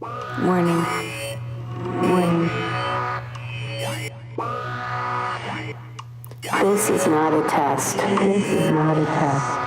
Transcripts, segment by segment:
Warning. Warning. This is not a test. This is not a test.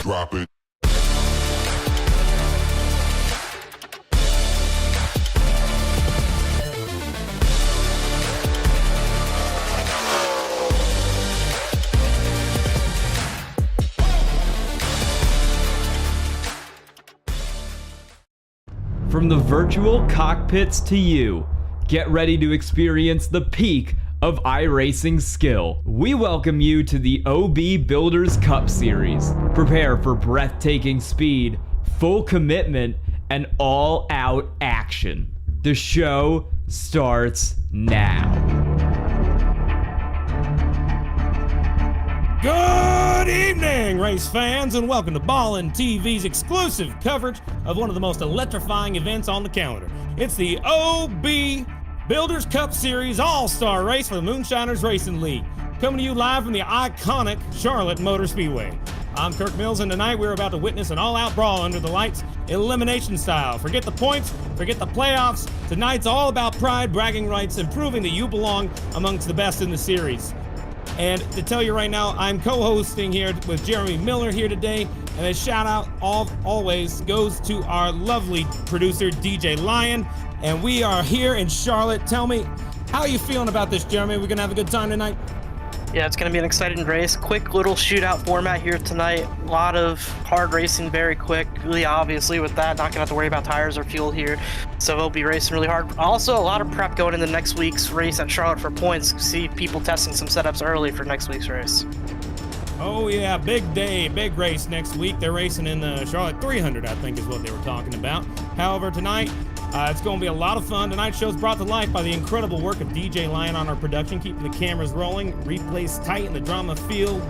Drop it. From the virtual cockpits to you, get ready to experience the peak of iRacing skill. We welcome you to the OB Builders Cup Series. Prepare for breathtaking speed, full commitment, and all-out action. The show starts now. Good evening, race fans, and welcome to Ballin' TV's exclusive coverage of one of the most electrifying events on the calendar. It's the OB Builders Cup Series All-Star Race for the Moonshiners Racing League, coming to you live from the iconic Charlotte Motor Speedway. I'm Kirk Mills, and tonight we're about to witness an all-out brawl under the lights, elimination style. Forget the points, forget the playoffs. Tonight's all about pride, bragging rights, and proving that you belong amongst the best in the series. And to tell you right now, I'm co-hosting here with Jeremy Miller here today, and a shout out always goes to our lovely producer, DJ Lion. And we are here in Charlotte. Tell me, how are you feeling about this, Jeremy? We're gonna have a good time tonight? Yeah, it's going to be an exciting race. Quick little shootout format here tonight. A lot of hard racing, very quick. Really, obviously, with that, not going to have to worry about tires or fuel here. So we'll be racing really hard. Also, a lot of prep going into next week's race at Charlotte for points. See people testing some setups early for next week's race. Oh yeah, big day, big race next week. They're racing in the Charlotte 300, I think is what they were talking about. However, tonight, it's going to be a lot of fun. Tonight's show's brought to life by the incredible work of DJ Lion on our production, keeping the cameras rolling, replays tight in the drama field,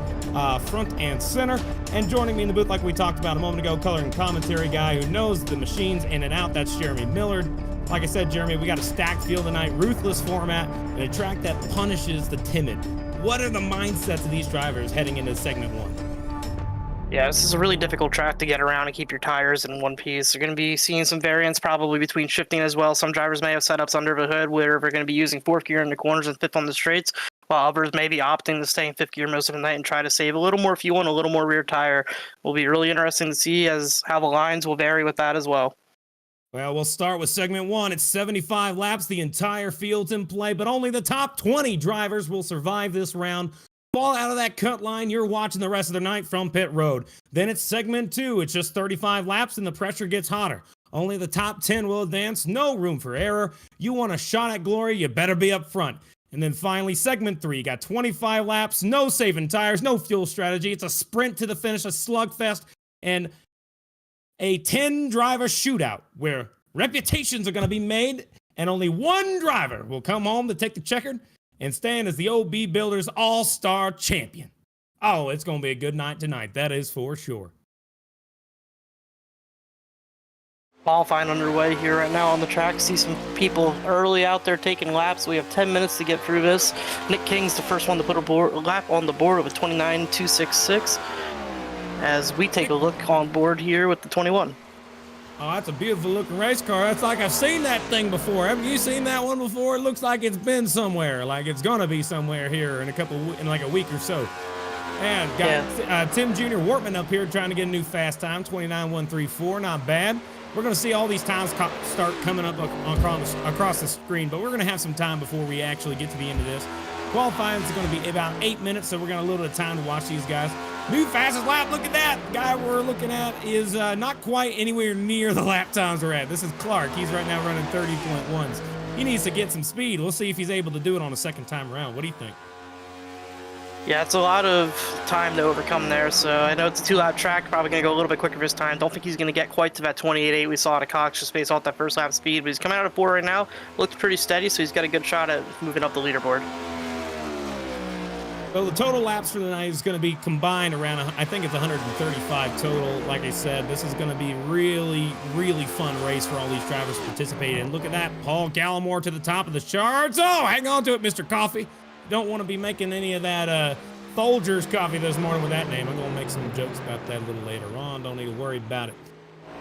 front and center. And joining me in the booth, like we talked about a moment ago, color and commentary guy who knows the machines in and out, that's Jeremy Millard. Like I said, Jeremy, we got a stacked field tonight, ruthless format, and a track that punishes the timid. What are the mindsets of these drivers heading into segment one? Yeah, this is a really difficult track to get around and keep your tires in one piece. You're going to be seeing some variance probably between shifting as well. Some drivers may have setups under the hood where they're going to be using fourth gear in the corners and fifth on the straights, while others may be opting to stay in fifth gear most of the night and try to save a little more fuel and a little more rear tire. Will be really interesting to see as how the lines will vary with that as well. Well, we'll start with segment one. It's 75 laps. The entire field's in play, but only the top 20 drivers will survive this round. Fall out of that cut line, you're watching the rest of the night from pit road. Then it's segment two. It's just 35 laps and the pressure gets hotter. Only the top 10 will advance. No room for error. You want a shot at glory, you better be up front. And then finally, segment three. You got 25 laps, no saving tires, no fuel strategy. It's a sprint to the finish, a slugfest. And a 10-driver shootout where reputations are going to be made and only one driver will come home to take the checkered and stand as the OB Builders All-Star Champion. Oh, it's going to be a good night tonight. That is for sure. Qualifying underway here right now on the track. See some people early out there taking laps. We have 10 minutes to get through this. Nick King's the first one to put a lap on the board with a 29.266 as we take a look on board here with the 21. Oh, that's a beautiful looking race car. That's like I've seen that thing before. Haven't you seen that one before? It looks like it's been somewhere, like it's gonna be somewhere here in like a week or so. And got Tim Jr. Wortman up here trying to get a new fast time, 29.134, not bad. We're gonna see all these times start coming up across the screen, but we're gonna have some time before we actually get to the end of this. Qualifying is gonna be about 8 minutes, so we're gonna have a little bit of time to watch these guys. New fastest lap, look at that. The guy we're looking at is not quite anywhere near the lap times we're at. This is Clark. He's right now running 30.1s. He needs to get some speed. We'll see if he's able to do it on a second time around. What do you think? Yeah, it's a lot of time to overcome there, so I know it's a 2-lap track, probably going to go a little bit quicker this time. Don't think he's going to get quite to that 28.8 we saw at a Cox just based off that first lap speed, but he's coming out of 4 right now. Looks pretty steady, so he's got a good shot at moving up the leaderboard. So the total laps for the night is going to be combined around, I think it's 135 total. Like I said, this is going to be really, really fun race for all these drivers to participate in. Look at that, Paul Gallimore to the top of the charts. Oh, hang on to it, Mr. Coffee. Don't want to be making any of that Folgers coffee this morning with that name. I'm going to make some jokes about that a little later on. Don't need to worry about it.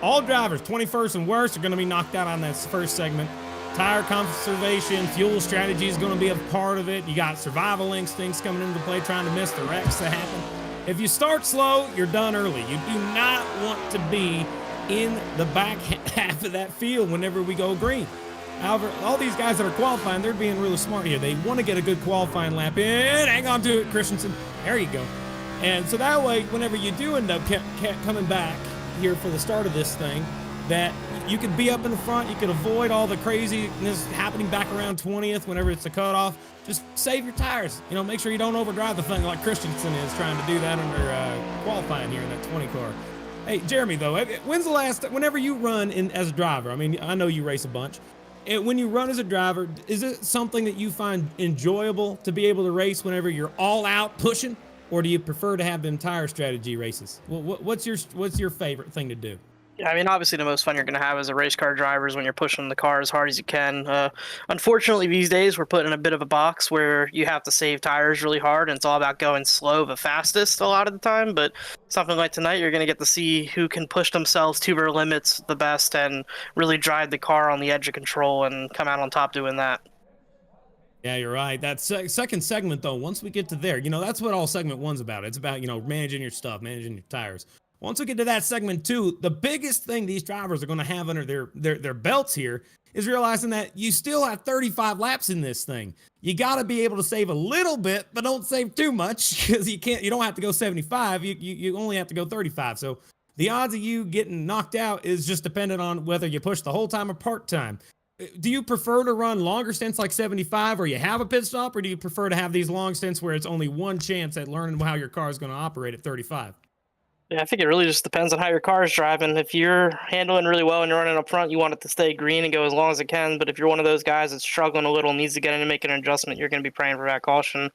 All drivers, 21st and worse, are going to be knocked out on that first segment. Tire conservation, fuel strategy is going to be a part of it. You got survival instincts coming into play, trying to miss the wrecks that happen. If you start slow, you're done early. You do not want to be in the back half of that field whenever we go green. However, all these guys that are qualifying, they're being really smart here. They want to get a good qualifying lap in. Hang on to it, Christensen. There you go. And so that way, whenever you do end up coming back here for the start of this thing, that you could be up in the front, you could avoid all the craziness happening back around 20th whenever it's a cutoff. Just save your tires. You know, make sure you don't overdrive the thing like Christensen is trying to do that under qualifying here in that 20 car. Hey, Jeremy, though, when's the last, whenever you run as a driver, I mean, I know you race a bunch. When you run as a driver, is it something that you find enjoyable to be able to race whenever you're all out pushing, or do you prefer to have them tire strategy races? What's your favorite thing to do? Yeah, I mean, obviously the most fun you're going to have as a race car driver is when you're pushing the car as hard as you can. Unfortunately, these days we're put in a bit of a box where you have to save tires really hard, and it's all about going slow the fastest a lot of the time. But something like tonight, you're going to get to see who can push themselves to their limits the best and really drive the car on the edge of control and come out on top doing that. Yeah, you're right. That second segment, though, once we get to there, you know, that's what all segment one's about. It's about, you know, managing your stuff, managing your tires. Once we get to that segment 2, the biggest thing these drivers are going to have under their belts here is realizing that you still have 35 laps in this thing. You got to be able to save a little bit, but don't save too much, because you don't have to go 75. You only have to go 35. So the odds of you getting knocked out is just dependent on whether you push the whole time or part time. Do you prefer to run longer stints like 75 where you have a pit stop, or do you prefer to have these long stints where it's only one chance at learning how your car is going to operate at 35? Yeah, I think it really just depends on how your car is driving. If you're handling really well and you're running up front, you want it to stay green and go as long as it can. But if you're one of those guys that's struggling a little, needs to get in and make an adjustment, you're going to be praying for that caution.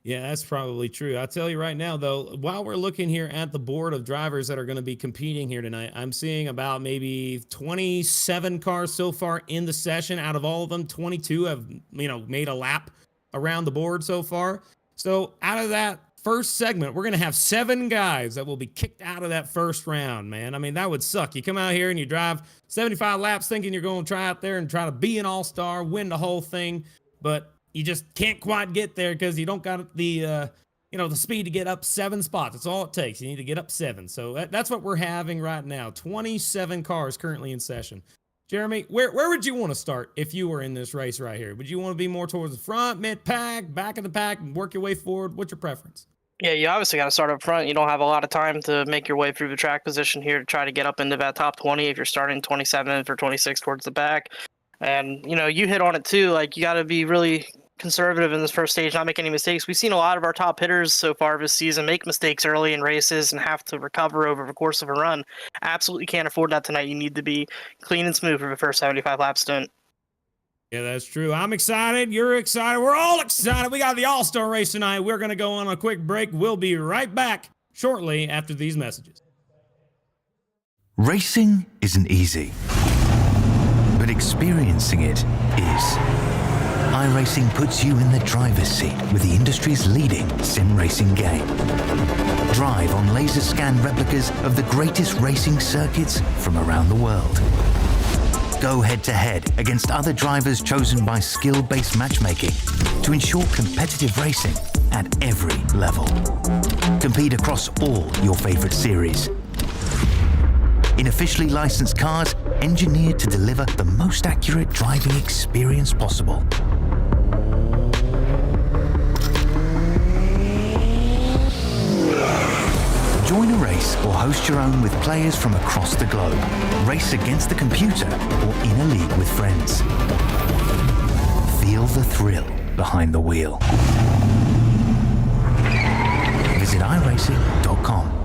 Yeah, that's probably true. I'll tell you right now, though, while we're looking here at the board of drivers that are going to be competing here tonight, I'm seeing about maybe 27 cars so far in the session. Out of all of them, 22 have, you know, made a lap around the board so far. So out of that first segment, we're going to have 7 guys that will be kicked out of that first round, man. I mean, that would suck. You come out here and you drive 75 laps thinking you're going to try out there and try to be an all-star, win the whole thing, but you just can't quite get there because you don't got the, the speed to get up 7 spots. That's all it takes. You need to get up 7. So that's what we're having right now. 27 cars currently in session. Jeremy, where would you want to start if you were in this race right here? Would you want to be more towards the front, mid-pack, back of the pack, and work your way forward? What's your preference? Yeah, you obviously got to start up front. You don't have a lot of time to make your way through the track position here to try to get up into that top 20 if you're starting 27th or 26 towards the back. And, you know, you hit on it too. Like, you got to be really conservative in this first stage, not make any mistakes. We've seen a lot of our top hitters so far this season make mistakes early in races and have to recover over the course of a run. Absolutely can't afford that tonight. You need to be clean and smooth for the first 75 lap stint. Yeah, that's true. I'm excited. You're excited. We're all excited. We got the All-Star race tonight. We're going to go on a quick break. We'll be right back shortly after these messages. Racing isn't easy, but experiencing it is. iRacing puts you in the driver's seat with the industry's leading sim racing game. Drive on laser scan replicas of the greatest racing circuits from around the world. Go head-to-head against other drivers chosen by skill-based matchmaking to ensure competitive racing at every level. Compete across all your favorite series. In officially licensed cars, engineered to deliver the most accurate driving experience possible. Join a race or host your own with players from across the globe. Race against the computer or in a league with friends. Feel the thrill behind the wheel. Visit iRacing.com.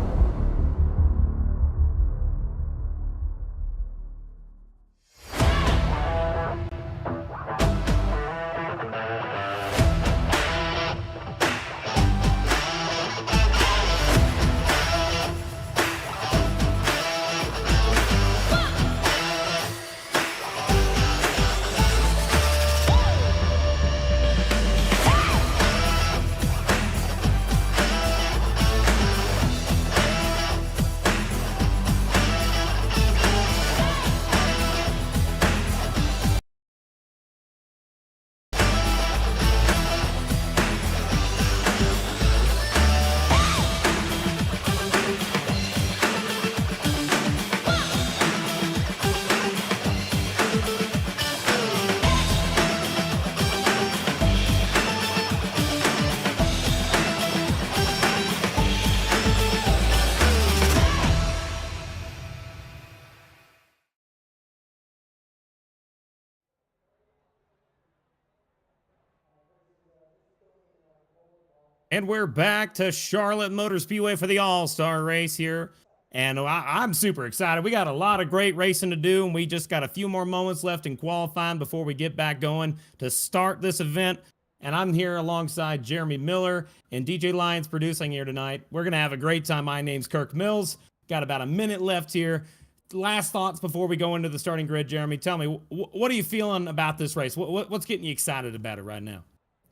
And we're back to Charlotte Motor Speedway for the All-Star race here. And I'm super excited. We got a lot of great racing to do, and we just got a few more moments left in qualifying before we get back going to start this event. And I'm here alongside Jeremy Miller and DJ Lyons producing here tonight. We're going to have a great time. My name's Kirk Mills. Got about a minute left here. Last thoughts before we go into the starting grid, Jeremy. Tell me, what are you feeling about this race? What's getting you excited about it right now?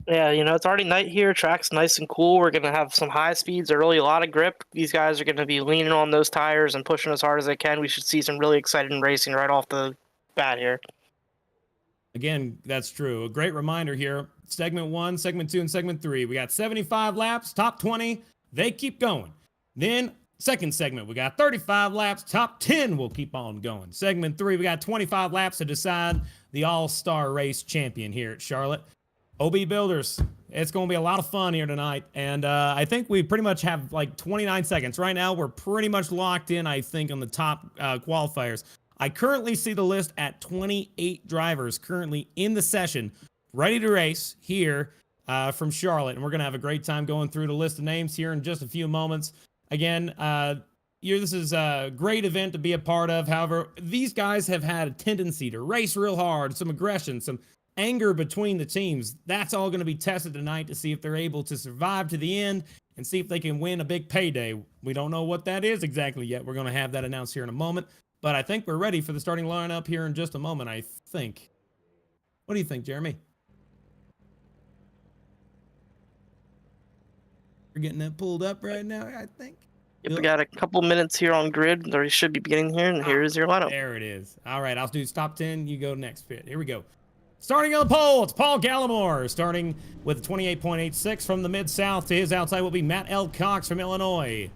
Yeah, you know, it's already night here. Track's nice and cool. We're going to have some high speeds early, a lot of grip. These guys are going to be leaning on those tires and pushing as hard as they can. We should see some really exciting racing right off the bat here. Again, that's true. A great reminder here. Segment 1, Segment 2, and Segment 3. We got 75 laps, top 20. They keep going. Then, second segment, we got 35 laps, top 10 will keep on going. Segment 3, we got 25 laps to decide the All-Star Race champion here at Charlotte. OB Builders, it's going to be a lot of fun here tonight, and I think we pretty much have like 29 seconds. Right now, we're pretty much locked in, I think, on the top qualifiers. I currently see the list at 28 drivers currently in the session, ready to race here from Charlotte, and we're going to have a great time going through the list of names here in just a few moments. Again, this is a great event to be a part of. However, these guys have had a tendency to race real hard, some aggression, some anger between the teams. That's all going to be tested tonight to see if they're able to survive to the end and see if they can win a big payday. We don't know what that is exactly yet. We're going to have that announced here in a moment, but I think we're ready for the starting lineup here in just a moment, I think. What do you think, Jeremy? We're getting that pulled up right now, I think. Yep, we got a couple minutes here on grid. There should be beginning here, and here is your lineup. There it is. All right, I'll do top 10. You go next pit. Here we go. Starting on the pole, it's Paul Gallimore, starting with 28.86 from the Mid-South. To his outside will be Matt L. Cox from Illinois.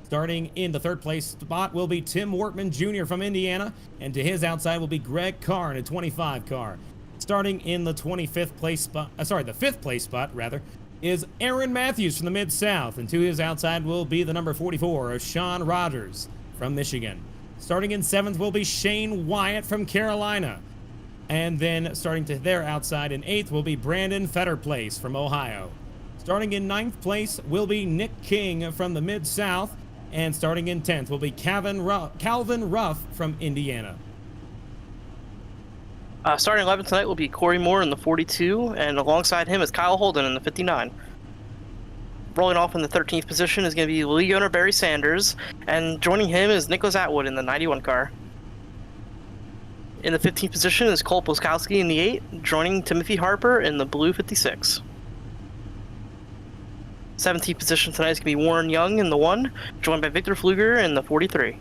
Starting in the third place spot will be Tim Workman Jr. from Indiana, and to his outside will be Greg Carr in a 25 car. Starting in the 25th place spot, the 5th place spot rather, is Aaron Matthews from the Mid-South, and to his outside will be the number 44 of Sean Rogers from Michigan. Starting in 7th will be Shane Wyatt from Carolina. And then starting to their outside in 8th will be Brandon Fetterplace from Ohio. Starting in 9th place will be Nick King from the Mid-South. And starting in 10th will be Calvin Ruff from Indiana. Starting 11th tonight will be Corey Moore in the 42, and alongside him is Kyle Holden in the 59. Rolling off in the 13th position is going to be league owner Barry Sanders, and joining him is Nicholas Atwood in the 91 car. In the 15th position is Cole Poskowski in the 8, joining Timothy Harper in the blue 56. 17th position tonight is going to be Warren Young in the 1, joined by Victor Pfluger in the 43.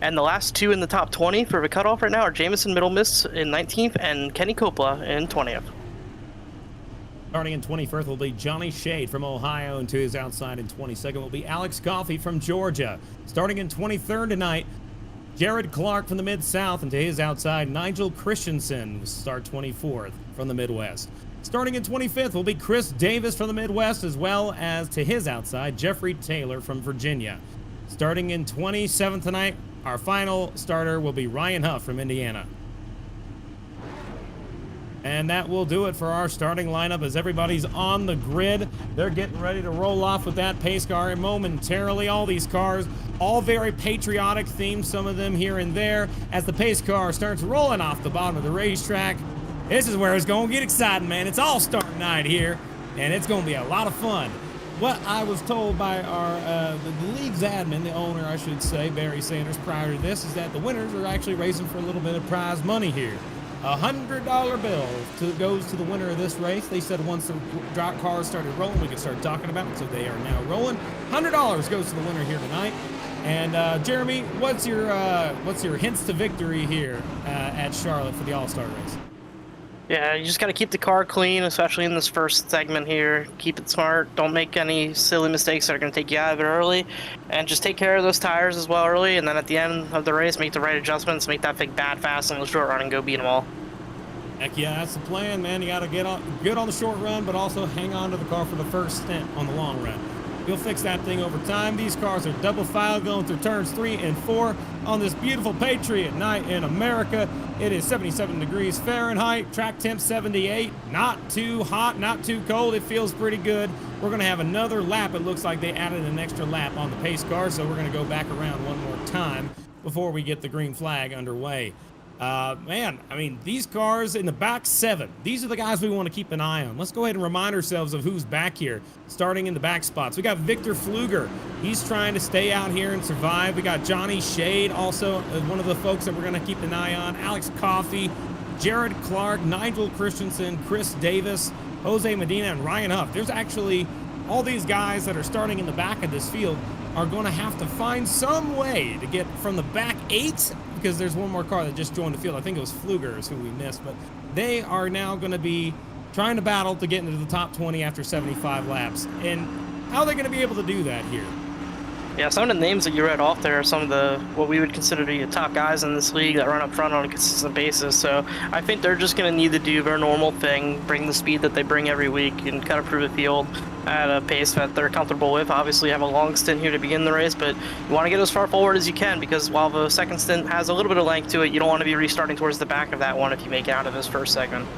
And the last 2 in the top 20 for the cutoff right now are Jamison Middlemist in 19th and Kenny Coppola in 20th. Starting in 21st will be Johnny Shade from Ohio, and to his outside in 22nd will be Alex Coffey from Georgia. Starting in 23rd tonight, Jared Clark from the Mid-South, and to his outside, Nigel Christensen will start 24th from the Midwest. Starting in 25th will be Chris Davis from the Midwest, as well as to his outside, Jeffrey Taylor from Virginia. Starting in 27th tonight, our final starter will be Ryan Huff from Indiana. And that will do it for our starting lineup as everybody's on the grid. They're getting ready to roll off with that pace car momentarily. All these cars, all very patriotic themed, some of them here and there. As the pace car starts rolling off the bottom of the racetrack, this is where it's going to get exciting, man. It's all-star night here, and it's going to be a lot of fun. What I was told by our the league's admin, the owner, I should say, Barry Sanders, prior to this, is that the winners are actually racing for a little bit of prize money here. A $100 bill goes to the winner of this race. They said once the drop cars started rolling, we could start talking about it, so they are now rolling. $100 goes to the winner here tonight. And Jeremy, what's your hints to victory here at Charlotte for the All-Star race? Yeah, you just got to keep the car clean, especially in this first segment here. Keep it smart. Don't make any silly mistakes that are going to take you out of it early. And just take care of those tires as well early. And then at the end of the race, make the right adjustments. Make that thing bad fast on the short run and go beat them all. Heck yeah, that's the plan, man. You got to get good on the short run, but also hang on to the car for the first stint on the long run. You'll fix that thing over time. These cars are double file going through turns 3 and 4 on this beautiful Patriot night in America. It is 77 degrees Fahrenheit, track temp 78. Not too hot, not too cold. It feels pretty good. We're going to have another lap. It looks like they added an extra lap on the pace car, so we're going to go back around one more time before we get the green flag underway. Man, I mean, these cars in the back 7, these are the guys we want to keep an eye on. Let's go ahead and remind ourselves of who's back here, starting in the back spots. We got Victor Pfluger. He's trying to stay out here and survive. We got Johnny Shade, also one of the folks that we're going to keep an eye on. Alex Coffey, Jared Clark, Nigel Christensen, Chris Davis, Jose Medina, and Ryan Huff. There's actually all these guys that are starting in the back of this field are going to have to find some way to get from the back 8, because there's one more car that just joined the field. I think it was Pfluger is who we missed, but they are now going to be trying to battle to get into the top 20 after 75 laps. And how are they going to be able to do that here? Yeah, some of the names that you read off there are some of the what we would consider to be the top guys in this league that run up front on a consistent basis. So I think they're just going to need to do their normal thing, bring the speed that they bring every week, and kind of prove the field at a pace that they're comfortable with. Obviously, you have a long stint here to begin the race, but you want to get as far forward as you can, because while the second stint has a little bit of length to it, you don't want to be restarting towards the back of that one if you make it out of this first segment.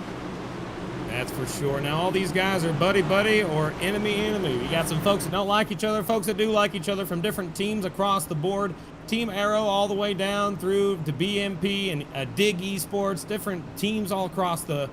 That's for sure. Now, all these guys are buddy-buddy or enemy-enemy. We got some folks that don't like each other, folks that do like each other from different teams across the board. Team Arrow all the way down through to BMP and Dig Esports, different teams all across the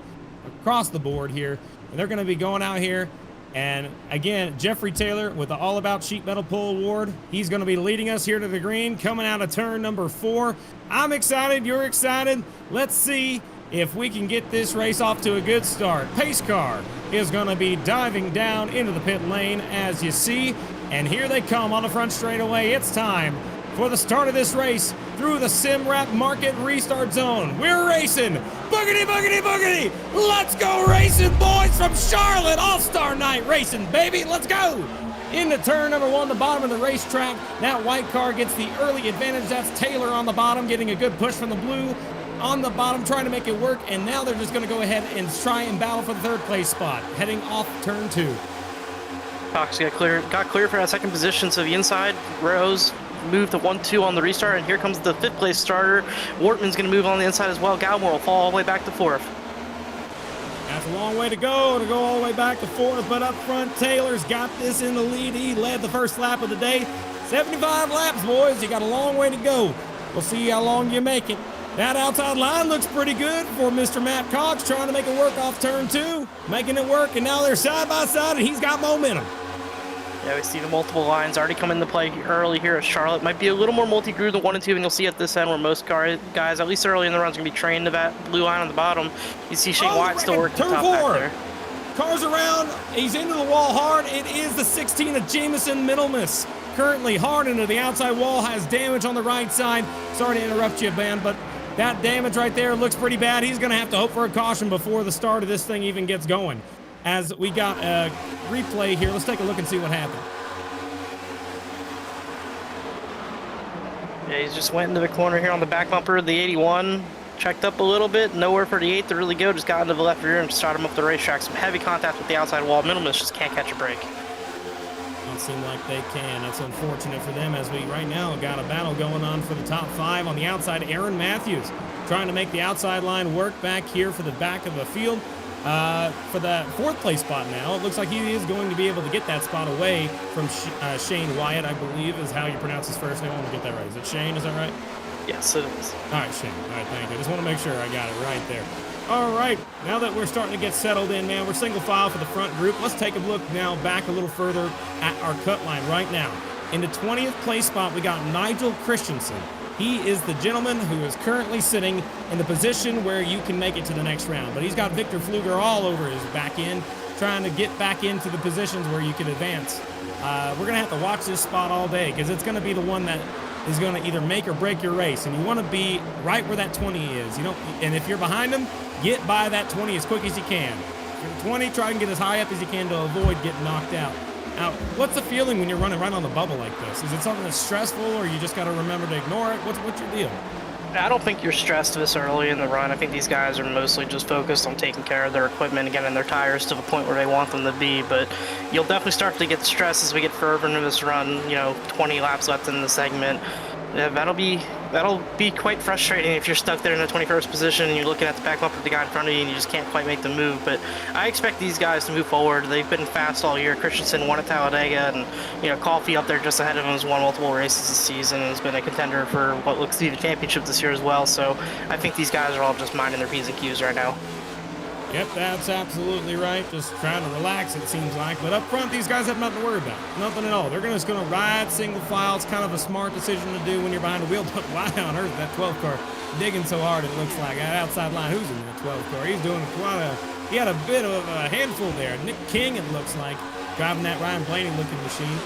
board here. And they're going to be going out here. And again, Jeffrey Taylor with the All About Sheet Metal Pull Award. He's going to be leading us here to the green, coming out of turn number 4. I'm excited. You're excited. Let's see if we can get this race off to a good start. Pace car is going to be diving down into the pit lane, as you see. And here they come on the front straightaway. It's time for the start of this race through the SimWrap Market Restart Zone. We're racing. Boogity, boogity, boogity. Let's go racing, boys, from Charlotte. All-Star Night racing, baby. Let's go. Into turn number 1, the bottom of the racetrack. That white car gets the early advantage. That's Taylor on the bottom, getting a good push from the blue on the bottom, trying to make it work. And now they're just going to go ahead and try and battle for the 3rd place spot, heading off turn 2. Cox got clear for that second position, so the inside rows move to 1-2 on the restart, and here comes the 5th place starter. Wortman's going to move on the inside as well. Gallimore will fall all the way back to 4th. That's a long way to go all the way back to 4th, but up front, Taylor's got this in the lead. He led the first lap of the day. 75 laps, boys. You got a long way to go. We'll see how long you make it. That outside line looks pretty good for Mr. Matt Cox, trying to make it work off turn 2, making it work, and now they're side by side, and he's got momentum. Yeah, we see the multiple lines already come into play early here at Charlotte. Might be a little more multi-groove than 1 and 2, and you'll see at this end where most guys, at least early in the run, is going to be trained to that blue line on the bottom. You see Shane White still working turn top 4. back there. Cars around, he's into the wall hard. It is the 16 of Jamison Middlemas. Currently hard into the outside wall, has damage on the right side. Sorry to interrupt you, Ben, but that damage right there looks pretty bad. He's going to have to hope for a caution before the start of this thing even gets going. As we got a replay here, let's take a look and see what happened. Yeah, he's just went into the corner here on the back bumper of the 81. Checked up a little bit, nowhere for the 8 to really go. Just got into the left rear and started him up the racetrack. Some heavy contact with the outside wall. Middleman just can't catch a break. Don't seem like they can. That's unfortunate for them, as we right now got a battle going on for the top 5 on the outside. Aaron Matthews trying to make the outside line work back here for the back of the field. For the 4th place spot now, it looks like he is going to be able to get that spot away from Shane Wyatt, I believe is how you pronounce his first name. I want to get that right. Is it Shane? Is that right? Yes, it is. All right, Shane. All right, thank you. I just want to make sure I got it right there. All right, now that we're starting to get settled in, man, we're single file for the front group. Let's take a look now back a little further at our cut line right now. In the 20th place spot, we got Nigel Christensen. He is the gentleman who is currently sitting in the position where you can make it to the next round. But he's got Victor Pfluger all over his back end, trying to get back into the positions where you can advance. We're going to have to watch this spot all day, because it's going to be the one that is going to either make or break your race. And you want to be right where that 20 is. And if you're behind him, get by that 20 as quick as you can. If you're 20, try and get as high up as you can to avoid getting knocked out. Now, what's the feeling when you're running right on the bubble like this? Is it something that's stressful, or you just got to remember to ignore it? What's your deal? I don't think you're stressed this early in the run. I think these guys are mostly just focused on taking care of their equipment and getting their tires to the point where they want them to be. But you'll definitely start to get stressed as we get further into this run. 20 laps left in the segment. Yeah, that'll be quite frustrating if you're stuck there in the 21st position and you're looking at the back bumper of the guy in front of you and you just can't quite make the move. But I expect these guys to move forward. They've been fast all year. Christensen won at Talladega, and Coffey up there just ahead of him has won multiple races this season and has been a contender for what looks to be the championship this year as well. So I think these guys are all just minding their P's and Q's right now. Yep, that's absolutely right. Just trying to relax, it seems like. But up front, these guys have nothing to worry about. Nothing at all. They're just going to ride single file. It's kind of a smart decision to do when you're behind the wheel. But why on earth that 12 car digging so hard, it looks like? That outside line, who's in that 12 car? He's doing he had a bit of a handful there. Nick King, it looks like, driving that Ryan Blaney-looking machine.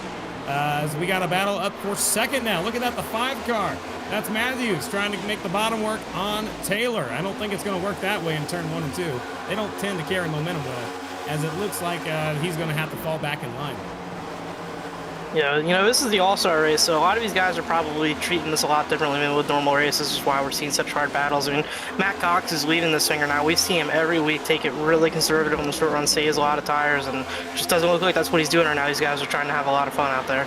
So we got a battle up for second now. Look at that, the 5 car. That's Matthews trying to make the bottom work on Taylor. I don't think it's going to work that way in turn 1 and 2. They don't tend to carry momentum well, as it looks like he's going to have to fall back in line. Yeah, this is the All-Star race, so a lot of these guys are probably treating this a lot differently than with normal races. This is why we're seeing such hard battles. I mean, Matt Cox is leading this thing right now. We see him every week take it really conservative on the short run, saves a lot of tires, and just doesn't look like that's what he's doing right now. These guys are trying to have a lot of fun out there.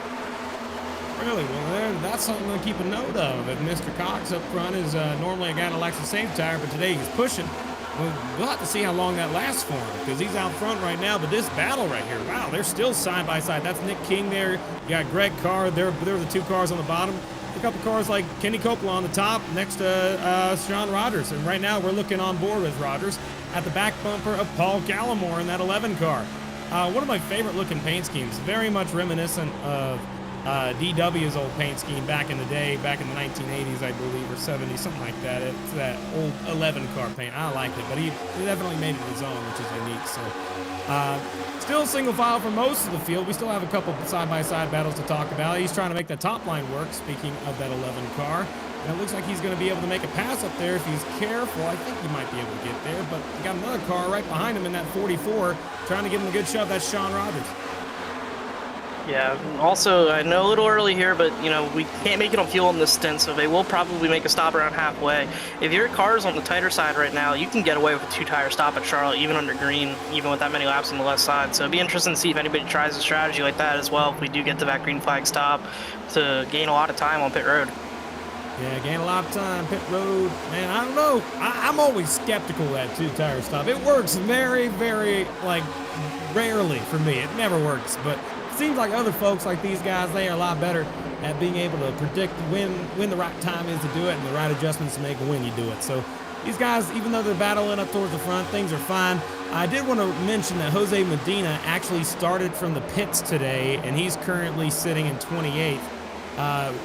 Really? Well, that's something to keep a note of. That Mr. Cox up front is normally a guy that likes to save tire, but today he's pushing. We'll have to see how long that lasts for him, because he's out front right now. But this battle right here, wow, they're still side by side. That's Nick King there. You got Greg Carr. They're the 2 cars on the bottom. A couple cars like Kenny Coppola on the top next to Sean Rogers. And right now we're looking on board with Rogers at the back bumper of Paul Gallimore in that 11 car. One of my favorite looking paint schemes, very much reminiscent of DW's old paint scheme back in the day, back in the 1980s, I believe, or 70s, something like that. It's that old 11 car paint. I like it, but he definitely made it his own, which is unique. So, still single file for most of the field. We still have a couple side-by-side battles to talk about. He's trying to make the top line work, speaking of that 11 car. And it looks like he's going to be able to make a pass up there if he's careful. I think he might be able to get there, but we got another car right behind him in that 44, trying to give him a good shove. That's Sean Rogers. Yeah. Also, I know a little early here, but you know we can't make it on fuel in this stint, so they will probably make a stop around halfway. If your car is on the tighter side right now, you can get away with a 2-tire stop at Charlotte, even under green, even with that many laps on the left side. So it'd be interesting to see if anybody tries a strategy like that as well. If we do get to that green flag stop, to gain a lot of time on pit road. Yeah, gain a lot of time, pit road. Man, I don't know. I'm always skeptical of that 2-tire stop. It works very, very, like, rarely for me. It never works, but it seems like other folks like these guys, they are a lot better at being able to predict when the right time is to do it and the right adjustments to make when you do it. So these guys, even though they're battling up towards the front, things are fine. I did want to mention that Jose Medina actually started from the pits today, and he's currently sitting in 28th.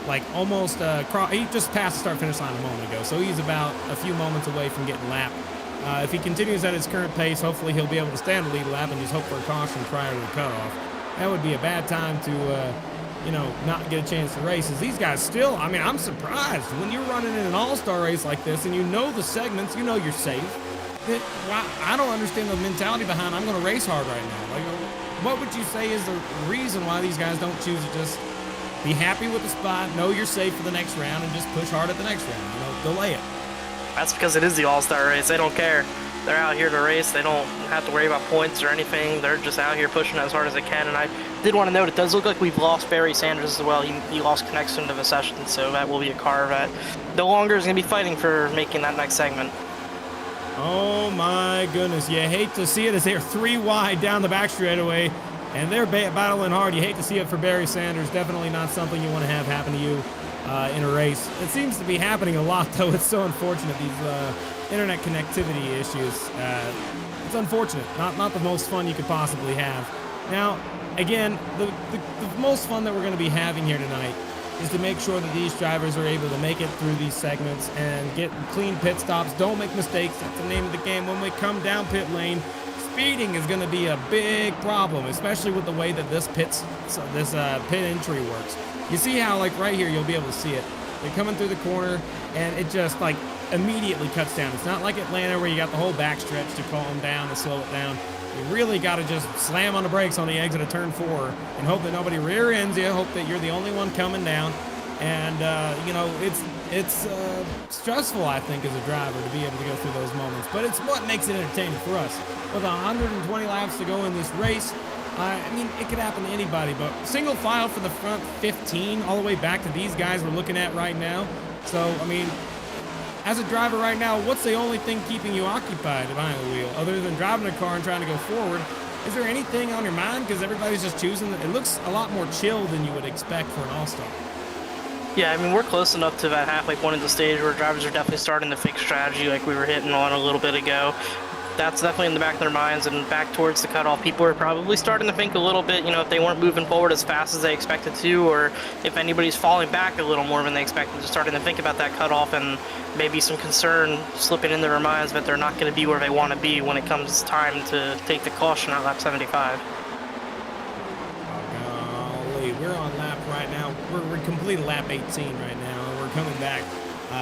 Like almost, he just passed the start-finish line a moment ago, so he's about a few moments away from getting lapped. If he continues at his current pace, hopefully he'll be able to stay on the lead lap and just hope for a caution prior to the cutoff. That would be a bad time to, you know, not get a chance to race. As these guys still, I mean, I'm surprised when you're running in an all-star race like this and you know the segments, you know you're safe. I don't understand the mentality behind I'm going to race hard right now. Like, what would you say is the reason why these guys don't choose to just be happy with the spot, know you're safe for the next round, and just push hard at the next round, you know, delay it? That's because it is the all-star race. They don't care. They're out here to race. They don't have to worry about points or anything. They're just out here pushing as hard as they can. And I did want to note, it does look like we've lost Barry Sanders as well. He lost connection to the session, so that will be a car that no longer is going to be fighting for making that next segment. Oh my goodness, you hate to see it as they're 3 wide down the back straightaway, and they're battling hard. You hate to see it for Barry Sanders. Definitely not something you want to have happen to you in a race. It seems to be happening a lot, though. It's so unfortunate, these internet connectivity issues. It's unfortunate. Not the most fun you could possibly have. Now, again, the most fun that we're going to be having here tonight is to make sure that these drivers are able to make it through these segments and get clean pit stops. Don't make mistakes. That's the name of the game. When we come down pit lane, speeding is going to be a big problem, especially with the way that this pit entry works. You see how, like, right here, you'll be able to see it. They're coming through the corner, and it just, like, immediately cuts down. It's not like Atlanta where you got the whole backstretch to calm down and slow it down. You really got to just slam on the brakes on the exit of turn 4 and hope that nobody rear ends you, hope that you're the only one coming down. And, you know, it's stressful, I think, as a driver to be able to go through those moments. But it's what makes it entertaining for us. With 120 laps to go in this race, I mean, it could happen to anybody. But single file for the front 15 all the way back to these guys we're looking at right now. So, I mean, as a driver right now, what's the only thing keeping you occupied behind the wheel other than driving a car and trying to go forward? Is there anything on your mind? Because everybody's just choosing. It looks a lot more chill than you would expect for an all-star. Yeah, I mean, we're close enough to that halfway point of the stage where drivers are definitely starting to fix strategy like we were hitting on a little bit ago. That's definitely in the back of their minds, and back towards the cutoff, people are probably starting to think a little bit, you know, if they weren't moving forward as fast as they expected to, or if anybody's falling back a little more than they expected, they're starting to think about that cutoff, and maybe some concern slipping in their minds that they're not going to be where they want to be when it comes time to take the caution at lap 75. Golly, we're on lap right now. We're completing lap 18 right now, and we're coming back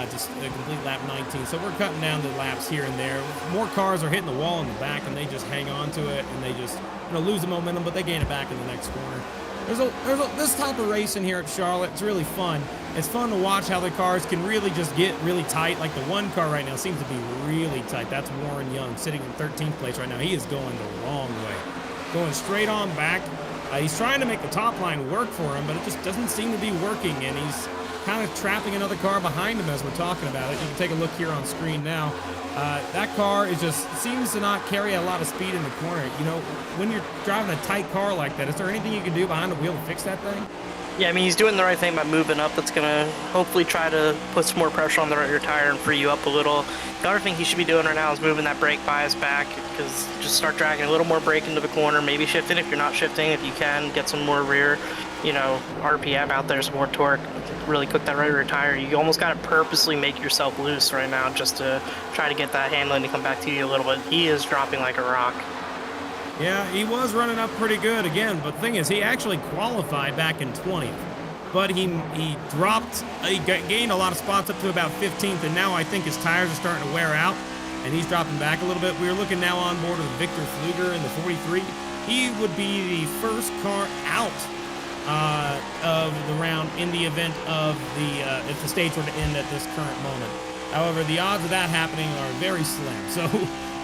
just a complete lap 19. So we're cutting down the laps here and there. More cars are hitting the wall in the back, and they just hang on to it, and they just, you know, lose the momentum, but they gain it back in the next corner. There's this type of racing here at Charlotte. It's really fun. It's fun to watch how the cars can really just get really tight. Like the one car right now seems to be really tight. That's Warren Young sitting in 13th place right now. He is going the wrong way, going straight on back. He's trying to make the top line work for him, but it just doesn't seem to be working, and he's kind of trapping another car behind him as we're talking about it. You can take a look here on screen now. That car seems to not carry a lot of speed in the corner. You know, when you're driving a tight car like that, is there anything you can do behind the wheel to fix that thing? Yeah, I mean, he's doing the right thing by moving up. That's going to hopefully try to put some more pressure on the rear tire and free you up a little. The other thing he should be doing right now is moving that brake bias back, because just start dragging a little more brake into the corner, maybe shifting if you're not shifting, if you can, get some more rear, you know, RPM out there, some more torque, really cook that rear tire. You almost got to purposely make yourself loose right now just to try to get that handling to come back to you a little bit. He is dropping like a rock. Yeah, he was running up pretty good again, but the thing is, he actually qualified back in 20th. But he gained a lot of spots up to about 15th, and now I think his tires are starting to wear out, and he's dropping back a little bit. We're looking now on board with Victor Fluger in the 43. He would be the first car out of the round in the event of if the stage were to end at this current moment. However, the odds of that happening are very slim. So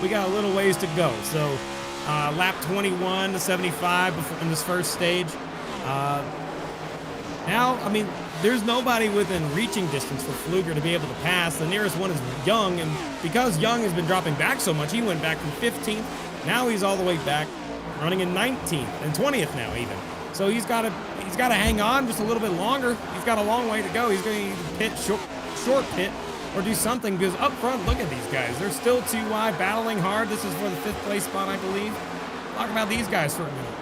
we got a little ways to go. So lap 21 to 75 in this first stage. Now, I mean, there's nobody within reaching distance for Pfluger to be able to pass. The nearest one is Young, and because Young has been dropping back so much, he went back from 15th. Now he's all the way back, running in 19th and 20th now even. So he's got to hang on just a little bit longer. He's got a long way to go. He's going to either pit short pit or do something, because up front, look at these guys. They're still too wide, battling hard. This is for the 5th place spot, I believe. Talk about these guys for a minute.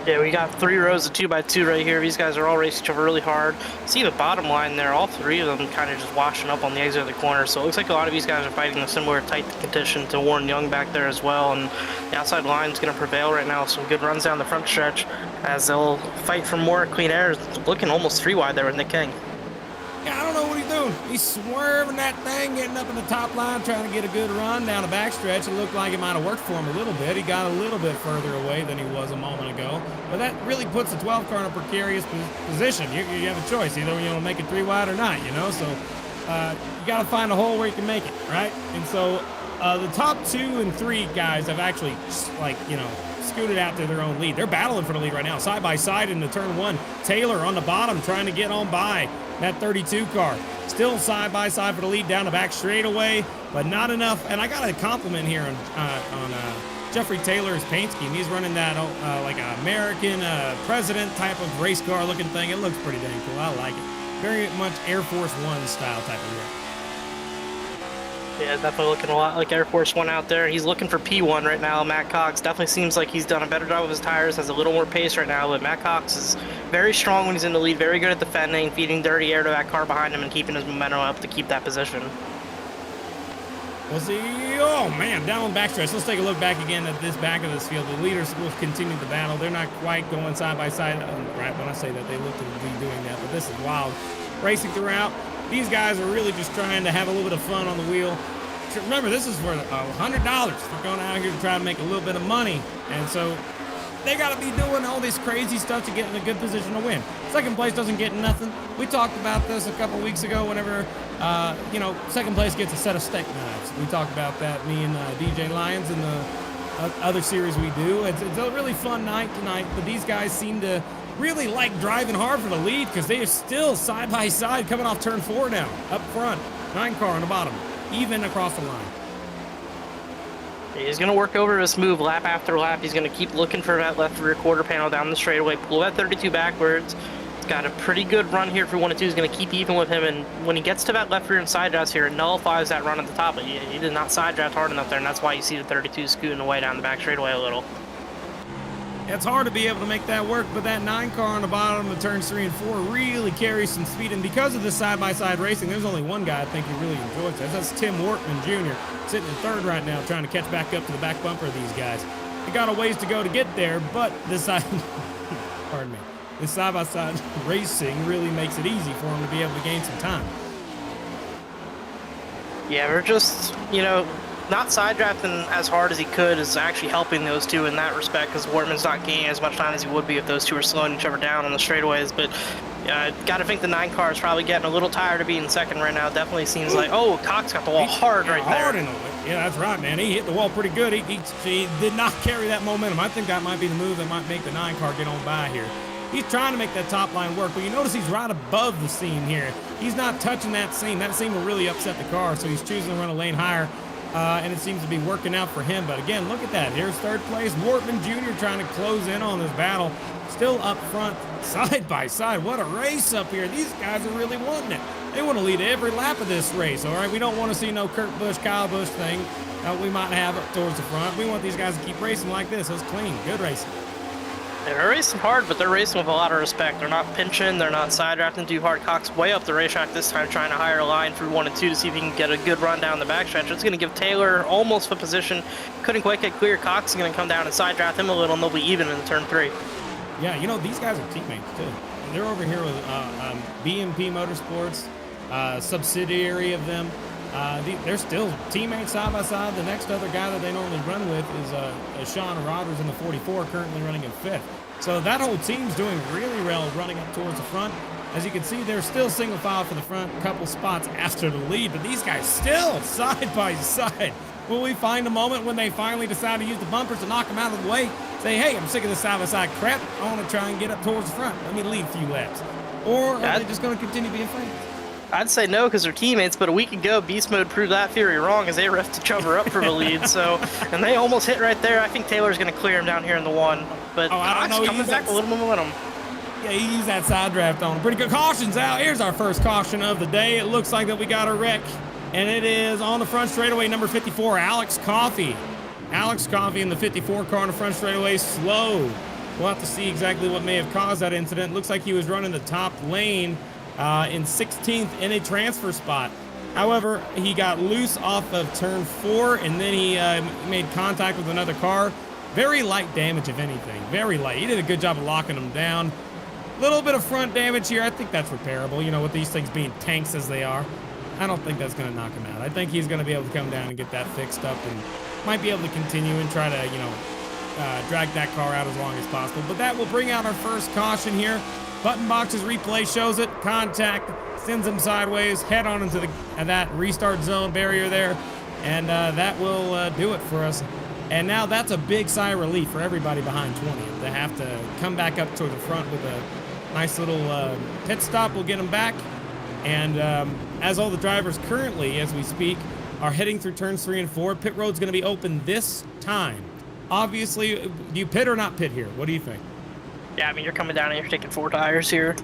Yeah, we got 3 rows of 2x2 right here. These guys are all racing each other really hard. See the bottom line there, all 3 of them kind of just washing up on the exit of the corner. So it looks like a lot of these guys are fighting a similar tight condition to Warren Young back there as well. And the outside line is going to prevail right now. Some good runs down the front stretch as they'll fight for more clean air. Looking almost 3 wide there with Nick King. Yeah, I don't know what he's doing. He's swerving that thing, getting up in the top line, trying to get a good run down the backstretch. It looked like it might have worked for him a little bit. He got a little bit further away than he was a moment ago. But that really puts the 12 car in a precarious position. You have a choice. Either you want to make it 3 wide or not, you know? So you got to find a hole where you can make it, right? And so the top 2 and 3 guys have actually, like, you know, scooted out to their own lead. They're battling for the lead right now, side by side in the turn 1. Taylor on the bottom trying to get on by that 32 car. Still side by side for the lead down the back straightaway, but not enough. And I got a compliment here on Jeffrey Taylor's paint scheme. He's running that like an American president type of race car looking thing. It looks pretty dang cool. I like it. Very much Air Force One style type of rig. Yeah, definitely looking a lot like Air Force One out there. He's looking for P1 right now. Matt Cox definitely seems like he's done a better job with his tires, has a little more pace right now, but Matt Cox is very strong when he's in the lead, very good at defending, feeding dirty air to that car behind him and keeping his momentum up to keep that position. We'll see. Oh, man, down on the backstretch. Let's take a look back again at this back of this field. The leaders will continue the battle. They're not quite going side by side. Right when I say that, they look to be doing that, but this is wild. Racing throughout. These guys are really just trying to have a little bit of fun on the wheel. Remember, this is for $100 for going out here to try to make a little bit of money. And so they got to be doing all this crazy stuff to get in a good position to win. Second place doesn't get nothing. We talked about this a couple weeks ago whenever, you know, second place gets a set of steak knives. We talked about that, me and DJ Lyons, in the other series we do. It's a really fun night tonight, but these guys seem to really like driving hard for the lead because they are still side by side coming off turn 4 now, up front, 9 car on the bottom, even across the line. He's going to work over this move lap after lap. He's going to keep looking for that left rear quarter panel down the straightaway, pull that 32 backwards. He's got a pretty good run here for 1 and 2. He's going to keep even with him, and when he gets to that left rear and side drafts here, it nullifies that run at the top. But he did not side draft hard enough there, and that's why you see the 32 scooting away down the back straightaway a little. It's hard to be able to make that work, but that 9 car on the bottom of turns 3 and 4 really carries some speed. And because of this side-by-side racing, there's only one guy I think who really enjoys this. That's Tim Workman Jr., sitting in 3rd right now, trying to catch back up to the back bumper of these guys. He got a ways to go to get there, but this side, pardon me, this side-by-side racing really makes it easy for him to be able to gain some time. Yeah, we're just, you know, not side drafting as hard as he could is actually helping those two in that respect, because Wortman's not gaining as much time as he would be if those two were slowing each other down on the straightaways. But got to think the 9 car is probably getting a little tired of being in 2nd right now. Definitely seems like, oh, Cox got the wall hard right hard there. Yeah, that's right, man. He hit the wall pretty good. He did not carry that momentum. I think that might be the move that might make the 9 car get on by here. He's trying to make that top line work, but you notice he's right above the seam here. He's not touching that seam. That seam will really upset the car, so he's choosing to run a lane higher. And it seems to be working out for him. But again, look at that. Here's 3rd place. Wortman Jr. trying to close in on this battle. Still up front, side by side. What a race up here. These guys are really wanting it. They want to lead every lap of this race, all right? We don't want to see no Kurt Busch, Kyle Busch thing we might have up towards the front. We want these guys to keep racing like this. It's clean. Good racing. They're racing hard, but they're racing with a lot of respect. They're not pinching, they're not side drafting too hard. Cox way up the racetrack this time, trying to hire a line through 1 and 2 to see if he can get a good run down the backstretch. It's going to give Taylor almost a position. Couldn't quite get clear. Cox is going to come down and side draft him a little, and they'll be even in turn 3. Yeah, you know, these guys are teammates, too. They're over here with BMP Motorsports, subsidiary of them. They're still teammates side by side. The next other guy that they normally run with is Sean Rodgers in the 44, currently running in 5th. So that whole team's doing really well running up towards the front. As you can see, they're still single file for the front, a couple spots after the lead, but these guys still side by side. Will we find a moment when they finally decide to use the bumpers to knock them out of the way? Say, hey, I'm sick of this side-by-side crap. I want to try and get up towards the front. Let me lead a few laps. Or are they just going to continue being friends? I'd say no, because they're teammates, but a week ago, Beast Mode proved that theory wrong as they reffed each other up for the lead, so, and they almost hit right there. I think Taylor's going to clear him down here in the 1, but I don't know. coming back with a little momentum. Yeah, he used that side draft on him. Pretty good. Caution's out. Here's our first caution of the day. It looks like that we got a wreck, and it is on the front straightaway, number 54, Alex Coffey. Alex Coffey in the 54 car on the front straightaway, slow. We'll have to see exactly what may have caused that incident. Looks like he was running the top lane in 16th in a transfer spot. However, he got loose off of turn 4, and then he made contact with another car. Very light damage, if anything. Very light. He did a good job of locking him down. Little bit of front damage here. I think that's repairable, you know, with these things being tanks as they are. I don't think that's going to knock him out. I think he's going to be able to come down and get that fixed up and might be able to continue and try to, you know, drag that car out as long as possible. But that will bring out our first caution here. Button boxes replay shows it. Contact sends him sideways, head on into that restart zone barrier there. And that will do it for us. And now that's a big sigh of relief for everybody behind 20. They have to come back up toward the front with a nice little pit stop. Will get them back. And as all the drivers currently, as we speak, are heading through turns 3 and 4, pit road's going to be open this time. Obviously, do you pit or not pit here? What do you think? Yeah, I mean, you're coming down and you're taking 4 tires here.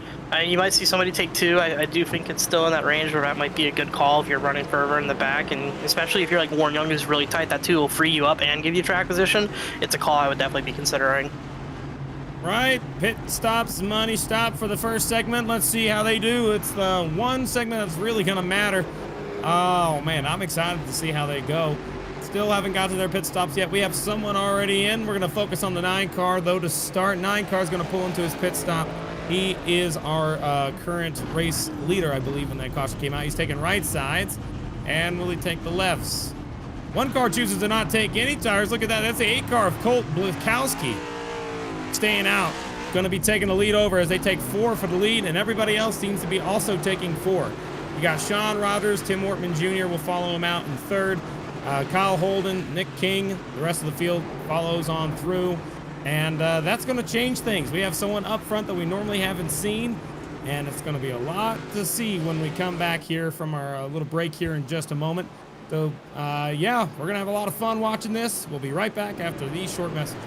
You might see somebody take 2. I do think it's still in that range where that might be a good call if you're running further in the back, and especially if you're like Warren Young, who's really tight, that 2 will free you up and give you track position. It's a call I would definitely be considering. Right, pit stops, money stop for the first segment. Let's see how they do. It's the one segment that's really going to matter. Oh, man, I'm excited to see how they go. Still haven't got to their pit stops yet. We have someone already in. We're going to focus on the 9 car, though, to start. 9 car is going to pull into his pit stop. He is our current race leader, I believe, when that caution came out. He's taking right sides, and will he take the lefts? 1 car chooses to not take any tires. Look at that. That's the 8 car of Colt Blakowski. Staying out. Going to be taking the lead over as they take 4 for the lead, and everybody else seems to be also taking 4. You got Sean Rodgers, Tim Wortman Jr. will follow him out in 3rd. Kyle Holden, Nick King, the rest of the field follows on through. And that's going to change things. We have someone up front that we normally haven't seen, and it's going to be a lot to see when we come back here from our little break here in just a moment. So, yeah, we're going to have a lot of fun watching this. We'll be right back after these short messages.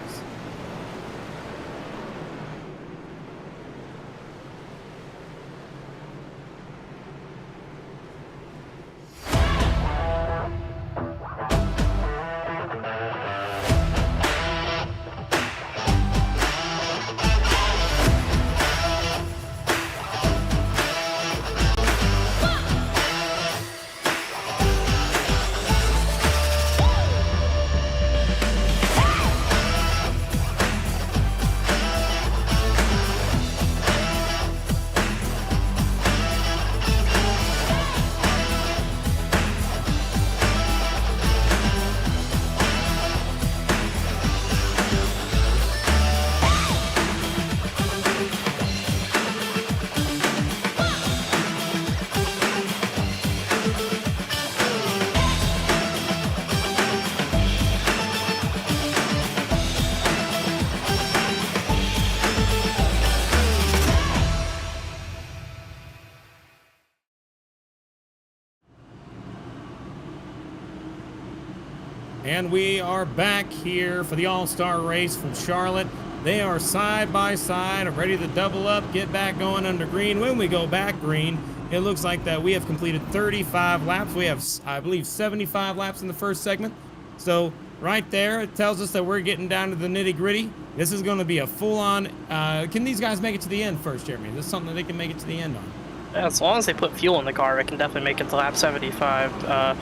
And we are back here for the All-Star race from Charlotte. They are side by side, ready to double up, get back going under green. When we go back green, it looks like that we have completed 35 laps. We have, I believe, 75 laps in the first segment. So right there, it tells us that we're getting down to the nitty-gritty. This is going to be a full-on... can these guys make it to the end first, Jeremy? Is this something that they can make it to the end on? Yeah, as long as they put fuel in the car, it can definitely make it to lap 75.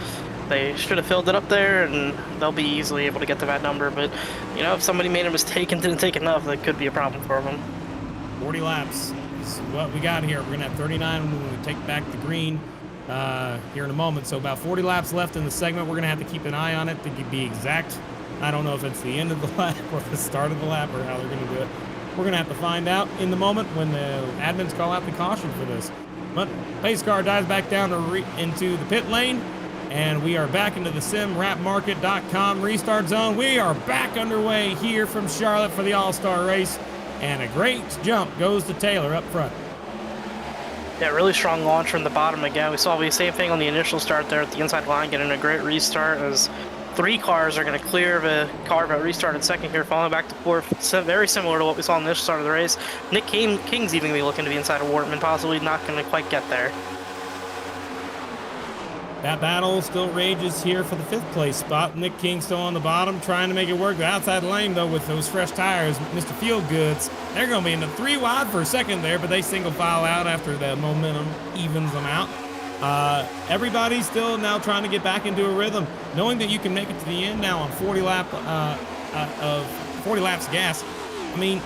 They should have filled it up there, and they'll be easily able to get to that number. But, you know, if somebody made a mistake and didn't take enough, that could be a problem for them. 40 laps is what we got here. We're going to have 39 when we take back the green. here in a moment. So about 40 laps left in the segment. We're going to have to keep an eye on it to be exact. I don't know if it's the end of the lap or the start of the lap or how they're going to do it. We're going to have to find out in the moment when the admins call out the caution for this. But pace car dives back down into the pit lane, and we are back into the simwrapmarket.com restart zone. We are back underway here from Charlotte for the All-Star race, and a great jump goes to Taylor up front. Yeah, really strong launch from the bottom again. We saw the same thing on the initial start there at the inside line, getting a great restart as 3 cars are going to clear the car but restart in second here, falling back to 4th. So very similar to what we saw in the initial start of the race. Nick King's even going to be looking to the inside of Wortman, possibly not going to quite get there. That battle still rages here for the 5th place spot. Nick King still on the bottom, trying to make it work. The outside lane, though, with those fresh tires, Mr. Feelgoods, they're going to be in the 3 wide for a second there, but they single file out after the momentum evens them out. Everybody's still now trying to get back into a rhythm, knowing that you can make it to the end now on 40 laps gas. I mean,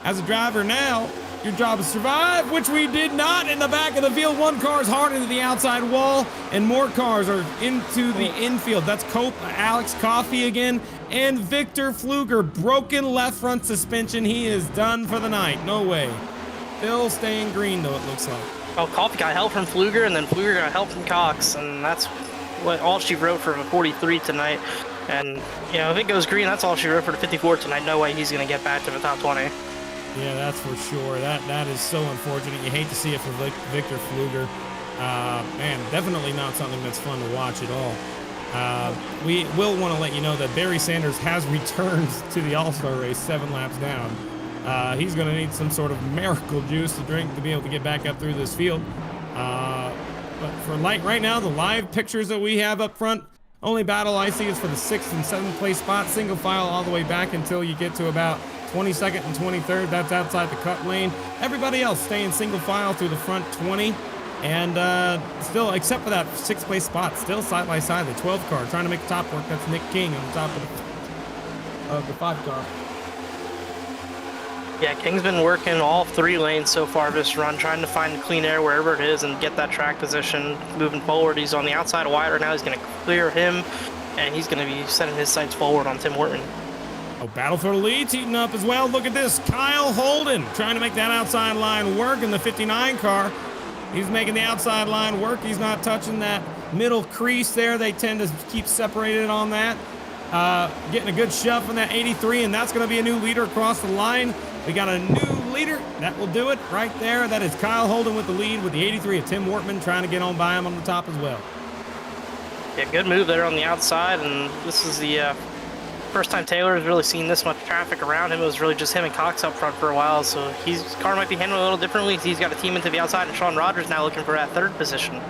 as a driver now, your job is survive, which we did not in the back of the field. 1 car is hard into the outside wall, and more cars are into the infield. That's Cope, Alex Coffey again, and Victor Pfluger. Broken left front suspension. He is done for the night. No way. Still staying green, though, it looks like. Oh, Coffey got help from Pfluger, and then Pfluger got help from Cox, and that's what all she wrote for the 43 tonight. And, you know, if it goes green, that's all she wrote for the 54 tonight. No way he's going to get back to the top 20. Yeah, that's for sure. That is so unfortunate. You hate to see it for Victor Pfluger. Man, definitely not something that's fun to watch at all. We will want to let you know that Barry Sanders has returned to the All-Star race 7 laps down. He's going to need some sort of miracle juice to drink to be able to get back up through this field. But for right now, the live pictures that we have up front, only battle I see is for the 6th and 7th place spot, single file all the way back until you get to about 22nd and 23rd. That's outside the cut lane. Everybody else staying single file through the front 20. And still, except for that 6th place spot, still side by side, the 12 car trying to make the top work. That's Nick King on top of the 5 car. Yeah, King's been working all 3 lanes so far this run, trying to find clean air wherever it is and get that track position moving forward. He's on the outside wide right now. He's going to clear him, and he's going to be setting his sights forward on Tim Wortman. Oh, battle for the lead's heating up as well. Look at this. Kyle Holden trying to make that outside line work in the 59 car. He's making the outside line work. He's not touching that middle crease there. They tend to keep separated on that. Getting a good shove from that 83, and that's going to be a new leader across the line. We got a new leader. That will do it right there. That is Kyle Holden with the lead with the 83 of Tim Wortman trying to get on by him on the top as well. Yeah, good move there on the outside, and this is the first time Taylor has really seen this much traffic around him. It was really just him and Cox up front for a while, so his car might be handled a little differently. He's got a team into the outside, and Sean Rogers now looking for that 3rd position.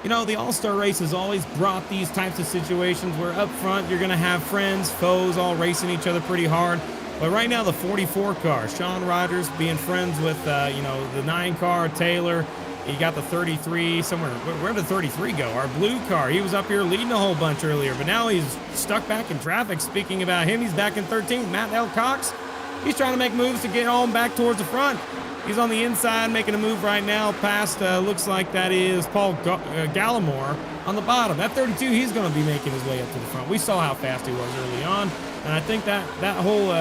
You know, the All-Star race has always brought these types of situations where up front you're going to have friends, foes, all racing each other pretty hard. But right now, the 44 car, Sean Rogers being friends with, you know, the 9 car, Taylor. You got the 33 somewhere. Where did 33 go? Our blue car. He was up here leading a whole bunch earlier, but now he's stuck back in traffic. Speaking about him, he's back in 13th. Matt L. Cox, he's trying to make moves to get on back towards the front. He's on the inside making a move right now past, looks like that is Paul Gallimore on the bottom. That 32, he's going to be making his way up to the front. We saw how fast he was early on, and I think that whole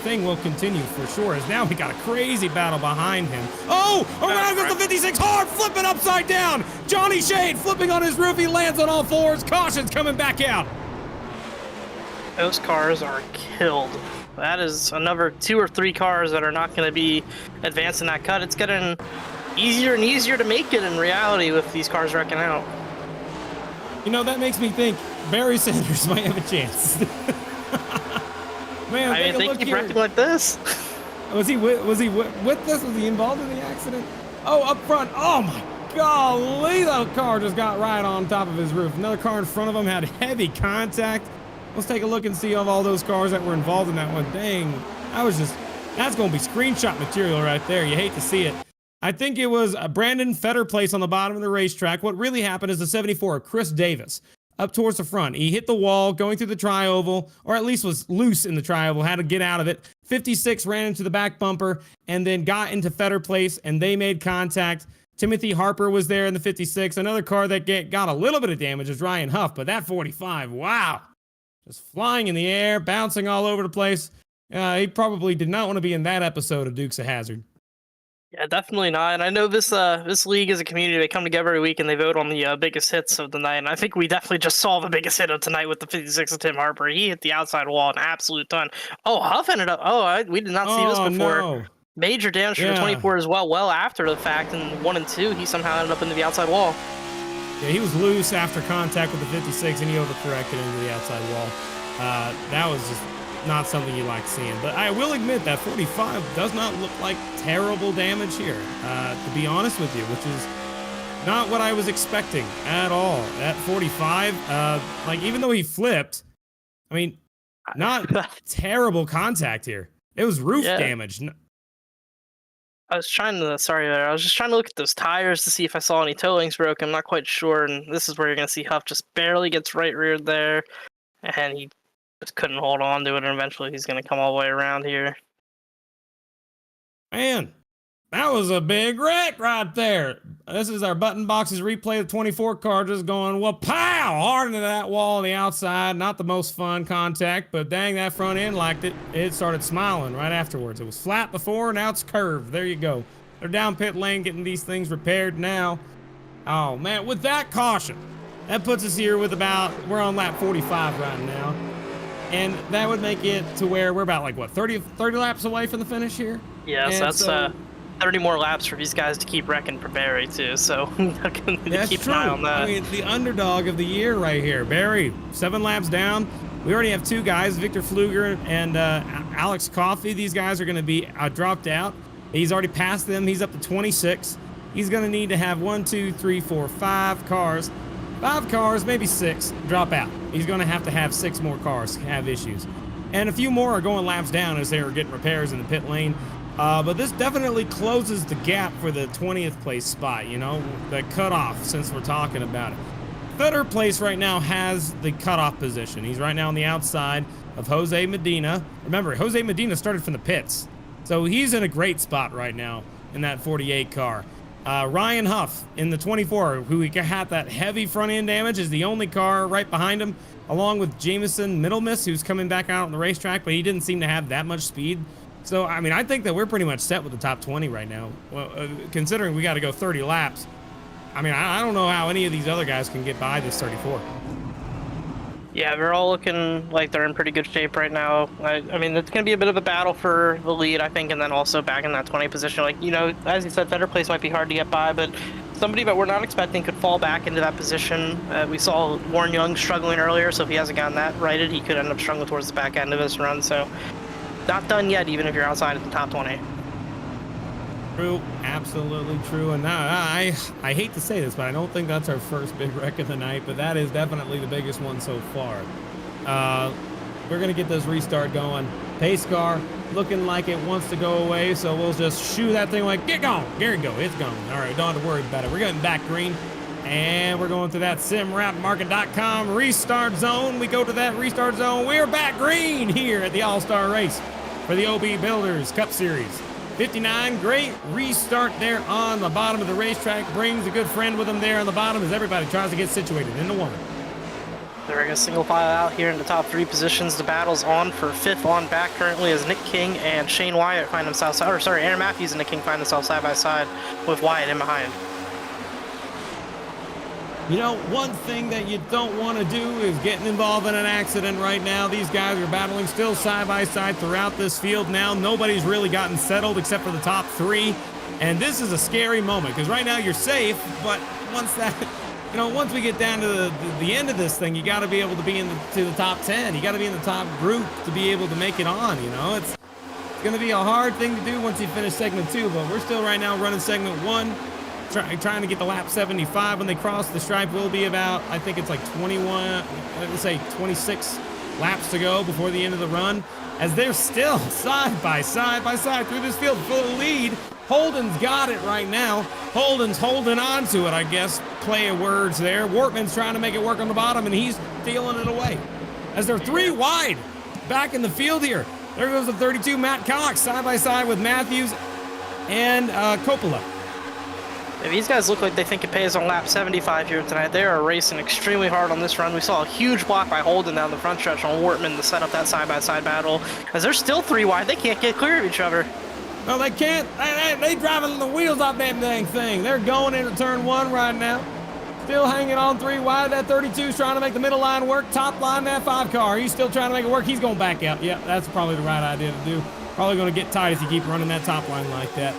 thing will continue for sure, as now we got a crazy battle behind him. Oh, around goes the 56, hard flipping upside down. Johnny Shade flipping on his roof. He lands on all fours. Caution's coming back out. Those cars are killed. That is another 2 or 3 cars that are not going to be advancing that cut. It's getting easier and easier to make it in reality with these cars wrecking out. You know, that makes me think Barry Sanders might have a chance. Man, I mean, they keep wrecking like this. Was he with this? Was he involved in the accident? Oh, up front. Oh my golly, that car just got right on top of his roof. Another car in front of him had heavy contact. Let's take a look and see of all those cars that were involved in that one. Dang, that's going to be screenshot material right there. You hate to see it. I think it was Brandon Fetter place on the bottom of the racetrack. What really happened is the 74, Chris Davis, up towards the front. He hit the wall going through the tri-oval, or at least was loose in the tri-oval, had to get out of it. 56 ran into the back bumper and then got into Fetter place, and they made contact. Timothy Harper was there in the 56. Another car that got a little bit of damage is Ryan Huff, but that 45, wow. Just flying in the air, bouncing all over the place. He probably did not want to be in that episode of Dukes of Hazzard. Yeah, definitely not. And I know this this league as a community, they come together every week and they vote on the biggest hits of the night. And I think we definitely just saw the biggest hit of tonight with the 56 of Tim Harper. He hit the outside wall an absolute ton. Oh, Huff ended up. We did not see this before. No. Major damage for the 24 as well. Well after the fact, in 1 and 2, he somehow ended up into the outside wall. Yeah, he was loose after contact with the 56, and he overcorrected into the outside wall. That was just not something you like seeing. But I will admit that 45 does not look like terrible damage here, to be honest with you, which is not what I was expecting at all. At 45, like, even though he flipped, I mean, not terrible contact here. It was roof damage. I was trying to, I was just trying to look at those tires to see if I saw any toe links broke. I'm not quite sure, and this is where you're going to see Huff just barely gets right reared there, and he just couldn't hold on to it, and eventually he's going to come all the way around here. Man, that was a big wreck right there. This is our Button Boxes replay of 24 car just going, well, pow, hard into that wall on the outside. Not the most fun contact, but dang, that front end liked it. It started smiling right afterwards. It was flat before, now it's curved. There you go. They're down pit lane getting these things repaired now. Oh, man, with that caution, that puts us here with we're on lap 45 right now. And that would make it to where we're about, like, what, 30 laps away from the finish here? Yes, and that's 30 more laps for these guys to keep wrecking for Barry, too, so keep an eye on that. I mean, the underdog of the year right here. Barry, 7 laps down. We already have 2 guys, Victor Pfluger and Alex Coffey. These guys are going to be dropped out. He's already passed them. He's up to 26. He's going to need to have 1, 2, 3, 4, 5 cars. 5 cars, maybe 6, drop out. He's going to have 6 more cars have issues. And a few more are going laps down as they are getting repairs in the pit lane. But this definitely closes the gap for the 20th place spot, you know, the cutoff, since we're talking about it. Third place right now has the cutoff position. He's right now on the outside of Jose Medina. Remember, Jose Medina started from the pits, so he's in a great spot right now in that 48 car. Ryan Huff in the 24, who had that heavy front end damage, is the only car right behind him, along with Jameson Middlemiss, who's coming back out on the racetrack, but he didn't seem to have that much speed. So, I mean, I think that we're pretty much set with the top 20 right now. Well, considering we got to go 30 laps, I mean, I don't know how any of these other guys can get by this 34. Yeah, they're all looking like they're in pretty good shape right now. I mean, it's going to be a bit of a battle for the lead, I think, and then also back in that 20 position. Like, you know, as you said, better place might be hard to get by, but somebody that we're not expecting could fall back into that position. We saw Warren Young struggling earlier, so if he hasn't gotten that righted, he could end up struggling towards the back end of this run. So, not done yet, even if you're outside of the top 20. True, absolutely true. And I hate to say this, but I don't think that's our first big wreck of the night, but that is definitely the biggest one so far. We're going to get this restart going. Pace car looking like it wants to go away, so we'll just shoo that thing like, get gone. There you go, it's gone. All right, don't have to worry about it. We're getting back green, and we're going through that simwrapmarket.com restart zone. We go to that restart zone. We're back green here at the All-Star Race for the OB Builders Cup Series. 59, great restart there on the bottom of the racetrack. Brings a good friend with him there on the bottom as everybody tries to get situated in the one. They're going to single file out here in the top 3 positions. The battle's on for 5th on back currently as Nick King and Shane Wyatt find themselves, Aaron Matthews and Nick King find themselves side by side with Wyatt in behind. You know, one thing that you don't want to do is getting involved in an accident right now. These guys are battling still side by side throughout this field now. Nobody's really gotten settled except for the top 3. And this is a scary moment because right now you're safe, but once we get down to the end of this thing, you got to be able to be to the top 10. You got to be in the top group to be able to make it on, you know. It's going to be a hard thing to do once you finish segment 2, but we're still right now running segment 1. Trying to get to lap 75. When they cross the stripe, will be about, I think it's like 26 laps to go before the end of the run, as they're still side by side through this field for the lead. Holden's got it right now. Holden's holding on to it, I guess, play of words there. Wortman's trying to make it work on the bottom, and he's stealing it away as they're 3 wide back in the field here. There goes the 32, Matt Cox, side by side with Matthews and Coppola. These guys look like they think it pays on lap 75 here tonight. They are racing extremely hard on this run. We saw a huge block by Holden down the front stretch on Wortman to set up that side-by-side battle. As they're still 3 wide, they can't get clear of each other. No, they can't. They driving the wheels off that dang thing. They're going into turn 1 right now. Still hanging on 3 wide. That 32's trying to make the middle line work. Top line, that 5 car. He's still trying to make it work. He's going back out. Yeah, that's probably the right idea to do. Probably going to get tight if you keep running that top line like that.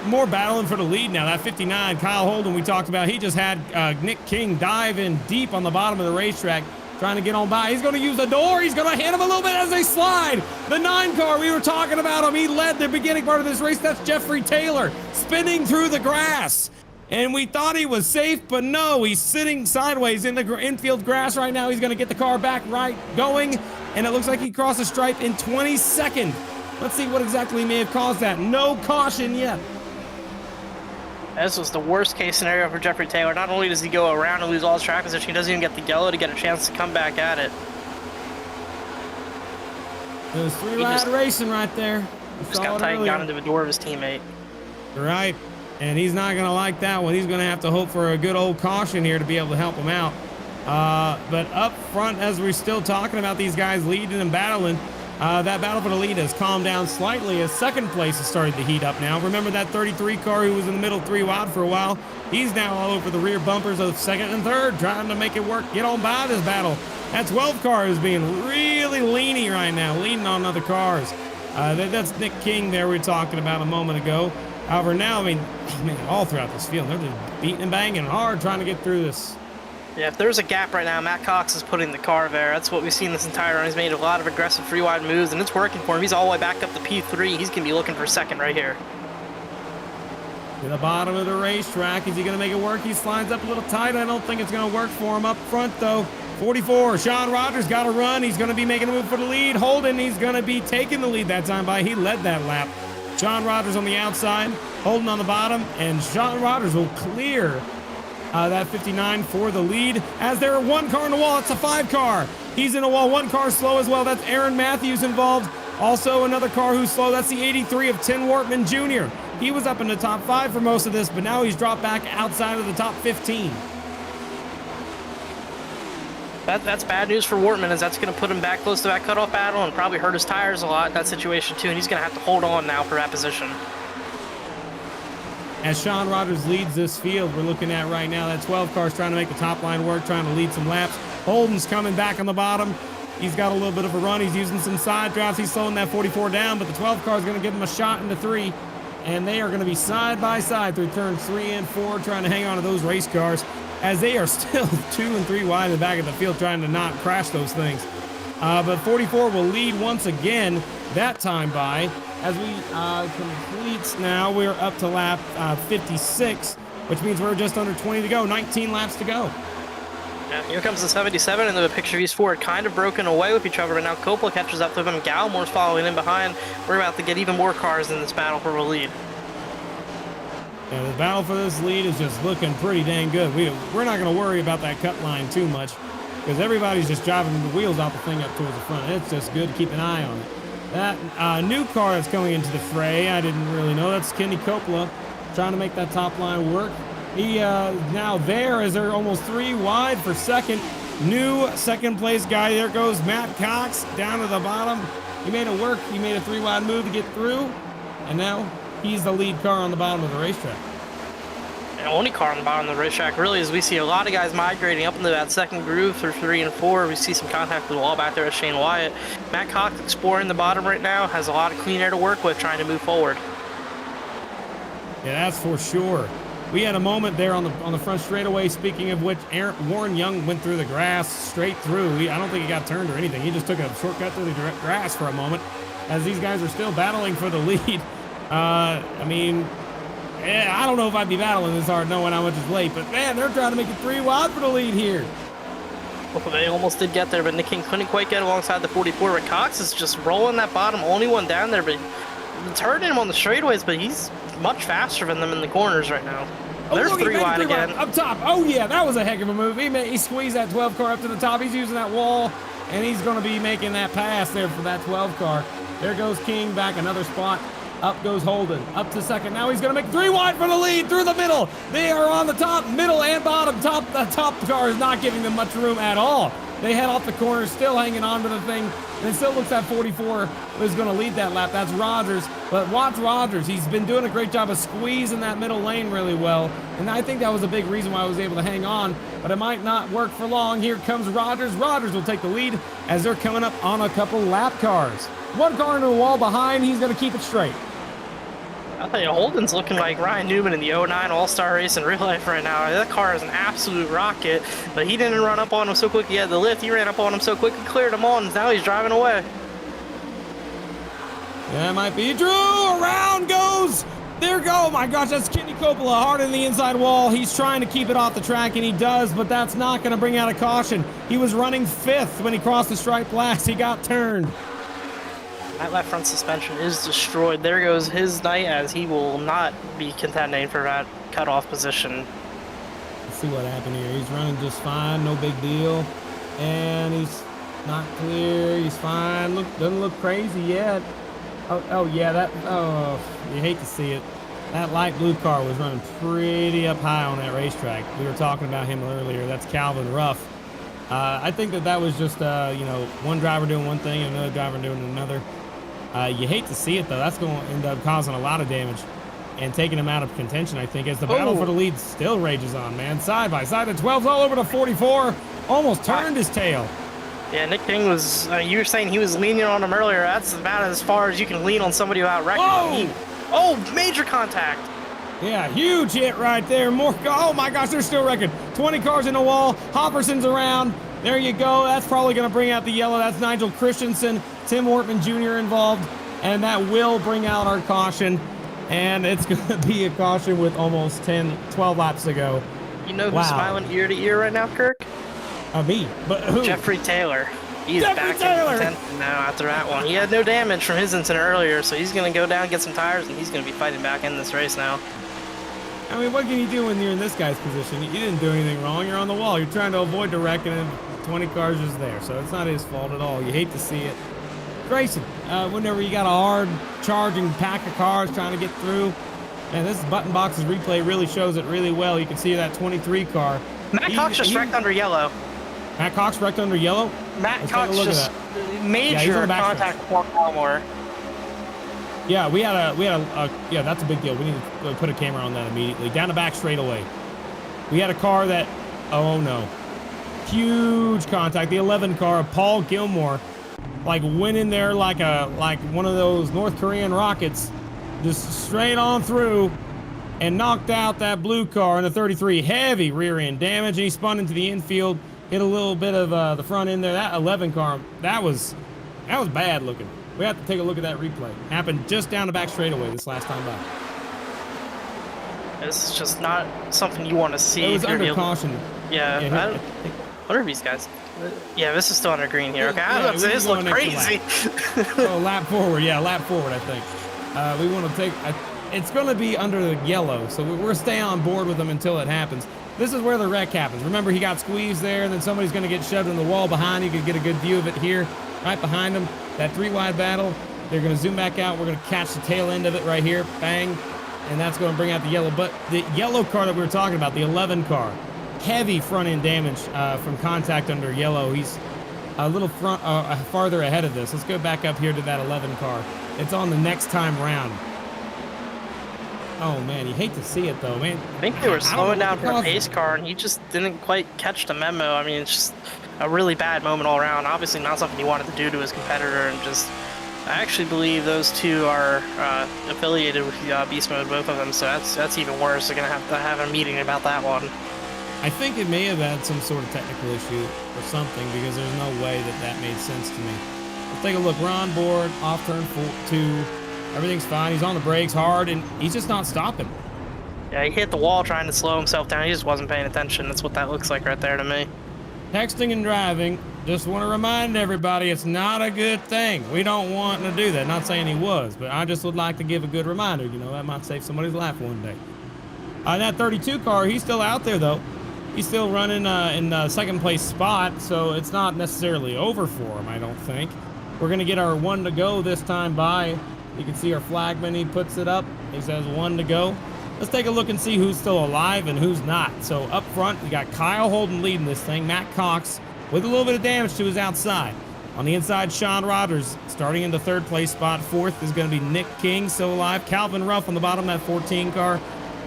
More battling for the lead now. That 59, Kyle Holden, we talked about. He just had Nick King dive in deep on the bottom of the racetrack, trying to get on by. He's going to use the door. He's going to hit him a little bit as they slide. The 9 car, we were talking about him. He led the beginning part of this race. That's Jeffrey Taylor spinning through the grass. And we thought he was safe, but no, he's sitting sideways in the infield grass right now. He's going to get the car back right going, and it looks like he crossed the stripe in 22nd. Let's see what exactly may have caused that. No caution yet. This was the worst case scenario for Jeffrey Taylor. Not only does he go around and lose all his track position, he doesn't even get the yellow to get a chance to come back at it. It was 3-wide racing right there. Just got tight and got into the door of his teammate. Right. And he's not going to like that one. He's going to have to hope for a good old caution here to be able to help him out. But up front, as we're still talking about these guys leading and battling, that battle for the lead has calmed down slightly as second place has started to heat up now. Remember that 33 car who was in the middle 3 wide for a while? He's now all over the rear bumpers of second and third, trying to make it work, get on by this battle. That 12 car is being really leany right now, leaning on other cars. That's Nick King there we were talking about a moment ago. However, now, I mean, all throughout this field, they're just beating and banging hard trying to get through this. Yeah, if there's a gap right now, Matt Cox is putting the car there. That's what we've seen this entire run. He's made a lot of aggressive 3-wide moves, and it's working for him. He's all the way back up to P3. He's going to be looking for second right here. To the bottom of the racetrack. Is he going to make it work? He slides up a little tight. I don't think it's going to work for him up front, though. 44, Sean Rogers got to run. He's going to be making a move for the lead. Holden, he's going to be taking the lead that time by. He led that lap. Sean Rogers on the outside, Holden on the bottom, and Sean Rogers will clear that 59 for the lead as there are 1 car in the wall. It's a 5 car. He's in the wall. 1 car slow as well. That's Aaron Matthews involved. Also another car who's slow. That's the 83 of Tim Wortman Jr. He was up in the top 5 for most of this, but now he's dropped back outside of the top 15. That's bad news for Wortman, as that's going to put him back close to that cutoff battle and probably hurt his tires a lot in that situation too, and he's going to have to hold on now for that position. As Sean Rogers leads this field, we're looking at right now, that 12 car's trying to make the top line work, trying to lead some laps. Holden's coming back on the bottom. He's got a little bit of a run. He's using some side drives. He's slowing that 44 down, but the 12 car is going to give him a shot into 3. And they are going to be side by side through turns 3 and 4, trying to hang on to those race cars, as they are still 2 and 3 wide in the back of the field, trying to not crash those things. But 44 will lead once again, that time by. As we complete now, we're up to lap 56, which means we're just under 20 to go, 19 laps to go. Yeah, here comes the 77 into the picture. These 4 kind of broken away with each other, but now Coppola catches up to them. Galmore's following in behind. We're about to get even more cars in this battle for the lead. Yeah, the battle for this lead is just looking pretty dang good. We're not going to worry about that cut line too much, because everybody's just driving the wheels off the thing up towards the front. It's just good to keep an eye on it. That new car that's coming into the fray, I didn't really know. That's Kenny Coppola trying to make that top line work. He now there as they're almost 3 wide for second. New second place guy. There goes Matt Cox down to the bottom. He made it work. He made a 3-wide move to get through, and now he's the lead car on the bottom of the racetrack. The only car on the bottom of the racetrack really is we see a lot of guys migrating up into that second groove through 3 and 4. We see some contact with the wall back there with Shane Wyatt. Matt Cox exploring the bottom right now, has a lot of clean air to work with trying to move forward. Yeah, that's for sure. We had a moment there on the front straightaway, speaking of which, Warren Young went through the grass straight through. I don't think he got turned or anything. He just took a shortcut through the grass for a moment, as these guys are still battling for the lead. I mean, I don't know if I'd be battling this hard knowing how much is late, but man, they're trying to make it 3 wide for the lead here. Well, they almost did get there, but Nick King couldn't quite get alongside the 44. But Cox is just rolling that bottom, only one down there, but it's hurting him on the straightaways, but he's much faster than them in the corners right now. They're 3 wide again. Up top. Oh, yeah, that was a heck of a move. He squeezed that 12 car up to the top. He's using that wall, and he's going to be making that pass there for that 12 car. There goes King back another spot. Up goes Holden, up to second. Now he's going to make 3 wide for the lead through the middle. They are on the top, middle, and bottom. The top car is not giving them much room at all. They head off the corner, still hanging on to the thing. And it still looks like 44 is going to lead that lap. That's Rogers. But watch Rogers. He's been doing a great job of squeezing that middle lane really well. And I think that was a big reason why I was able to hang on. But it might not work for long. Here comes Rogers. Rogers will take the lead as they're coming up on a couple lap cars. 1 car into the wall behind. He's going to keep it straight. I tell you, Holden's looking like Ryan Newman in the 09 All-Star race in real life right now. That car is an absolute rocket, but he didn't run up on him so quick. He had the lift. He ran up on him so quick, he cleared him on, and now he's driving away. That might be Drew. Around goes. There go. Oh my gosh, that's Kenny Coppola hard in the inside wall. He's trying to keep it off the track, and he does, but that's not going to bring out a caution. He was running 5th when he crossed the stripe last. He got turned. That left front suspension is destroyed. There goes his night, as he will not be contending for that cutoff position. Let's see what happened here. He's running just fine, no big deal. And he's not clear. He's fine. Doesn't look crazy yet. Oh yeah, you hate to see it. That light blue car was running pretty up high on that racetrack. We were talking about him earlier. That's Calvin Ruff. I think that was just, one driver doing one thing and another driver doing another. You hate to see it, though. That's going to end up causing a lot of damage and taking him out of contention, I think, as the battle for the lead still rages on, man. Side by side, the 12's all over to 44. Almost turned his tail. Yeah, Nick King was, you were saying he was leaning on him earlier. That's about as far as you can lean on somebody without wrecking him. Oh, major contact. Yeah, huge hit right there. More. Oh my gosh, they're still wrecking. 20 cars in the wall. Hopperson's around. There you go. That's probably going to bring out the yellow. That's Nigel Christensen, Tim Wortman Jr. involved, and that will bring out our caution. And it's going to be a caution with almost 12 laps to go. You know who's smiling ear to ear right now, Kirk? Me. But who? Jeffrey Taylor. He's back in contention now after that one. He had no damage from his incident earlier, so he's going to go down and get some tires, and he's going to be fighting back in this race now. I mean, what can you do when you're in this guy's position? You didn't do anything wrong. You're on the wall. You're trying to avoid the wreck, and 20 cars is there. So it's not his fault at all. You hate to see it. Grayson, whenever you got a hard charging pack of cars trying to get through, and this Button Box's replay really shows it really well. You can see that 23 car. Matt Cox just wrecked under yellow. Matt Cox wrecked under yellow? Matt Cox just major contact with Mark Elmore. Yeah, we had a yeah, that's a big deal. We need to put a camera on that immediately. Down the back straightaway. We had a car that, oh no, huge contact. The 11 car, Paul Gilmore, like went in there like one of those North Korean rockets, just straight on through and knocked out that blue car in the 33. Heavy rear end damage, and he spun into the infield, hit a little bit of the front end there. That 11 car, that was bad looking. We have to take a look at that replay. Happened just down the back straightaway this last time by. This is just not something you want to see. It was under caution. Yeah, what are these guys? Yeah, this is still under green here. Okay, I was this look crazy. Lap forward. Yeah, lap forward, I think. We want to take, it's going to be under the yellow, so we're staying on board with them until it happens. This is where the wreck happens. Remember, he got squeezed there, and then somebody's going to get shoved in the wall behind. You could get a good view of it here, right behind him. That 3-wide battle. They're going to zoom back out. We're going to catch the tail end of it right here. Bang. And that's going to bring out the yellow. But the yellow car that we were talking about, the 11 car, heavy front-end damage from contact under yellow. He's a little farther ahead of this. Let's go back up here to that 11 car. It's on the next time round. Oh, man, you hate to see it, though, man. I think they were slowing down for a pace car, and he just didn't quite catch the memo. I mean, it's just a really bad moment all around. Obviously not something he wanted to do to his competitor, and just, I actually believe those two are affiliated with Beast Mode, both of them, so that's even worse. They're going to have a meeting about that one. I think it may have had some sort of technical issue or something, because there's no way that made sense to me. Let's take a look. We're on board, off turn 2. Everything's fine. He's on the brakes hard, and he's just not stopping. Yeah, he hit the wall trying to slow himself down. He just wasn't paying attention. That's what that looks like right there to me. Texting and driving, just want to remind everybody it's not a good thing. We don't want to do that. Not saying he was, but I just would like to give a good reminder. You know, that might save somebody's life one day. That 32 car, he's still out there, though. He's still running in second place spot, so it's not necessarily over for him, I don't think. We're going to get our one to go this time by You can see our flagman, he puts it up. He says 1 to go. Let's take a look and see who's still alive and who's not. So up front, we got Kyle Holden leading this thing. Matt Cox with a little bit of damage to his outside. On the inside, Sean Rodgers starting in the 3rd place spot. 4th is going to be Nick King, still alive. Calvin Ruff on the bottom, that 14 car.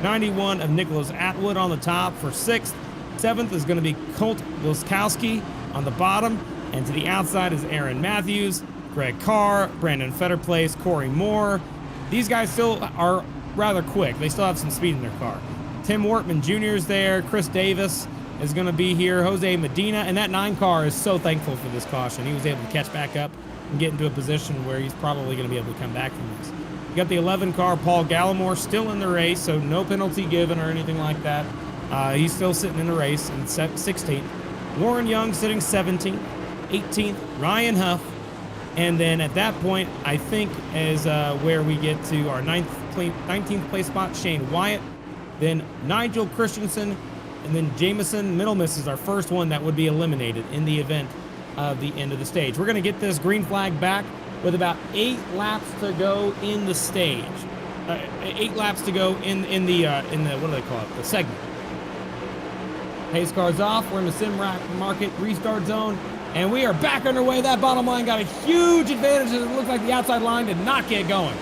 91 of Nicholas Atwood on the top for 6th. 7th is going to be Colt Wilskowski on the bottom. And to the outside is Aaron Matthews, Greg Carr, Brandon Fetterplace, Corey Moore. These guys still are rather quick. They still have some speed in their car. Tim Wortman Jr. is there. Chris Davis is going to be here. Jose Medina. And that 9 car is so thankful for this caution. He was able to catch back up and get into a position where he's probably going to be able to come back from this. You got the 11 car, Paul Gallimore, still in the race, so no penalty given or anything like that. He's still sitting in the race in 16th. Warren Young sitting 17th. 18th, Ryan Huff. And then at that point, I think is where we get to our 19th place spot, Shane Wyatt. Then Nigel Christensen, and then Jameson Middlemiss is our first one that would be eliminated in the event of the end of the stage. We're going to get this green flag back with about 8 laps to go in the stage. 8 laps to go in the what do they call it? The segment. Pace car's off. We're in the sim rack market restart zone. And we are back underway. That bottom line got a huge advantage. It looked like the outside line did not get going.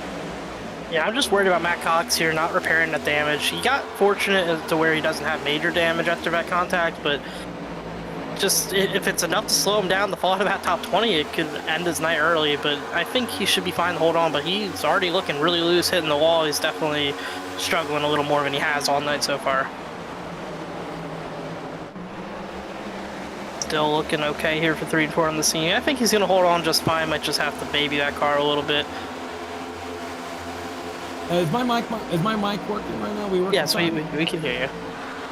Yeah, I'm just worried about Matt Cox here not repairing that damage. He got fortunate to where he doesn't have major damage after that contact, but just if it's enough to slow him down to fall out of that top 20, it could end his night early. But I think he should be fine to hold on, but he's already looking really loose, hitting the wall. He's definitely struggling a little more than he has all night so far. Still looking okay here for 3 and 4 on the scene. I think he's going to hold on just fine. Might just have to baby that car a little bit. Is my mic working right now? Yes, we can hear you.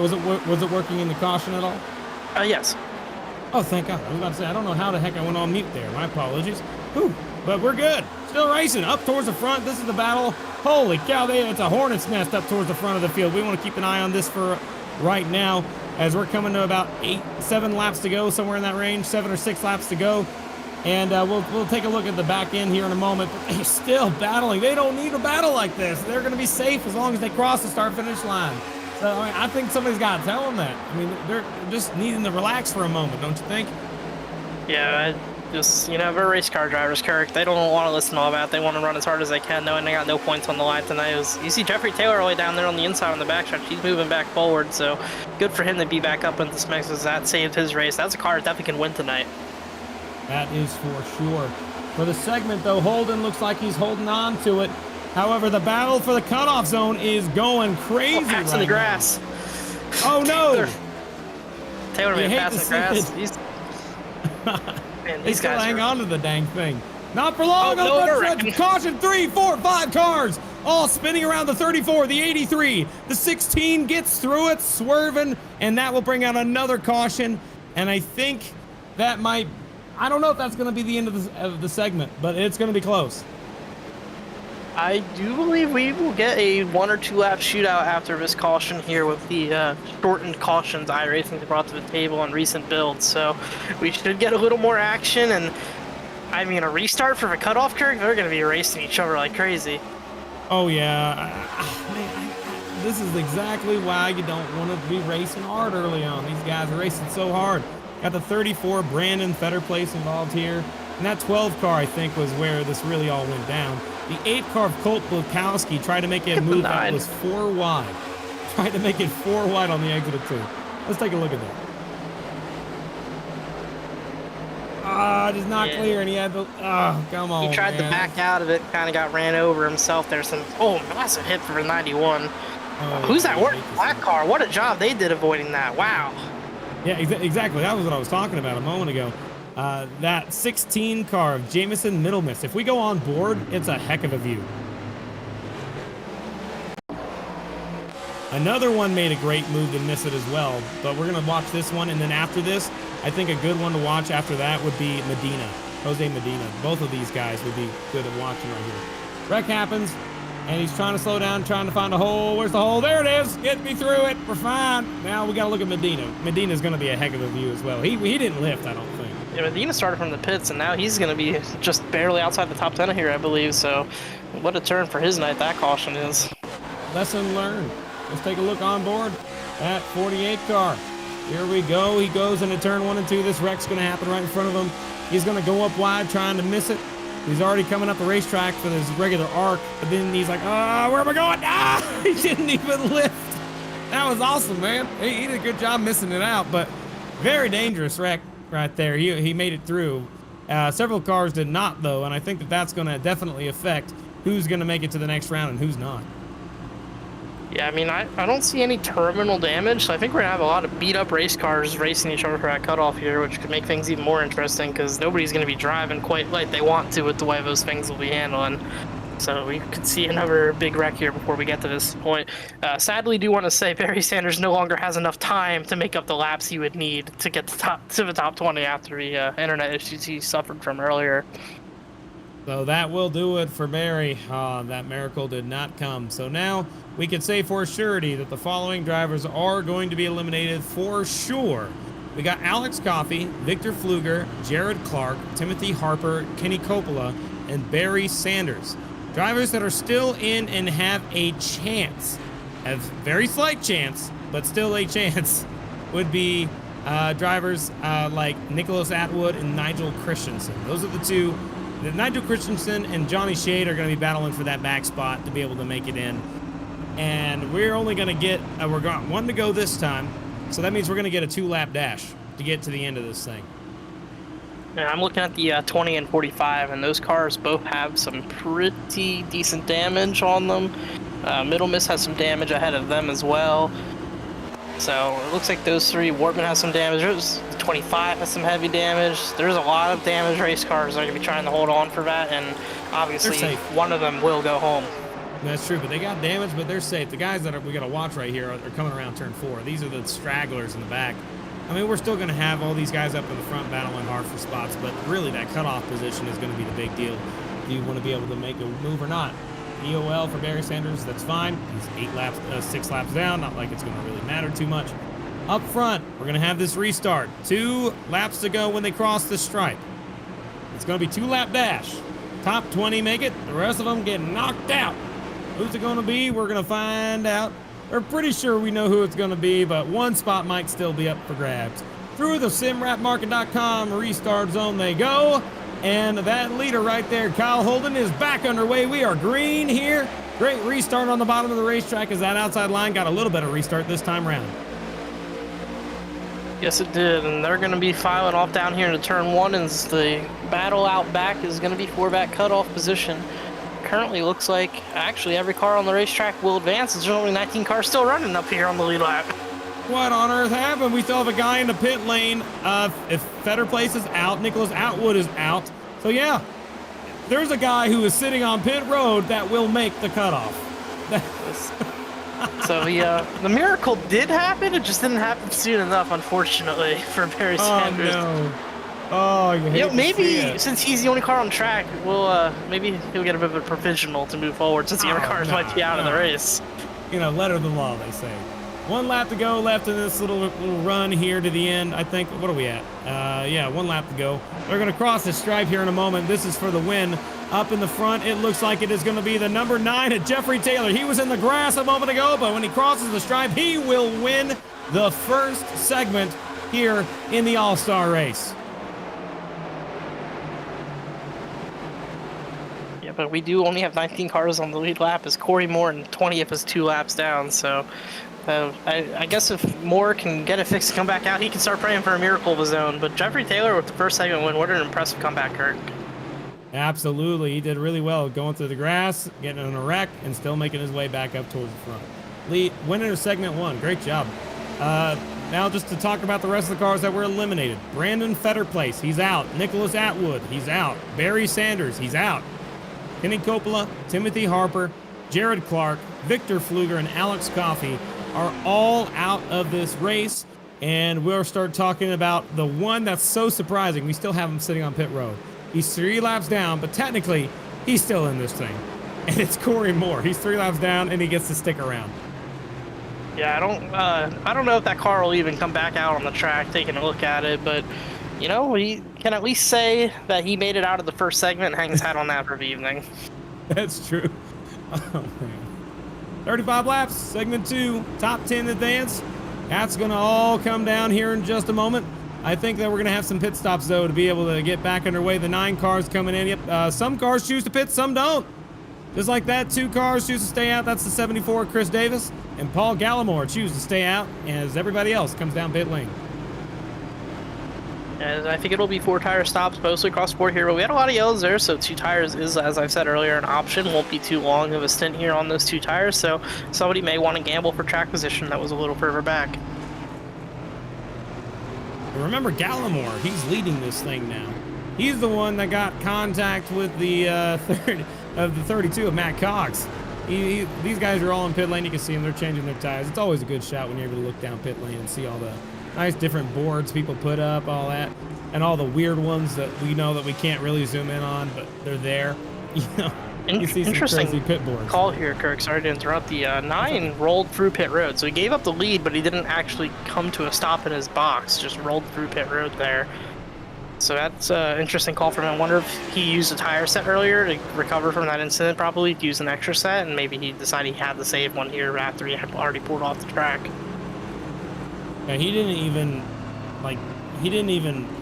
Was it working in the caution at all? Yes. Oh, thank God. I was about to say, I don't know how the heck I went on mute there. My apologies. Whew. But we're good. Still racing up towards the front. This is the battle. Holy cow, it's a hornet's nest up towards the front of the field. We want to keep an eye on this for right now, as we're coming to about 7 laps to go, somewhere in that range, 7 or 6 laps to go. And we'll take a look at the back end here in a moment, but they're still battling. They don't need a battle like this. They're going to be safe as long as they cross the start-finish line. So I mean, I think somebody's got to tell them that. I mean, they're just needing to relax for a moment, don't you think? Yeah, just, we're race car drivers, Kirk. They don't want to listen to all that. They want to run as hard as they can, knowing they got no points on the line tonight. You see Jeffrey Taylor all the way down there on the inside on the backstretch. He's moving back forward, so good for him to be back up in this mix, as that saved his race. That's a car that definitely can win tonight. That is for sure. For the segment, though, Holden looks like he's holding on to it. However, the battle for the cutoff zone is going crazy right in the grass. Oh, no. Taylor made pass in the grass. They still hang on to the dang thing. Not for long. No, Caution, 3, 4, 5 cars all spinning around the 34, the 83. The 16 gets through it, swerving, and that will bring out another caution. And I think that might... I don't know if that's going to be the end of the segment, but it's going to be close. I do believe we will get a 1 or 2 lap shootout after this caution here with the shortened cautions iRacing brought to the table on recent builds. So we should get a little more action, and I mean, a restart for the cutoff, Kirk, they're going to be racing each other like crazy. Oh, yeah. This is exactly why you don't want to be racing hard early on. These guys are racing so hard. Got the 34, Brandon Fetterplace involved here. And that 12 car, I think, was where this really all went down. The 8 car of Colt Blukowski tried to make it move that was 4 wide. Tried to make it 4 wide on the exit of 2. Let's take a look at that. Just not clear, and he had to, come on, He tried to back out of it, kind of got ran over himself there. Massive hit for 91. Who's that working black car? What a job they did avoiding that. Wow. Yeah, exactly. That was what I was talking about a moment ago. That 16 car of Jameson Middlemiss. If we go on board, it's a heck of a view. Another one made a great move to miss it as well, but we're going to watch this one, and then after this, I think a good one to watch after that would be Medina, Jose Medina. Both of these guys would be good at watching right here. Wreck happens, and he's trying to slow down, trying to find a hole. Where's the hole? There it is. Get me through it. We're fine. Now we got to look at Medina. Medina's going to be a heck of a view as well. He didn't lift, I don't think. Yeah, Medina started from the pits, and now he's going to be just barely outside the top 10 here, I believe. So, what a turn for his night that caution is. Lesson learned. Let's take a look on board at 48 car. Here we go. He goes into turn 1 and 2. This wreck's going to happen right in front of him. He's going to go up wide, trying to miss it. He's already coming up the racetrack for his regular arc, but then he's like, where am I going? Ah! He didn't even lift. That was awesome, man. He did a good job missing it out, but very dangerous wreck right there. He made it through. Several cars did not, though, and I think that that's going to definitely affect who's going to make it to the next round and who's not. Yeah, I mean, I don't see any terminal damage, so I think we're going to have a lot of beat-up race cars racing each other for that cutoff here, which could make things even more interesting, because nobody's going to be driving quite like they want to with the way those things will be handling. So we could see another big wreck here before we get to this point. Sadly, do want to say Barry Sanders no longer has enough time to make up the laps he would need to get to the top 20 after the internet issues he suffered from earlier. So that will do it for Barry. That miracle did not come. So now we can say for surety that the following drivers are going to be eliminated for sure. We got Alex Coffey, Victor Pfluger, Jared Clark, Timothy Harper, Kenny Coppola, and Barry Sanders. Drivers that are still in and have a chance, have very slight chance, but still a chance, would be drivers like Nicholas Atwood and Nigel Christensen. Those are the two. Nigel Christensen and Johnny Shade are going to be battling for that back spot to be able to make it in. And we're only going to get, we're going one to go this time. So that means we're going to get a 2-lap dash to get to the end of this thing. Yeah, I'm looking at the 20 and 45, and those cars both have some pretty decent damage on them. Middle Miss has some damage ahead of them as well. So it looks like those three. Wortman has some damage. The 25 has some heavy damage. There's a lot of damaged race cars that are going to be trying to hold on for that, and obviously one of them will go home. That's true, but they got damage, but they're safe. The guys that we got to watch right here are coming around turn 4. These are the stragglers in the back. I mean, we're still going to have all these guys up in the front battling hard for spots, but really that cutoff position is going to be the big deal. Do you want to be able to make a move or not? EOL for Barry Sanders, that's fine. He's 6 laps down, not like it's going to really matter too much. Up front, we're going to have this restart. 2 laps to go when they cross the stripe. It's going to be 2-lap dash. Top 20 make it, the rest of them get knocked out. Who's it going to be? We're going to find out. We're pretty sure we know who it's going to be, but one spot might still be up for grabs. Through the simwrapmarket.com restart zone they go. And that leader right there, Kyle Holden, is back underway. We are green here. Great restart on the bottom of the racetrack as that outside line got a little better restart this time around. Yes, it did, and they're going to be filing off down here into turn 1 as the battle out back is going to be for that cutoff position. Currently looks like actually every car on the racetrack will advance. There's only 19 cars still running up here on the lead lap. What on earth happened? We still have a guy in the pit lane. If Fetter Place is out, Nicholas Atwood is out. So yeah, there's a guy who is sitting on pit road that will make the cutoff. So the miracle did happen. It just didn't happen soon enough, unfortunately, for Barry Sanders. Oh no. Oh, you know, maybe since he's the only car on track, we'll maybe he'll get a bit of a provisional to move forward since the other cars might be out of the race. You know, letter of the law, they say. 1 lap to go left in this little run here to the end. I think, what are we at? Yeah, 1 lap to go. They're going to cross the stripe here in a moment. This is for the win. Up in the front, it looks like it is going to be the number 9 Jeffrey Taylor. He was in the grass a moment ago, but when he crosses the stripe, he will win the first segment here in the All-Star race. Yeah, but we do only have 19 cars on the lead lap as Corey Moore and 20 of his 2 laps down, so I guess if Moore can get it fixed to come back out, he can start praying for a miracle of his own. But Jeffrey Taylor with the first segment win, what an impressive comeback, Kirk. Absolutely, he did really well going through the grass, getting in a wreck, and still making his way back up towards the front. Winner of segment 1, great job. Now just to talk about the rest of the cars that were eliminated. Brandon Fetterplace, he's out. Nicholas Atwood, he's out. Barry Sanders, he's out. Kenny Coppola, Timothy Harper, Jared Clark, Victor Pfluger, and Alex Coffey are all out of this race. And we'll start talking about the one that's so surprising. We still have him sitting on pit road. He's 3 laps down, but technically he's still in this thing. And it's Corey Moore. He's 3 laps down and he gets to stick around. Yeah, I don't know if that car will even come back out on the track taking a look at it, but you know, can at least say that he made it out of the first segment and hang his hat on that for the evening. That's true. Oh, man. 35 laps, segment 2, top 10 advance. That's going to all come down here in just a moment. I think that we're going to have some pit stops, though, to be able to get back underway. The 9 cars coming in. Yep, some cars choose to pit, some don't. Just like that, 2 cars choose to stay out. That's the 74, Chris Davis. And Paul Gallimore choose to stay out as everybody else comes down pit lane. And I think it'll be 4 tire stops mostly across the board here, but we had a lot of yellows there, so 2 tires is, as I've said earlier, an option. Won't be too long of a stint here on those 2 tires, so somebody may want to gamble for track position that was a little further back. Remember Gallimore, he's leading this thing now. He's the one that got contact with the 32 of Matt Cox. These guys are all in pit lane. You can see them, they're changing their tires. It's always a good shot when you're able to look down pit lane and see all the nice different boards people put up, all that, and all the weird ones that we know that we can't really zoom in on, but they're there. You know, you see some crazy pit boards. Call here, Kirk. Sorry to interrupt. The 9 rolled through pit road, so he gave up the lead, but he didn't actually come to a stop in his box. Just rolled through pit road there. So that's an interesting call from him. I wonder if he used a tire set earlier to recover from that incident, probably to use an extra set, and maybe he decided he had to save one here after he had already pulled off the track. Yeah, he didn't even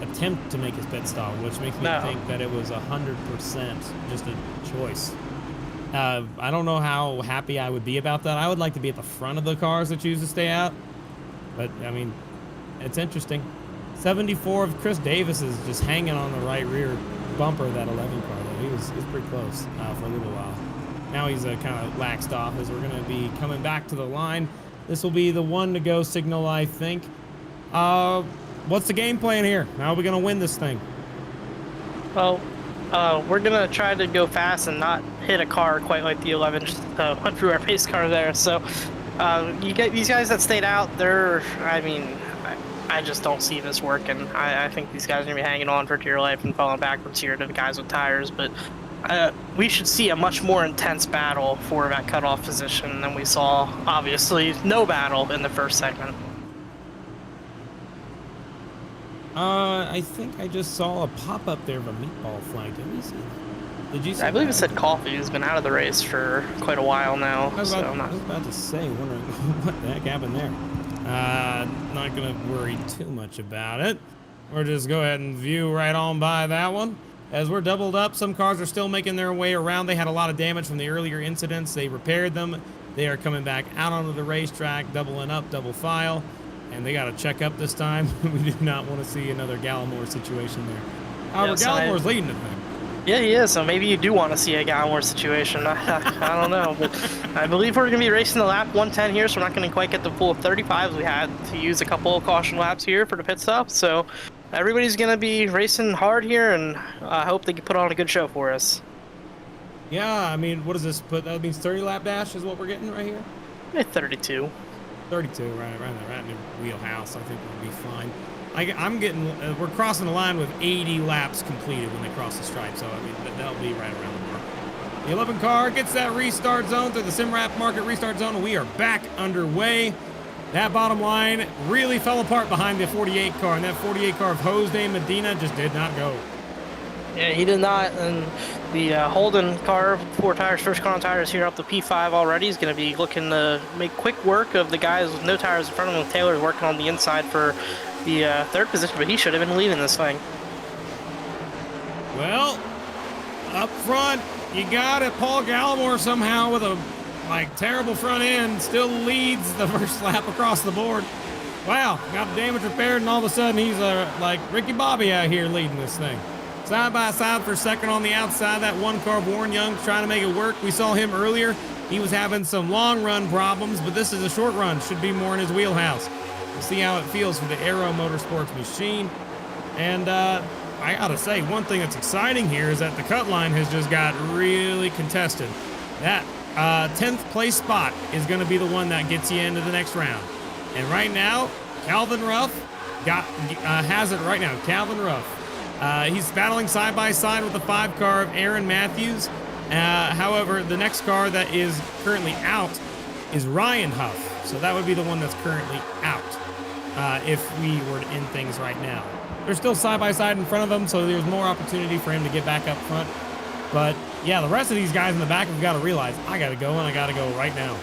attempt to make his pit stop, which makes me think that it was 100% just a choice. I don't know how happy I would be about that. I would like to be at the front of the cars that choose to stay out, but I mean, it's interesting. 74 of Chris Davis is just hanging on the right rear bumper of that 11 car, though. He was pretty close for a little while. Now he's kind of laxed off as we're going to be coming back to the line. This will be the 1 to go signal, I think. What's the game plan here? How are we going to win this thing? Well, we're going to try to go fast and not hit a car quite like the 11 just went through our pace car there. So you get these guys that stayed out, I just don't see this working. I think these guys are going to be hanging on for dear life and falling backwards here to the guys with tires, but we should see a much more intense battle for that cutoff position than we saw, obviously, no battle in the first segment. I think I just saw a pop-up there of a meatball flag. Did you see that? Did you see I believe that? it said Coffee, who's been out of the race for quite a while now. I was about to say, wondering what the heck happened there. Not going to worry too much about it. We'll just go ahead and view right on by that one. As we're doubled up, some cars are still making their way around. They had a lot of damage from the earlier incidents. They repaired them. They are coming back out onto the racetrack, doubling up, double file. And they got to check up this time. We do not want to see another Gallimore situation there. However, Gallimore's leading the thing. Yeah, he is. So maybe you do want to see a Gallimore situation. I don't know. But I believe we're going to be racing the lap 110 here, so we're not going to quite get the full 35s. We had to use a couple of caution laps here for the pit stop. So everybody's going to be racing hard here, and I hope they can put on a good show for us. Yeah, I mean, what does this put? That means 30 lap dash is what we're getting right here? 32. 32, right in the wheelhouse. I think we'll be fine. I'm getting, we're crossing the line with 80 laps completed when they cross the stripe, so I mean, that'll be right around the mark. The 11 car gets that restart zone through the Simrap Market restart zone, and we are back underway. That bottom line really fell apart behind the 48 car, and that 48 car of Jose Medina just did not go. Yeah, he did not, and the Holden car, 4 tires, first car on tires here up to P5 already. He's going to be looking to make quick work of the guys with no tires in front of him. Taylor's working on the inside for the 3rd position, but he should have been leading this thing. Well, up front, you got it. Paul Gallimore somehow with a terrible front end still leads the first lap across the board. Wow, got the damage repaired, and all of a sudden he's like Ricky Bobby out here leading this thing. Side by side for second on the outside. That 1 car, Warren Young's trying to make it work. We saw him earlier. He was having some long run problems, but this is a short run. Should be more in his wheelhouse. We'll see how it feels for the Aero Motorsports machine. And I gotta say, one thing that's exciting here is that the cut line has just got really contested. That 10th place spot is gonna be the one that gets you into the next round. And right now, Calvin Ruff has it right now. Calvin Ruff. He's battling side by side with the 5 car of Aaron Matthews. However, the next car that is currently out is Ryan Huff. So that would be the one that's currently out if we were to end things right now. They're still side by side in front of him, so there's more opportunity for him to get back up front. But yeah, the rest of these guys in the back have got to realize, I got to go, and I got to go right now.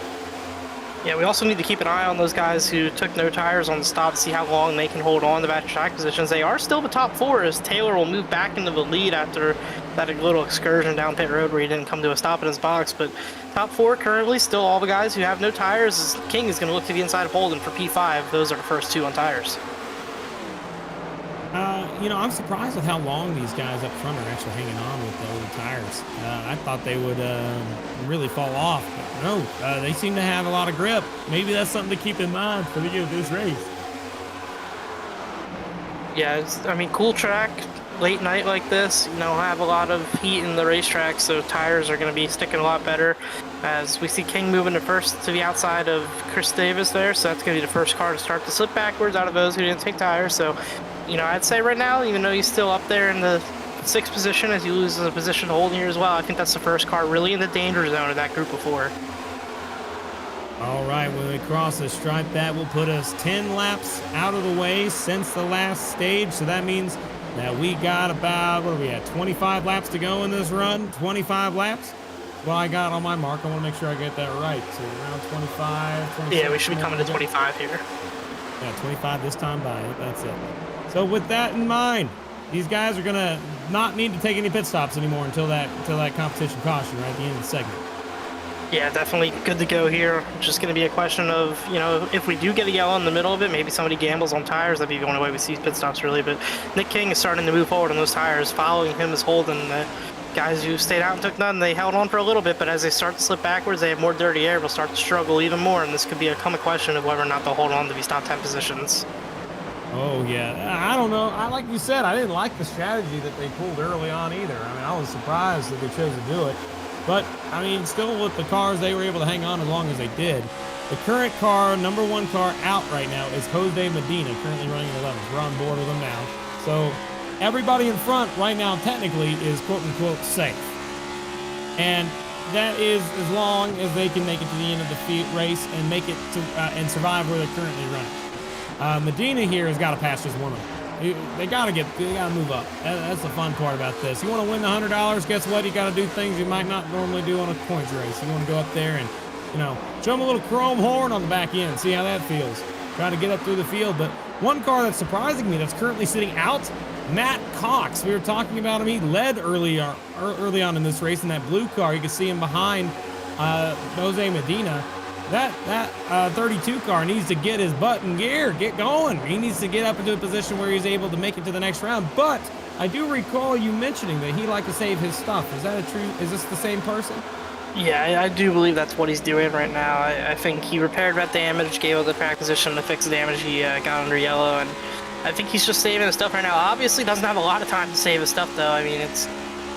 Yeah, we also need to keep an eye on those guys who took no tires on the stop to see how long they can hold on to back track positions. They are still the top 4, as Taylor will move back into the lead after that little excursion down pit road where he didn't come to a stop in his box. But top 4 currently still all the guys who have no tires. As King is going to look to the inside of Holden for P5. Those are the first 2 on tires. You know, I'm surprised with how long these guys up front are actually hanging on with the old tires. I thought they would really fall off, but no, they seem to have a lot of grip. Maybe that's something to keep in mind for the end of this race. Yeah, I mean, cool track, late night like this, you know, have a lot of heat in the racetrack, so tires are going to be sticking a lot better. As we see King moving to first to the outside of Chris Davis there, so that's going to be the first car to start to slip backwards out of those who didn't take tires. So, you know, I'd say right now, even though he's still up there in the 6th position, as he loses a position to Holden here as well, I think that's the first car really in the danger zone of that group of 4. All right, when we cross the stripe, that will put us 10 laps out of the way since the last stage. So that means that we got about, what are we at, 25 laps to go in this run? 25 laps? Well, I got on my mark. I want to make sure I get that right. So around 25, 26. Yeah, we should be coming to 25 here. Yeah, 25 this time by. That's it. So with that in mind, these guys are going to not need to take any pit stops anymore until that competition caution right at the end of the segment. Yeah, definitely good to go here. Just going to be a question of, you know, if we do get a yellow in the middle of it, maybe somebody gambles on tires. That'd be the only way we see pit stops, really. But Nick King is starting to move forward on those tires. Following him is Holden. The guys who stayed out and took none, they held on for a little bit, but as they start to slip backwards, they have more dirty air. They'll start to struggle even more, and this could become a question of whether or not they'll hold on to these top 10 positions. Oh, yeah. I don't know. Like you said, I didn't like the strategy that they pulled early on either. I mean, I was surprised that they chose to do it. But, I mean, still with the cars, they were able to hang on as long as they did. The current car, number 1 car out right now is Jose Medina, currently running 11th. We're on board with them now. So everybody in front right now technically is quote-unquote safe. And that is as long as they can make it to the end of the race and make it to and survive where they're currently running. Medina here has got to pass just one of them. They got to move up. That's the fun part about this. You want to win the $100, guess what? You got to do things you might not normally do on a points race. You want to go up there and, you know, show them a little chrome horn on the back end, see how that feels. Try to get up through the field. But one car that's surprising me that's currently sitting out, Matt Cox. We were talking about him. He led early on in this race in that blue car. You can see him behind Jose Medina. That 32 car needs to get his butt in gear, get going. He needs to get up into a position where he's able to make it to the next round. But I do recall you mentioning that he liked to save his stuff. Is that is this the same person? Yeah, I do believe that's what he's doing right now. I think he repaired that damage, gave up the track position to fix the damage he got under yellow, and I think he's just saving his stuff right now. Obviously doesn't have a lot of time to save his stuff, though. I mean, it's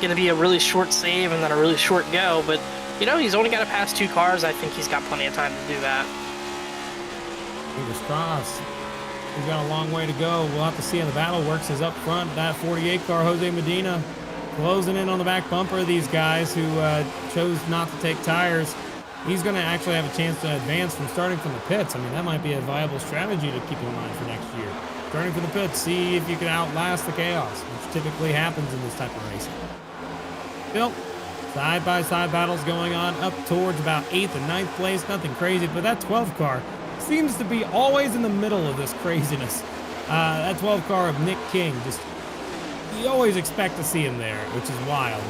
going to be a really short save and then a really short go, but you know, he's only got to pass 2 cars. I think he's got plenty of time to do that. Fingers crossed. He's got a long way to go. We'll have to see how the battle works. Is up front, that 48 car, Jose Medina, closing in on the back bumper of these guys who chose not to take tires. He's going to actually have a chance to advance from starting from the pits. I mean, that might be a viable strategy to keep in mind for next year. Starting from the pits, see if you can outlast the chaos, which typically happens in this type of racing. Still, side-by-side battles going on up towards about 8th and 9th place. Nothing crazy, but that 12 car seems to be always in the middle of this craziness. That 12 car of Nick King, just you always expect to see him there, which is wild.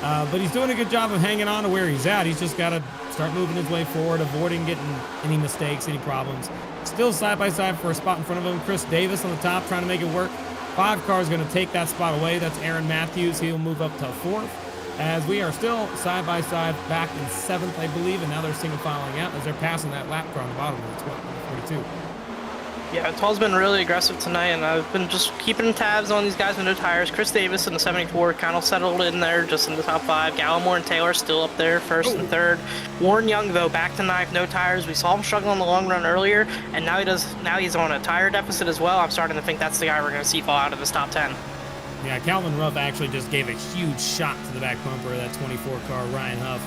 But he's doing a good job of hanging on to where he's at. He's just got to start moving his way forward, avoiding getting any mistakes, any problems. Still side-by-side for a spot in front of him. Chris Davis on the top trying to make it work. 5 car is going to take that spot away. That's Aaron Matthews. He'll move up to 4th. As we are still side-by-side back in 7th, I believe, and now they're single filing out as they're passing that lap car on the bottom of the 42. Yeah, Tall's been really aggressive tonight, and I've been just keeping tabs on these guys with no tires. Chris Davis in the 74 kind of settled in there just in the top 5. Gallimore and Taylor still up there, 1st and 3rd. Warren Young, though, back to 9th, no tires. We saw him struggle in the long run earlier, and now he's on a tire deficit as well. I'm starting to think that's the guy we're going to see fall out of this top 10. Yeah, Calvin Ruff actually just gave a huge shot to the back bumper of that 24 car, Ryan Huff.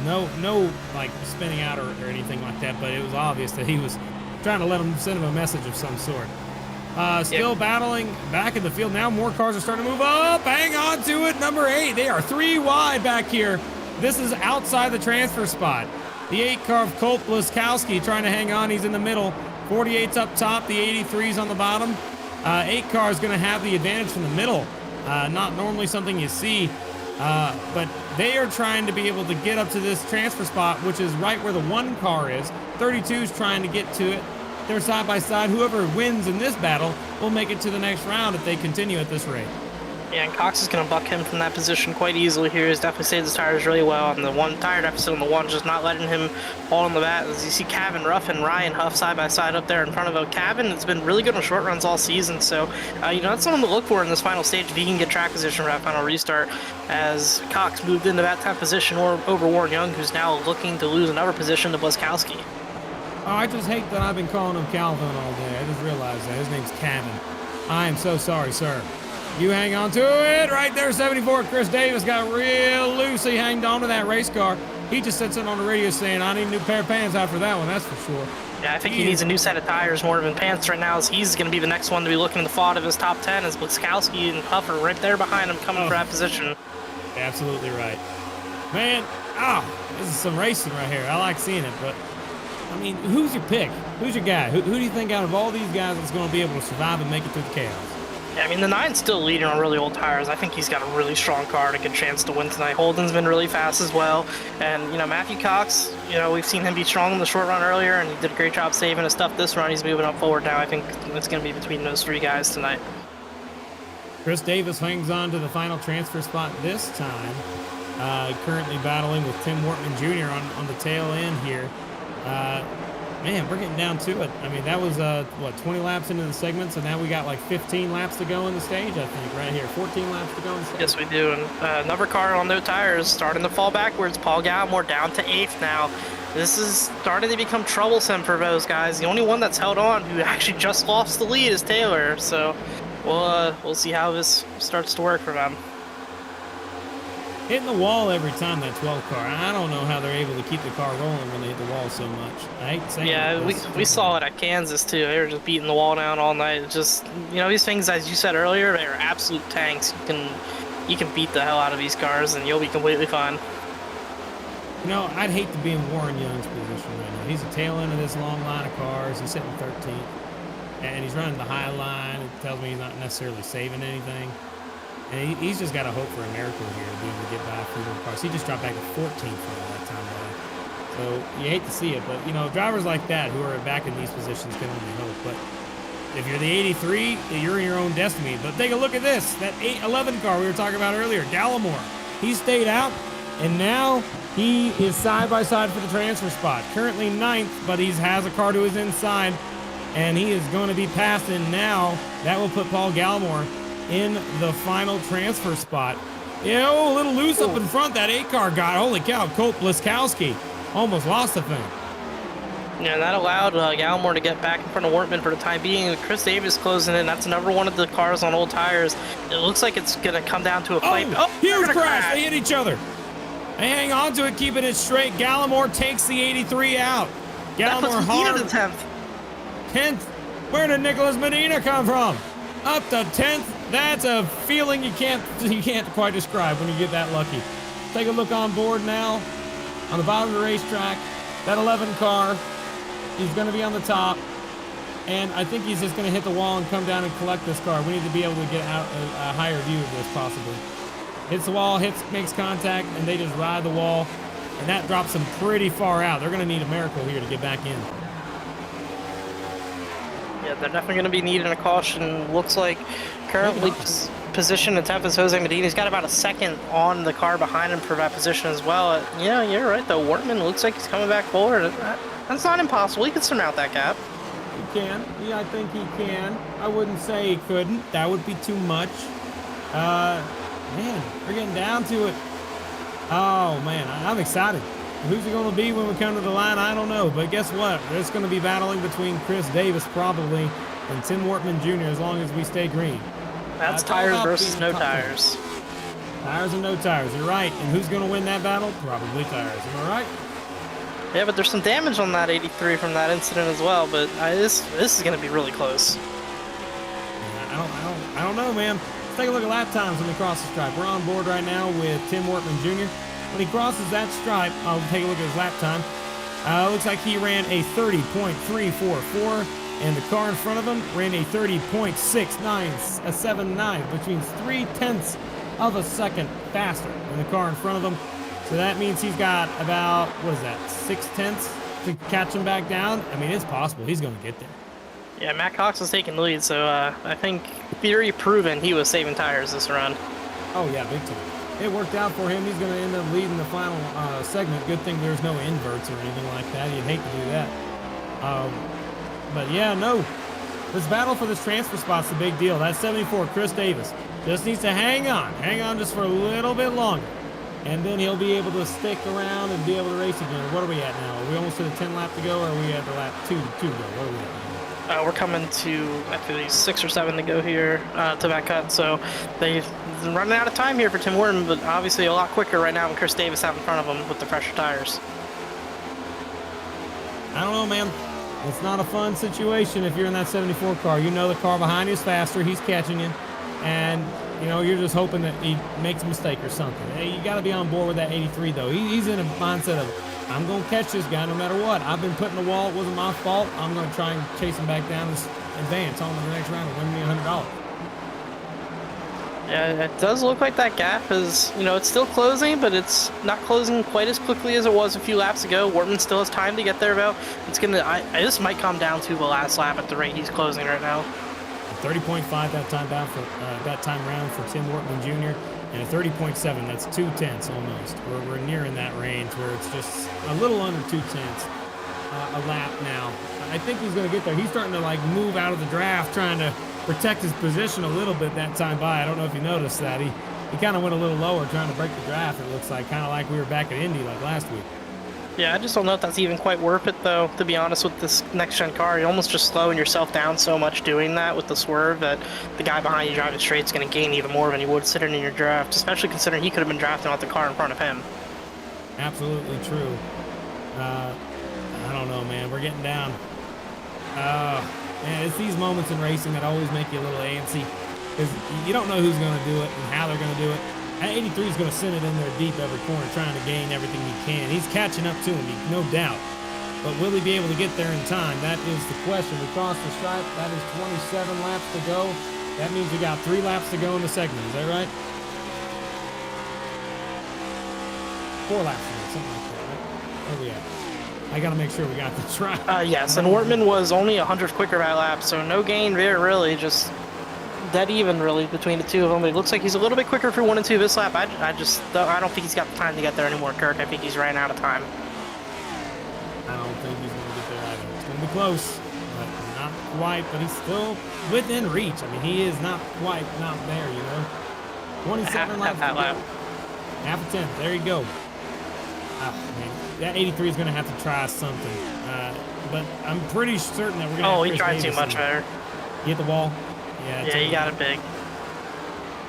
No, like spinning out or anything like that, but it was obvious that he was trying to send him a message of some sort. Still battling back in the field. Now more cars are starting to move up. Hang on to it. Number 8. They are 3 wide back here. This is outside the transfer spot. The 8 car of Colt Bliskowski trying to hang on. He's in the middle. 48's up top. The 83's on the bottom. 8 car is going to have the advantage from the middle. Not normally something you see. But they are trying to be able to get up to this transfer spot, which is right where the 1 car is. 32's trying to get to it. They're side by side. Whoever wins in this battle will make it to the next round if they continue at this rate. Yeah, and Cox is going to buck him from that position quite easily here. He's definitely saved his tires really well, and the 1 tire deficit on the 1 just not letting him hold on the bat. As you see Cavan Ruff and Ryan Huff side by side up there in front of him. Cavan has been really good on short runs all season, so that's something to look for in this final stage if he can get track position for that final restart. As Cox moved into that 10th position over Warren Young, who's now looking to lose another position to Bliskowski. Oh, I just hate that I've been calling him Calvin all day. I just realized that. His name's Cavan. I am so sorry, sir. You hang on to it. Right there, 74. Chris Davis got real loose. He hanged on to that race car. He just sits in on the radio saying, I need a new pair of pants after that one, that's for sure. Yeah, I think he needs a new set of tires more than pants right now, as he's going to be the next one to be looking to fall out of his top 10, as Bliskowski and Huff are right there behind him coming for that position. Absolutely right. Man, this is some racing right here. I like seeing it, but, I mean, who's your pick? Who's your guy? Who do you think out of all these guys that's going to be able to survive and make it through the chaos? Yeah, I mean, the 9's still leading on really old tires. I think he's got a really strong car and a good chance to win tonight. Holden's been really fast as well. And, Matthew Cox, we've seen him be strong in the short run earlier, and he did a great job saving his stuff this run. He's moving up forward now. I think it's going to be between those 3 guys tonight. Chris Davis hangs on to the final transfer spot this time. Currently battling with Tim Wortman Jr. on the tail end here. Man, we're getting down to it. I mean, that was, 20 laps into the segment, so now we got like 15 laps to go in the stage, I think, right here. 14 laps to go in the stage. Yes, we do. And another car on no tires starting to fall backwards. Paul Gallimore down to 8th now. This is starting to become troublesome for those guys. The only one that's held on who actually just lost the lead is Taylor, so we'll see how this starts to work for them. Hitting the wall every time, that 12 car. I don't know how they're able to keep the car rolling when they hit the wall so much. I hate saying it. We saw it at Kansas too. They were just beating the wall down all night. It's just, these things, as you said earlier, they are absolute tanks. You can beat the hell out of these cars and you'll be completely fine. I'd hate to be in Warren Young's position right now. He's the tail end of this long line of cars. He's sitting 13th, and he's running the high line. It tells me he's not necessarily saving anything. And he's just got to hope for a miracle here to be able to get by a few more cars. He just dropped back to 14th for that time. So you hate to see it, but, drivers like that who are back in these positions can only hope. But if you're the 83, you're in your own destiny. But take a look at this. That 11 car we were talking about earlier, Gallimore. He stayed out, and now he is side by side for the transfer spot. Currently 9th, but he has a car to his inside, and he is going to be passing now. That will put Paul Gallimore in the final transfer spot. A little loose up in front, that 8 car got. Holy cow, Colt Bliskowski almost lost the thing. Yeah, and that allowed Gallimore to get back in front of Wortman for the time being. Chris Davis closing in. That's another one of the cars on old tires. It looks like it's going to come down to a fight. Huge crash. They hit each other. They hang on to it, keeping it straight. Gallimore takes the 83 out. Gallimore hard. To 10th. 10th. Where did Nicholas Medina come from? Up to 10th. That's a feeling you can't quite describe when you get that lucky. Take a look on board now. On the bottom of the racetrack, that 11 car, he's going to be on the top. And I think he's just going to hit the wall and come down and collect this car. We need to be able to get out a higher view of this possibly. Hits the wall, makes contact, and they just ride the wall. And that drops them pretty far out. They're going to need a miracle here to get back in. Yeah, they're definitely going to be needing a caution. Looks like currently position in 10th is Jose Medina. He's got about a second on the car behind him for that position as well. Yeah, you're right though. Wortman looks like he's coming back forward. That's not impossible. He can surmount that gap. He can. Yeah, I think he can. I wouldn't say he couldn't. That would be too much. Man, we're getting down to it. Oh, man, I'm excited. Who's it going to be when we come to the line? I don't know. But guess what? There's going to be battling between Chris Davis probably and Tim Wortman Jr. as long as we stay green. That's tires versus no tires. Tires and no tires. You're right. And who's going to win that battle? Probably tires. Am I right? Yeah, but there's some damage on that 83 from that incident as well. But this is going to be really close. I don't know, man. Let's take a look at lap times when they cross the stripe. We're on board right now with Tim Wortman Jr. When he crosses that stripe, I'll take a look at his lap time. Looks like he ran a 30.344, and the car in front of him ran a 30.6979, which means 0.3 of a second faster than the car in front of him. So that means he's got about, what is that, 0.6 to catch him back down? I mean, it's possible. He's going to get there. Yeah, Matt Cox was taking the lead, so I think theory proven he was saving tires this run. Oh, yeah, big time. It worked out for him. He's going to end up leading the final segment. Good thing there's no inverts or anything like that. You'd hate to do that. But yeah, no. This battle for this transfer spot's a big deal. That 74, Chris Davis, just needs to hang on just for a little bit longer. And then he'll be able to stick around and be able to race again. What are we at now? Are we almost at a 10 lap to go, or are we at the lap 2 to go? What are we at now? We're coming to, I think, 6 or 7 to go here to that cut. So they're running out of time here for Tim Wortman, but obviously a lot quicker right now with Chris Davis out in front of him with the fresher tires. I don't know, man. It's not a fun situation if you're in that 74 car. You know the car behind you is faster. He's catching you. And, you know, you're just hoping that he makes a mistake or something. Hey, you got to be on board with that 83, though. He's in a mindset of, I'm going to catch this guy no matter what. I've been put in the wall. It wasn't my fault. I'm going to try and chase him back down and advance on to the next round and win me $100. Yeah, it does look like that gap is, you know, it's still closing, but it's not closing quite as quickly as it was a few laps ago. Wortman still has time to get there, though. It's going to, this might come down to the last lap at the rate he's closing right now. 30.5 that time down for that time round for Tim Wortman Jr. and a 30.7. That's 0.2 almost. We're nearing that range where it's just a little under 0.2 a lap now. I think he's going to get there. He's starting to like move out of the draft, trying to protect his position a little bit that time by. I don't know if you noticed that. He kind of went a little lower trying to break the draft. It looks like kind of like we were back at Indy like last week. Yeah, I just don't know if that's even quite worth it, though, to be honest, with this next-gen car. You're almost just slowing yourself down so much doing that with the swerve that the guy behind you driving straight is going to gain even more than he would sitting in your draft, especially considering he could have been drafting off the car in front of him. Absolutely true. I don't know, man. We're getting down. Man, it's these moments in racing that always make you a little antsy because you don't know who's going to do it and how they're going to do it. That 83 is going to send it in there deep every corner, trying to gain everything he can. He's catching up to him, no doubt. But will he be able to get there in time? That is the question. We crossed the stripe. That is 27 laps to go. That means we got 3 laps to go in the segment. Is that right? 4 laps to go, something like that, right? Where are we at? I got to make sure we got this right. Yes, and Wortman was only 100th quicker by lap, so no gain there, really. Just dead even, really, between the two of them. But it looks like he's a little bit quicker for 1 and 2 this lap. I don't think he's got the time to get there anymore, Kirk. I think he's running out of time. I don't think he's going to get there either. It's going to be close, but not quite. But he's still within reach. I mean, he is not quite not there, you know. 27 laps. Half a 10. There you go. Oh, man. That 83 is going to have to try something. But I'm pretty certain that we're going to he tried too much better. He hit the wall. Yeah, he got it big.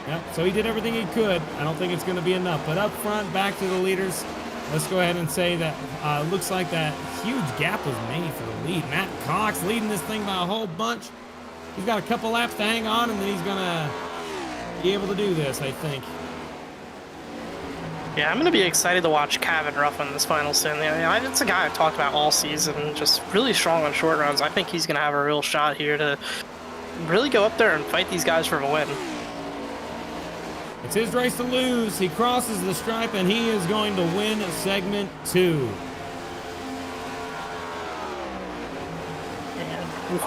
Yep, so he did everything he could. I don't think it's going to be enough. But up front, back to the leaders. Let's go ahead and say that looks like that huge gap was made for the lead. Matt Cox leading this thing by a whole bunch. He's got a couple laps to hang on, and then he's going to be able to do this, I think. Yeah, I'm going to be excited to watch Kevin Ruff in this final stint. It's a guy I've talked about all season, just really strong on short runs. I think he's going to have a real shot here to really go up there and fight these guys for a win. It's his race to lose. He crosses the stripe, and he is going to win segment 2.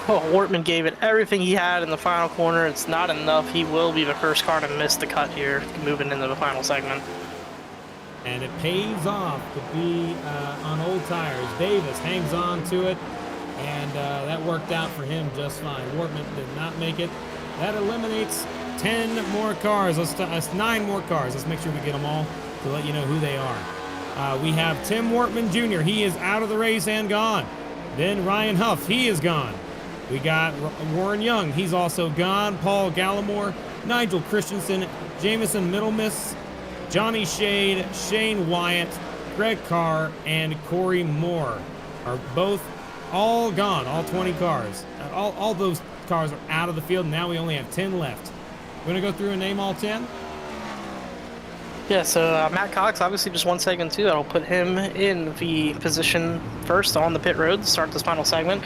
Wortman gave it everything he had in the final corner. It's not enough. He will be the first car to miss the cut here, moving into the final segment. And it pays off to be on old tires. Davis hangs on to it, and that worked out for him just fine. Wortman did not make it. That eliminates 10 more cars. That's 9 more cars. Let's make sure we get them all to let you know who they are. We have Tim Wortman Jr. He is out of the race and gone. Then Ryan Huff. He is gone. We got Warren Young. He's also gone. Paul Gallimore, Nigel Christensen, Jamison Middlemiss, Johnny Shade, Shane Wyatt, Greg Carr, and Corey Moore are both all gone, all 20 cars. All those cars are out of the field. Now we only have 10 left. We're going to go through and name all 10. Yeah, so Matt Cox, obviously just one segment too. That'll put him in the position first on the pit road to start this final segment.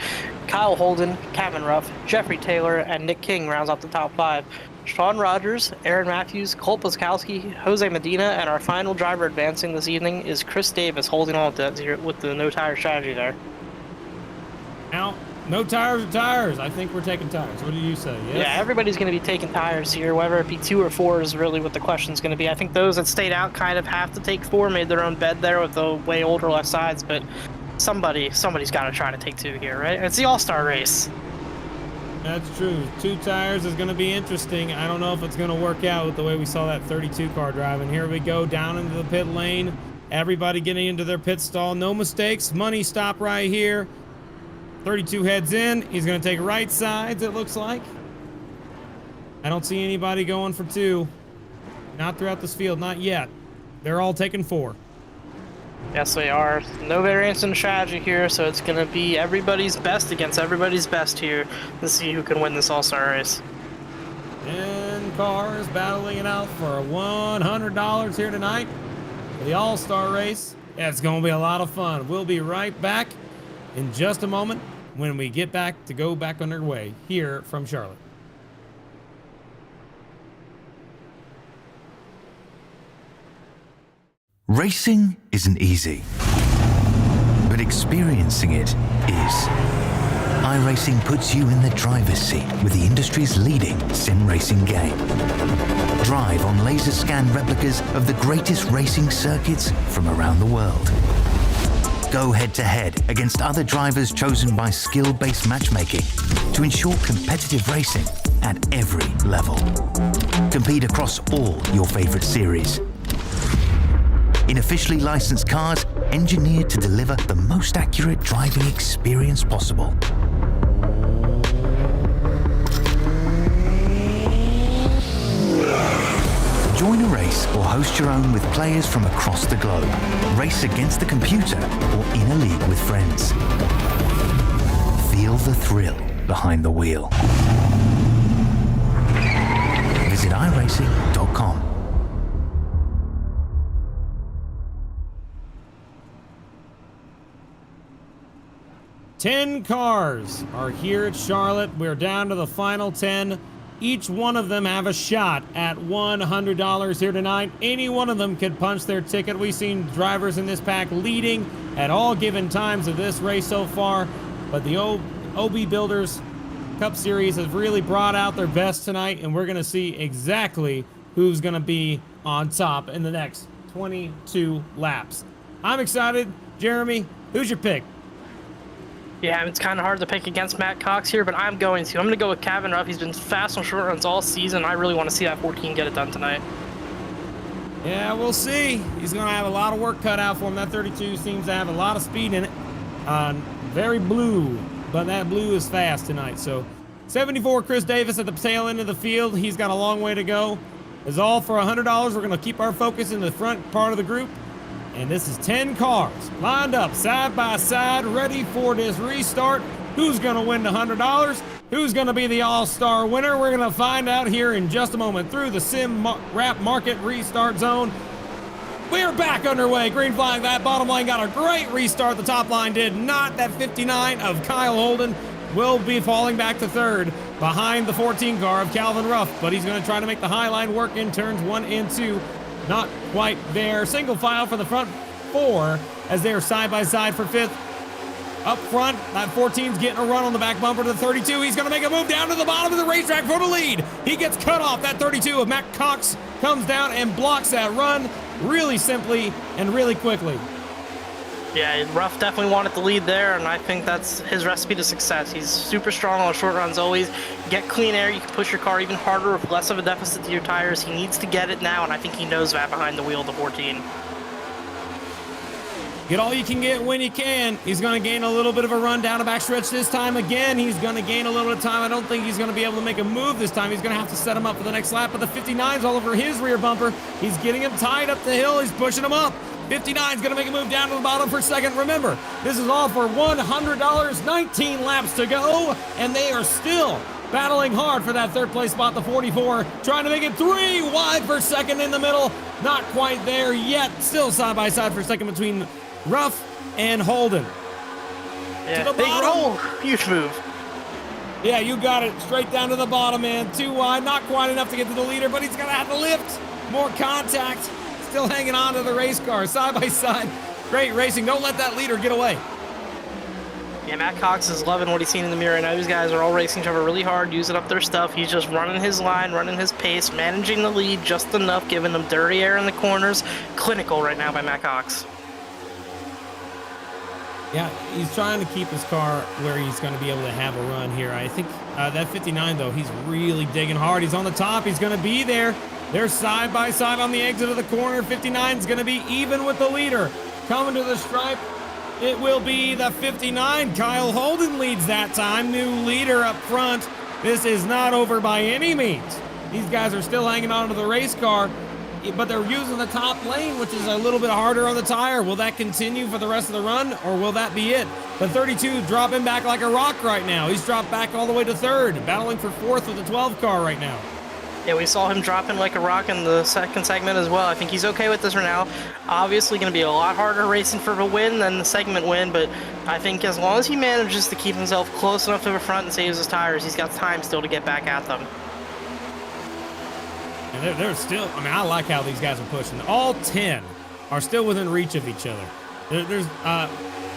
Kyle Holden, Kevin Ruff, Jeffrey Taylor, and Nick King rounds out the top 5. Sean Rogers, Aaron Matthews, Colt Plaskowski, Jose Medina, and our final driver advancing this evening is Chris Davis, holding on with the no tire strategy there. Now, no tires or tires. I think we're taking tires. What do you say? Yes? Yeah, everybody's going to be taking tires here, whether it be 2 or 4 is really what the question's going to be. I think those that stayed out kind of have to take 4, made their own bed there with the way older left sides, but somebody's got to try to take 2 here, right? It's the All-Star race. That's true. 2 tires is going to be interesting. I don't know if it's going to work out with the way we saw that 32 car drive. And here we go down into the pit lane. Everybody getting into their pit stall. No mistakes. Money stop right here. 32 heads in. He's going to take right sides, it looks like. I don't see anybody going for 2. Not throughout this field. Not yet. They're all taking 4. Yes, they are. No variance in strategy here, so it's going to be everybody's best against everybody's best here to see who can win this All-Star race. 10 cars battling it out for $100 here tonight for the All-Star race. Yeah, it's going to be a lot of fun. We'll be right back in just a moment when we get back to go back underway here from Charlotte. Racing isn't easy, but experiencing it is. iRacing puts you in the driver's seat with the industry's leading sim racing game. Drive on laser scan replicas of the greatest racing circuits from around the world. Go head-to-head against other drivers chosen by skill-based matchmaking to ensure competitive racing at every level. Compete across all your favorite series. In officially licensed cars, engineered to deliver the most accurate driving experience possible. Join a race or host your own with players from across the globe. Race against the computer or in a league with friends. Feel the thrill behind the wheel. Visit iRacing.com. 10 cars are here at Charlotte. We're down to the final 10. Each one of them have a shot at $100 here tonight. Any one of them could punch their ticket. We've seen drivers in this pack leading at all given times of this race so far, but the OB Builders Cup Series has really brought out their best tonight, and we're going to see exactly who's going to be on top in the next 22 laps. I'm excited. Jeremy, who's your pick? Yeah, it's kind of hard to pick against Matt Cox here, but I'm going to go with Kevin Ruff. He's been fast on short runs all season. I really want to see that 14 get it done tonight. Yeah, we'll see. He's going to have a lot of work cut out for him. That 32 seems to have a lot of speed in it. Very blue, but that blue is fast tonight. So 74 Chris Davis at the tail end of the field. He's got a long way to go. It's all for $100. We're going to keep our focus in the front part of the group. And this is 10 cars lined up side by side, ready for this restart. Who's going to win the $100? Who's going to be the all-star winner? We're going to find out here in just a moment through the Sim Wrap Market Restart Zone. We're back underway. Green flag, that bottom line got a great restart. The top line did not. That 59 of Kyle Holden will be falling back to third behind the 14 car of Calvin Ruff, but he's going to try to make the high line work in turns 1 and 2. Not quite there. Single file for the front 4 as they're side by side for 5th. Up front, that 14's getting a run on the back bumper to the 32. He's going to make a move down to the bottom of the racetrack for the lead. He gets cut off. That 32 of Matt Cox comes down and blocks that run really simply and really quickly. Yeah, Ruff definitely wanted the lead there, and I think that's his recipe to success. He's super strong on short runs always. Get clean air, you can push your car even harder with less of a deficit to your tires. He needs to get it now, and I think he knows that behind the wheel of the 14. Get all you can get when you can. He's going to gain a little bit of a run down a backstretch this time. Again, he's going to gain a little bit of time. I don't think he's going to be able to make a move this time. He's going to have to set him up for the next lap, but the 59's all over his rear bumper. He's getting him tied up the hill. He's pushing him up. 59's going to make a move down to the bottom for second. Remember, this is all for $100, 19 laps to go, and they are still battling hard for that third place spot. The 44 trying to make it 3 wide for second in the middle. Not quite there yet. Still side by side for second between Ruff and Holden. Yeah, to the big bottom. roll. Huge move. Yeah, you got it. Straight down to the bottom, man. 2 wide. Not quite enough to get to the leader, but he's going to have to lift. More contact. Still hanging on to the race car. Side by side. Great racing. Don't let that leader get away. Yeah, Matt Cox is loving what he's seen in the mirror. I know these guys are all racing each other really hard, using up their stuff. He's just running his line, running his pace, managing the lead just enough, giving them dirty air in the corners. Clinical right now by Matt Cox. Yeah, he's trying to keep his car where he's going to be able to have a run here. I think that 59, though, he's really digging hard. He's on the top. He's going to be there. They're side by side on the exit of the corner. 59 is going to be even with the leader. Coming to the stripe, it will be the 59. Kyle Holden leads that time. New leader up front. This is not over by any means. These guys are still hanging on to the race car, but they're using the top lane, which is a little bit harder on the tire. Will that continue for the rest of the run, or will that be it? The 32 dropping back like a rock right now. He's dropped back all the way to third, battling for fourth with the 12 car right now. Yeah, we saw him dropping like a rock in the second segment as well. I think he's okay with this right now. Obviously going to be a lot harder racing for the win than the segment win, but I think as long as he manages to keep himself close enough to the front and saves his tires, he's got time still to get back at them. And they're still, I mean, I like how these guys are pushing. All 10 are still within reach of each other. There's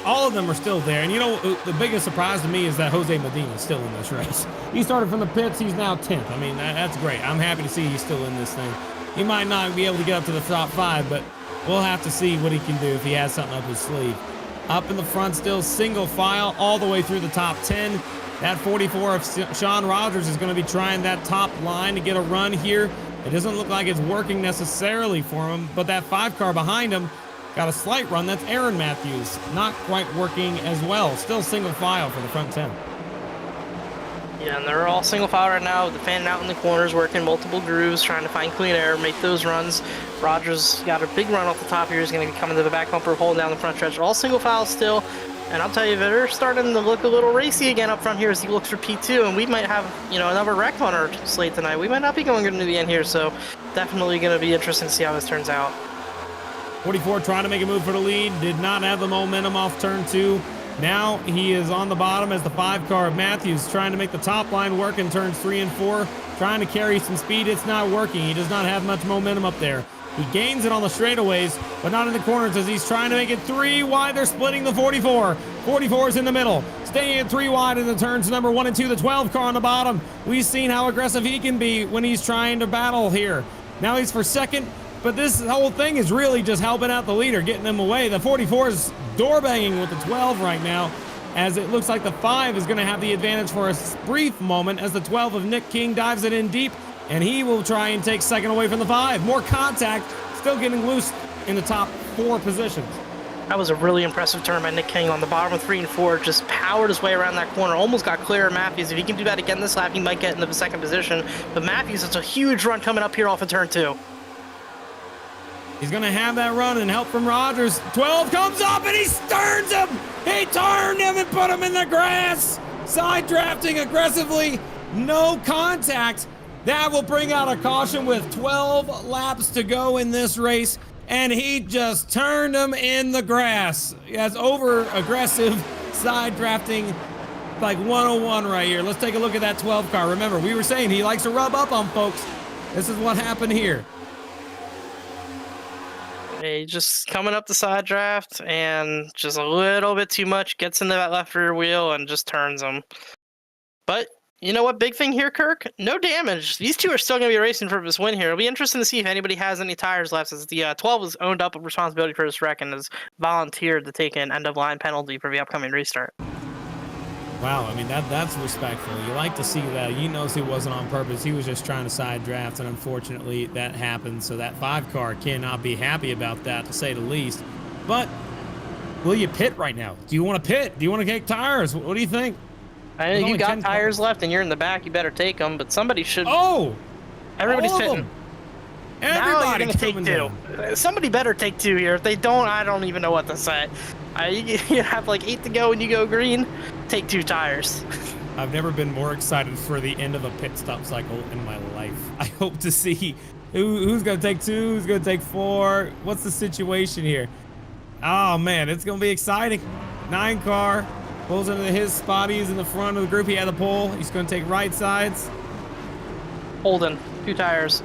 all of them are still there. And you know, the biggest surprise to me is that Jose Medina is still in this race. He started from the pits. He's now 10th. I mean, that's great. I'm happy to see he's still in this thing. He might not be able to get up to the top 5, but we'll have to see what he can do if he has something up his sleeve. Up in the front still, single file all the way through the top 10. That 44 of Sean Rogers is going to be trying that top line to get a run here. It doesn't look like it's working necessarily for him, but that 5 car behind him got a slight run. That's Aaron Matthews. Not quite working as well. Still single file for the front 10. Yeah, and they're all single file right now. The fanning out in the corners, working multiple grooves, trying to find clean air, make those runs. Rogers got a big run off the top here. He's going to be coming to the back bumper, holding down the front stretch. All single file still. And I'll tell you, they're starting to look a little racy again up front here as he looks for P2, and we might have, you know, another wreck on our slate tonight. We might not be going into the end here, so definitely going to be interesting to see how this turns out. 44 trying to make a move for the lead. Did not have the momentum off turn 2. Now he is on the bottom as the 5 car of Matthews trying to make the top line work in turns 3 and 4. Trying to carry some speed. It's not working. He does not have much momentum up there. He gains it on the straightaways, but not in the corners as he's trying to make it 3 wide. They're splitting the 44. 44 is in the middle. Staying at 3 wide in the turns number 1 and 2. The 12 car on the bottom. We've seen how aggressive he can be when he's trying to battle here. Now he's for second, but this whole thing is really just helping out the leader, getting him away. The 44 is door banging with the 12 right now, as it looks like the 5 is going to have the advantage for a brief moment as the 12 of Nick King dives it in deep, and he will try and take second away from the 5. More contact, still getting loose in the top 4 positions. That was a really impressive turn by Nick King on the bottom of 3 and 4. Just powered his way around that corner. Almost got clear of Matthews. If he can do that again this lap, he might get into the second position. But Matthews, it's a huge run coming up here off of turn 2. He's going to have that run and help from Rogers. 12 comes up and he sterns him. He turned him and put him in the grass. Side drafting aggressively. No contact. That will bring out a caution with 12 laps to go in this race. And he just turned him in the grass. He has over aggressive side drafting like 101 right here. Let's take a look at that 12 car. Remember, we were saying he likes to rub up on folks. This is what happened here. He just coming up the side draft and just a little bit too much, gets into that left rear wheel and just turns him. But you know what? Big thing here, Kirk? No damage. These two are still going to be racing for this win here. It'll be interesting to see if anybody has any tires left, as the 12 has owned up responsibility for this wreck and has volunteered to take an end-of-line penalty for the upcoming restart. Wow, I mean, that's respectful. You like to see that. He knows it wasn't on purpose. He was just trying to side draft, and unfortunately that happened. So that 5 car cannot be happy about that, to say the least. But will you pit right now? Do you want to pit? Do you want to take tires? What do you think? I know you got tires left and you're in the back. You better take them, but somebody should. Oh! Everybody's pitting. Everybody's take 2. Down. Somebody better take 2 here. If they don't, I don't even know what to say. You have like 8 to go and you go green. Take 2 tires. I've never been more excited for the end of a pit stop cycle in my life. I hope to see who's going to take 2, who's going to take 4. What's the situation here? Oh, man, it's going to be exciting. 9 car pulls into his spot. He's in the front of the group. He had the pole. He's going to take right sides. Holden, 2 tires.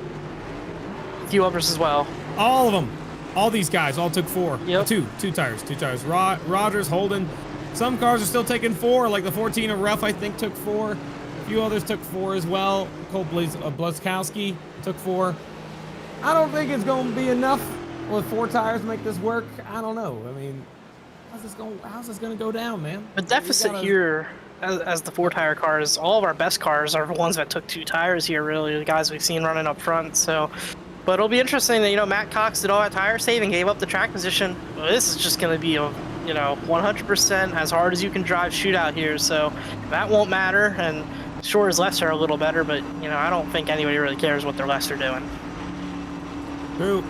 A few others as well. All of them. All these guys all took 4. Yep. Two tires. Rogers, Holden. Some cars are still taking 4, like the 14 of Ruff, I think, took 4. A few others took 4 as well. Cole Blazkowski took 4. I don't think it's going to be enough with 4 tires to make this work. I don't know. I mean, how's this going to go down, man? The deficit here, as the 4-tire cars, all of our best cars are the ones that took 2 tires here, really, the guys we've seen running up front. So, but it'll be interesting that, Matt Cox did all that tire saving, gave up the track position. Well, this is just going to be a 100% as hard as you can drive shootout here, so that won't matter. And sure, his lefts are a little better, but I don't think anybody really cares what their lefts are doing. True.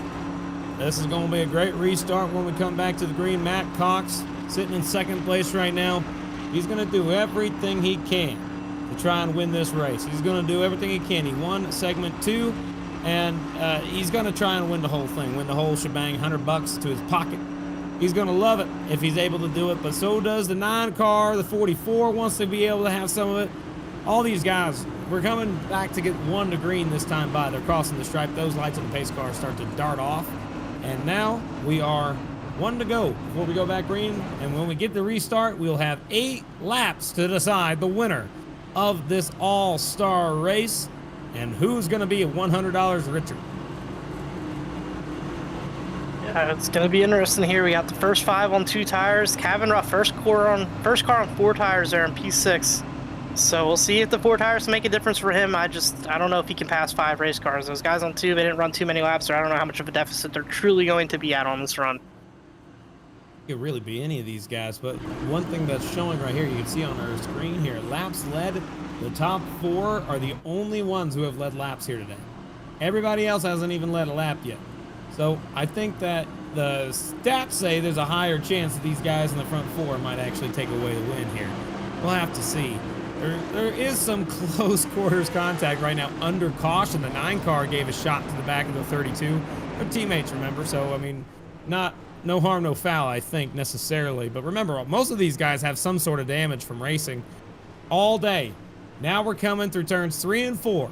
This is going to be a great restart when we come back to the green. Matt Cox sitting in 2nd place right now. He's going to do everything he can to try and win this race. He's going to do everything he can. He won segment 2, and he's going to try and win the whole thing, win the whole shebang, $100 to his pocket. He's going to love it if he's able to do it, but so does the 9 car. The 44 wants to be able to have some of it. All these guys, we're coming back to get 1 to green this time by. They're crossing the stripe. Those lights on the pace car start to dart off. And now we are 1 to go before we go back green. And when we get the restart, we'll have 8 laps to decide the winner of this all-star race and who's going to be $100 richer. It's going to be interesting here. We got the first 5 on 2 tires. Kevin Ruff, first car on 4 tires there in P6. So we'll see if the 4 tires make a difference for him. I don't know if he can pass 5 race cars. Those guys on 2, they didn't run too many laps, so I don't know how much of a deficit they're truly going to be at on this run. It could really be any of these guys, but one thing that's showing right here, you can see on our screen here, laps led. The top 4 are the only ones who have led laps here today. Everybody else hasn't even led a lap yet. So I think that the stats say there's a higher chance that these guys in the front 4 might actually take away the win here. We'll have to see. There is some close quarters contact right now under caution. The 9 car gave a shot to the back of the 32. They're teammates, remember? So, I mean, no harm, no foul, I think, necessarily. But remember, most of these guys have some sort of damage from racing all day. Now we're coming through turns 3 and 4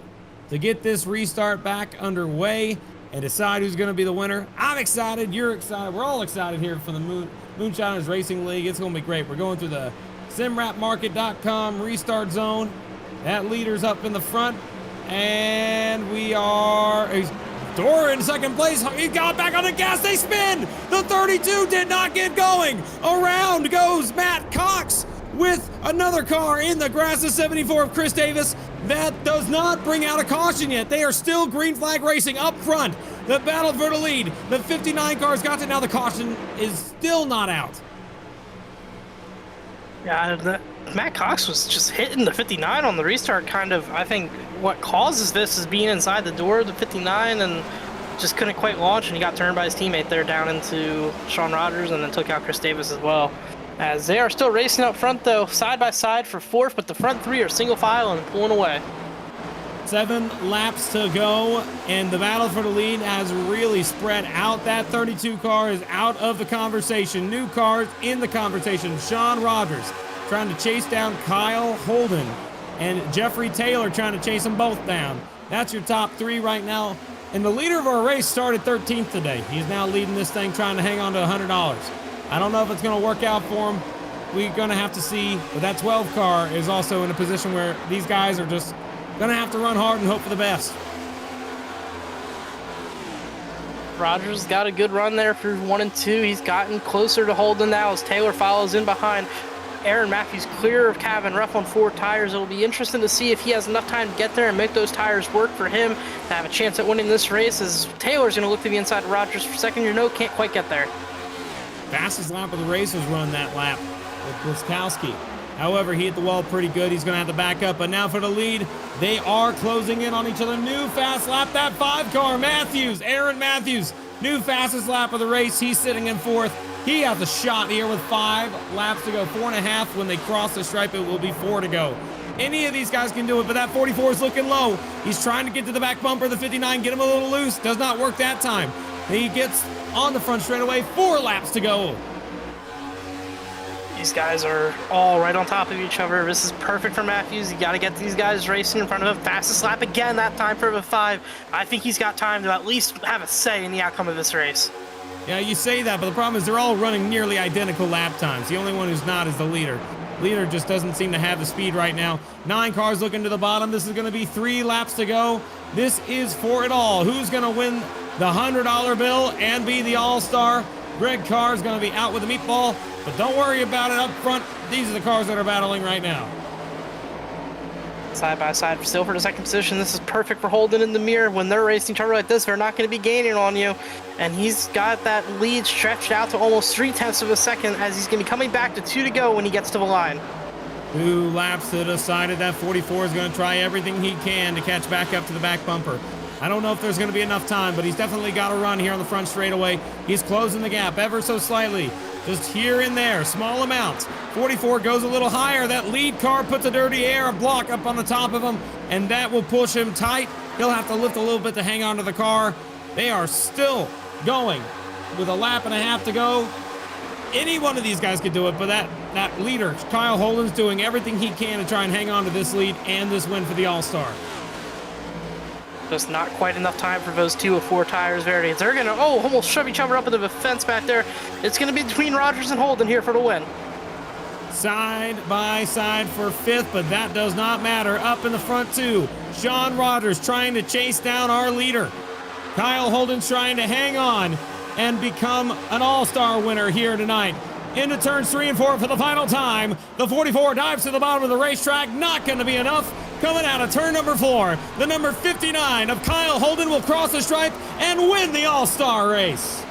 to get this restart back underway and decide who's going to be the winner. I'm excited. You're excited. We're all excited here for the Moonshiners Racing League. It's going to be great. We're going through the simwrapmarket.com restart zone. That leader's up in the front. And we are... Dora in 2nd place. He got back on the gas. They spin. The 32 did not get going. Around goes Matt Cox with another car in the grass, the 74 of Chris Davis. That does not bring out a caution yet. They are still green flag racing up front. The battle for the lead. The 59 cars got to now. The caution is still not out. Yeah, Matt Cox was just hitting the 59 on the restart, kind of. I think what causes this is being inside the door of the 59 and just couldn't quite launch, and he got turned by his teammate there down into Sean Rogers and then took out Chris Davis as well. As they are still racing up front, though, side by side for 4th, but the front 3 are single file and pulling away. 7 laps to go, and the battle for the lead has really spread out. That 32 car is out of the conversation. New cars in the conversation. Sean Rogers trying to chase down Kyle Holden, and Jeffrey Taylor trying to chase them both down. That's your top 3 right now. And the leader of our race started 13th today. He's now leading this thing, trying to hang on to $100. I don't know if it's going to work out for him. We're going to have to see. But that 12 car is also in a position where these guys are just going to have to run hard and hope for the best. Rogers got a good run there for 1 and 2. He's gotten closer to Holden now as Taylor follows in behind. Aaron Matthews clear of Kevin Ruff on 4 tires. It'll be interesting to see if he has enough time to get there and make those tires work for him to have a chance at winning this race, as Taylor's going to look to the inside of Rogers for second. Can't quite get there. Fastest lap of the race was run that lap with Blazkowski. However, he hit the wall pretty good. He's going to have to back up. But now for the lead, they are closing in on each other. New fast lap, that 5 car, Matthews, Aaron Matthews. New fastest lap of the race. He's sitting in 4th. He has a shot here with 5 laps to go. 4.5. When they cross the stripe, it will be 4 to go. Any of these guys can do it, but that 44 is looking low. He's trying to get to the back bumper of the 59, get him a little loose. Does not work that time. He gets on the front straightaway, 4 laps to go. These guys are all right on top of each other. This is perfect for Matthews. You got to get these guys racing in front of him. Fastest lap again, that time for the 5. I think he's got time to at least have a say in the outcome of this race. Yeah, you say that, but the problem is they're all running nearly identical lap times. The only one who's not is the leader. Leader just doesn't seem to have the speed right now. 9 cars looking to the bottom. This is going to be 3 laps to go. This is for it all. Who's going to win the $100 bill and be the all-star? Greg Carr's going to be out with the meatball, but don't worry about it up front. These are the cars that are battling right now. Side by side, still for the second position. This is perfect for Holden in the mirror. When they're racing each other like this, they're not going to be gaining on you. And he's got that lead stretched out to almost 0.3 of a second as he's going to be coming back to 2 to go when he gets to the line. 2 laps to the side of that 44 is going to try everything he can to catch back up to the back bumper. I don't know if there's going to be enough time, but he's definitely got to run here on the front straightaway. He's closing the gap ever so slightly, just here and there, small amounts. 44 goes a little higher. That lead car puts a dirty air block up on the top of him, and that will push him tight. He'll have to lift a little bit to hang on to the car. They are still going with a lap and a half to go. Any one of these guys could do it, but that leader, Kyle Holden's doing everything he can to try and hang on to this lead and this win for the All-Star. Just not quite enough time for those 2 of 4 tires there. They're going to, almost shove each other up into the fence back there. It's going to be between Rogers and Holden here for the win. Side by side for 5th, but that does not matter. Up in the front 2, Sean Rogers trying to chase down our leader. Kyle Holden's trying to hang on and become an all-star winner here tonight. Into turns 3 and 4 for the final time. The 44 dives to the bottom of the racetrack. Not going to be enough. Coming out of turn number 4, the number 59 of Kyle Holden will cross the stripe and win the All-Star race.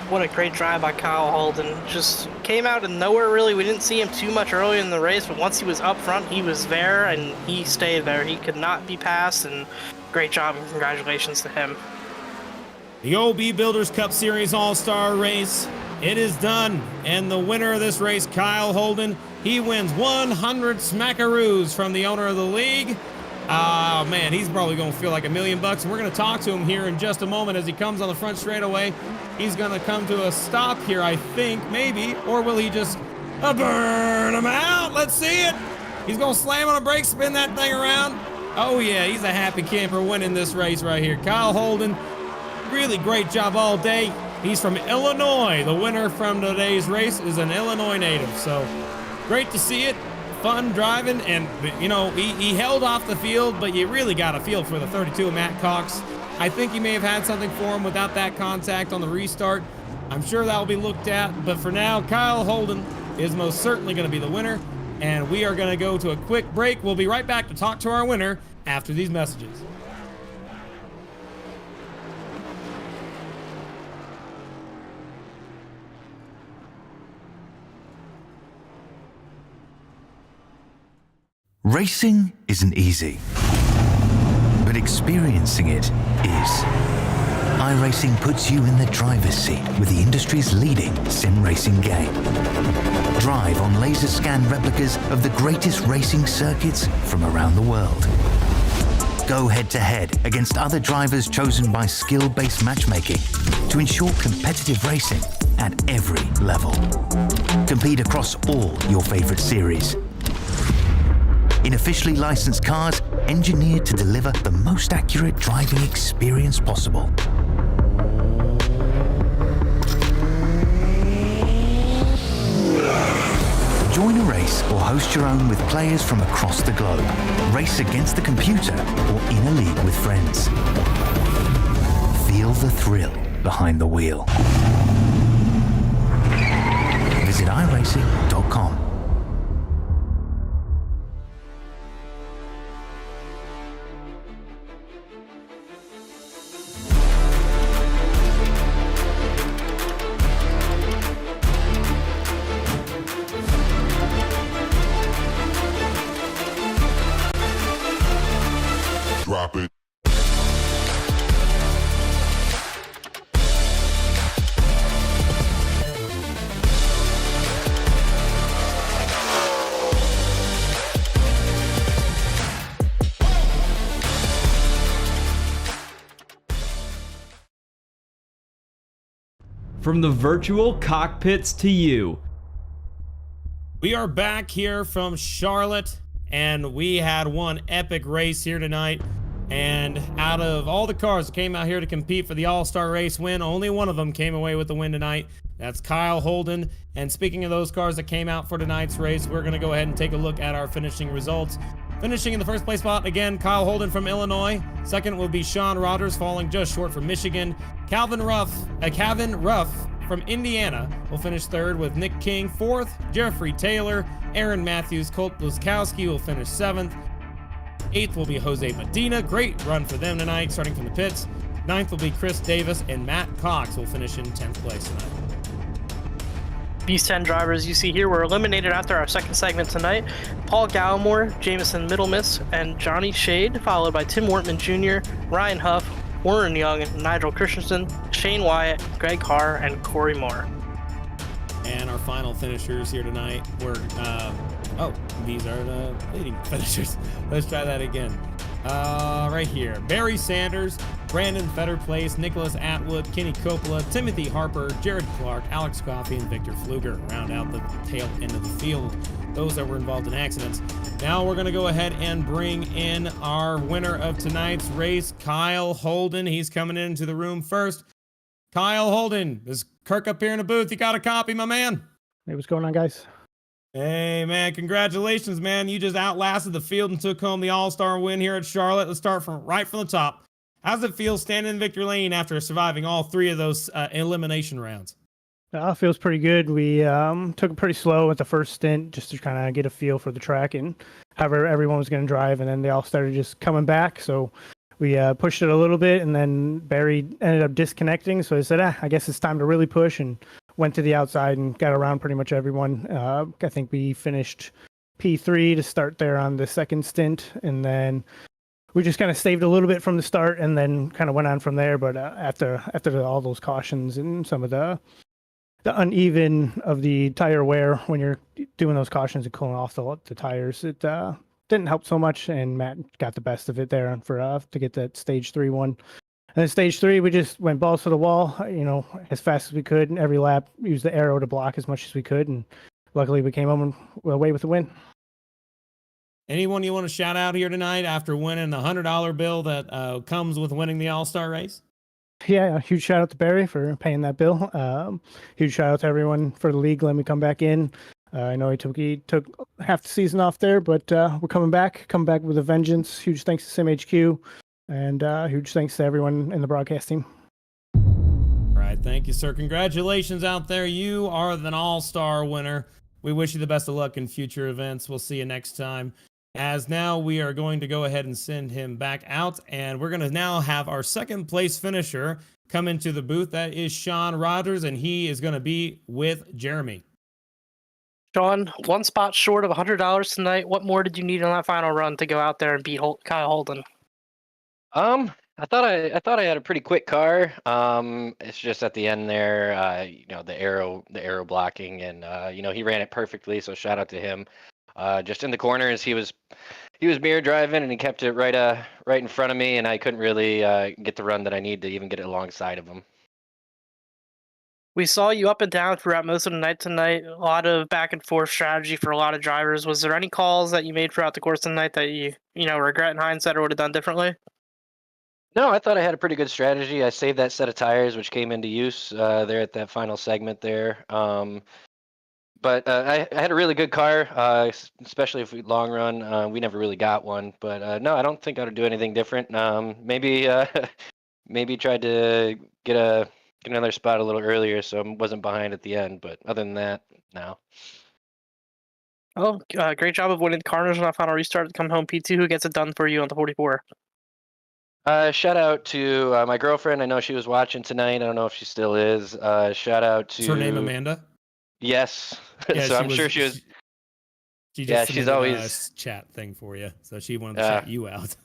What a great drive by Kyle Holden. Just came out of nowhere, really. We didn't see him too much earlier in the race, but once he was up front, he was there, and he stayed there. He could not be passed, and great job, and congratulations to him. The OB Builders Cup Series All-Star race, it is done, and the winner of this race, Kyle Holden, he wins 100 smackaroos from the owner of the league. Oh man, he's probably going to feel like $1 million, and we're going to talk to him here in just a moment as he comes on the front straightaway. He's going to come to a stop here, I think, maybe, or will he just burn him out? Let's see it. He's going to slam on a brake, spin that thing around. Oh yeah, he's a happy camper winning this race right here. Kyle Holden, really great job all day. He's from Illinois. The winner from today's race is an Illinois native, so great to see it. Fun driving, and you know, he held off the field, but you really got a feel for the 32 of Matt Cox. I think he may have had something for him without that contact on the restart. I'm sure that will be looked at, but for now, Kyle Holden is most certainly going to be the winner, and we are going to go to a quick break. We'll be right back to talk to our winner after these messages. Racing isn't easy, but experiencing it is. iRacing puts you in the driver's seat with the industry's leading sim racing game. Drive on laser scan replicas of the greatest racing circuits from around the world. Go head-to-head against other drivers chosen by skill-based matchmaking to ensure competitive racing at every level. Compete across all your favorite series. In officially licensed cars, engineered to deliver the most accurate driving experience possible. Join a race or host your own with players from across the globe. Race against the computer or in a league with friends. Feel the thrill behind the wheel. Visit iRacing.com. Drop it. from the virtual cockpits to you. We are back here from Charlotte, and we had one epic race here tonight. And out of all the cars that came out here to compete for the All-Star Race win, only one of them came away with the win tonight. That's Kyle Holden. And speaking of those cars that came out for tonight's race, we're going to go ahead and take a look at our finishing results. Finishing in the first place spot, again, Kyle Holden from Illinois. Second will be Sean Rodgers, falling just short from Michigan. Kevin Ruff from Indiana will finish third, with Nick King fourth. Jeffrey Taylor, Aaron Matthews, Colt Bluzkowski will finish seventh. Eighth will be Jose Medina. Great run for them tonight, starting from the pits. Ninth will be Chris Davis, and Matt Cox will finish in 10th place tonight. These 10 drivers you see here were eliminated after our second segment tonight. Paul Gallimore, Jameson Middlemiss, and Johnny Shade, followed by Tim Wortman Jr., Ryan Huff, Warren Young, Nigel Christensen, Shane Wyatt, Greg Carr, and Corey Moore. And our final finishers here tonight were, these are the leading finishers. Let's try that again. Right here. Barry Sanders, Brandon Fetterplace, Nicholas Atwood, Kenny Coppola, Timothy Harper, Jared Clark, Alex Coffey, and Victor Fluger round out the tail end of the field. Those that were involved in accidents. Now we're going to go ahead and bring in our winner of tonight's race, Kyle Holden. He's coming into the room first. Kyle Holden, is Kirk up here in the booth? You got a copy, my man? Hey, what's going on, guys? Hey, man, congratulations, man. You just outlasted the field and took home the All-Star win here at Charlotte. Let's start from the top. How's it feel standing in victory lane after surviving all three of those elimination rounds? Feels pretty good. We took it pretty slow at the first stint just to kind of get a feel for the track and how everyone was going to drive, and then they all started just coming back. So we pushed it a little bit, and then Barry ended up disconnecting. So I said, I guess it's time to really push, and went to the outside and got around pretty much everyone. I think we finished P3 to start there on the second stint, and then we just kind of saved a little bit from the start and then kind of went on from there. But after all those cautions and some of the uneven of the tire wear when you're doing those cautions and cooling off the tires, it didn't help so much, and Matt got the best of it there for to get that stage 3 one. And then stage 3, we just went balls to the wall, as fast as we could, and every lap used the arrow to block as much as we could, and luckily we came away with the win. Anyone you want to shout out here tonight after winning the $100 bill that comes with winning the All-Star race? Yeah, a huge shout out to Barry for paying that bill. Huge shout out to everyone for the league letting me come back in. I know he took half the season off there, but we're coming back with a vengeance. Huge thanks to SimHQ, and huge thanks to everyone in the broadcast team. All right, thank you, sir. Congratulations out there. You are an all-star winner. We wish you the best of luck in future events. We'll see you next time. As now we are going to go ahead and send him back out, and we're going to now have our second place finisher come into the booth. That is Sean Rodgers, and he is going to be with Jeremy. Sean, one spot short of $100 tonight. What more did you need on that final run to go out there and beat Kyle Holden? I thought I had a pretty quick car. It's just at the end there, the arrow blocking, and he ran it perfectly. So shout out to him. Just in the corners, he was mirror driving, and he kept it right in front of me, and I couldn't really get the run that I need to even get it alongside of him. We saw you up and down throughout most of the night tonight. A lot of back and forth strategy for a lot of drivers. Was there any calls that you made throughout the course tonight that you regret in hindsight or would have done differently? No, I thought I had a pretty good strategy. I saved that set of tires, which came into use there at that final segment there. But I had a really good car, especially if we long run. We never really got one, but no, I don't think I would do anything different. Maybe tried to get another spot a little earlier, so I wasn't behind at the end. But other than that, no. Oh, great job of winning the corners on that final restart to come home P2. Who gets it done for you on the 44? Shout out to my girlfriend. I know she was watching tonight. I don't know if she still is. Shout out to... Is her name Amanda? Yes. Yeah, so I'm sure she was... she's always... a chat thing for you, so she wanted to shout you out.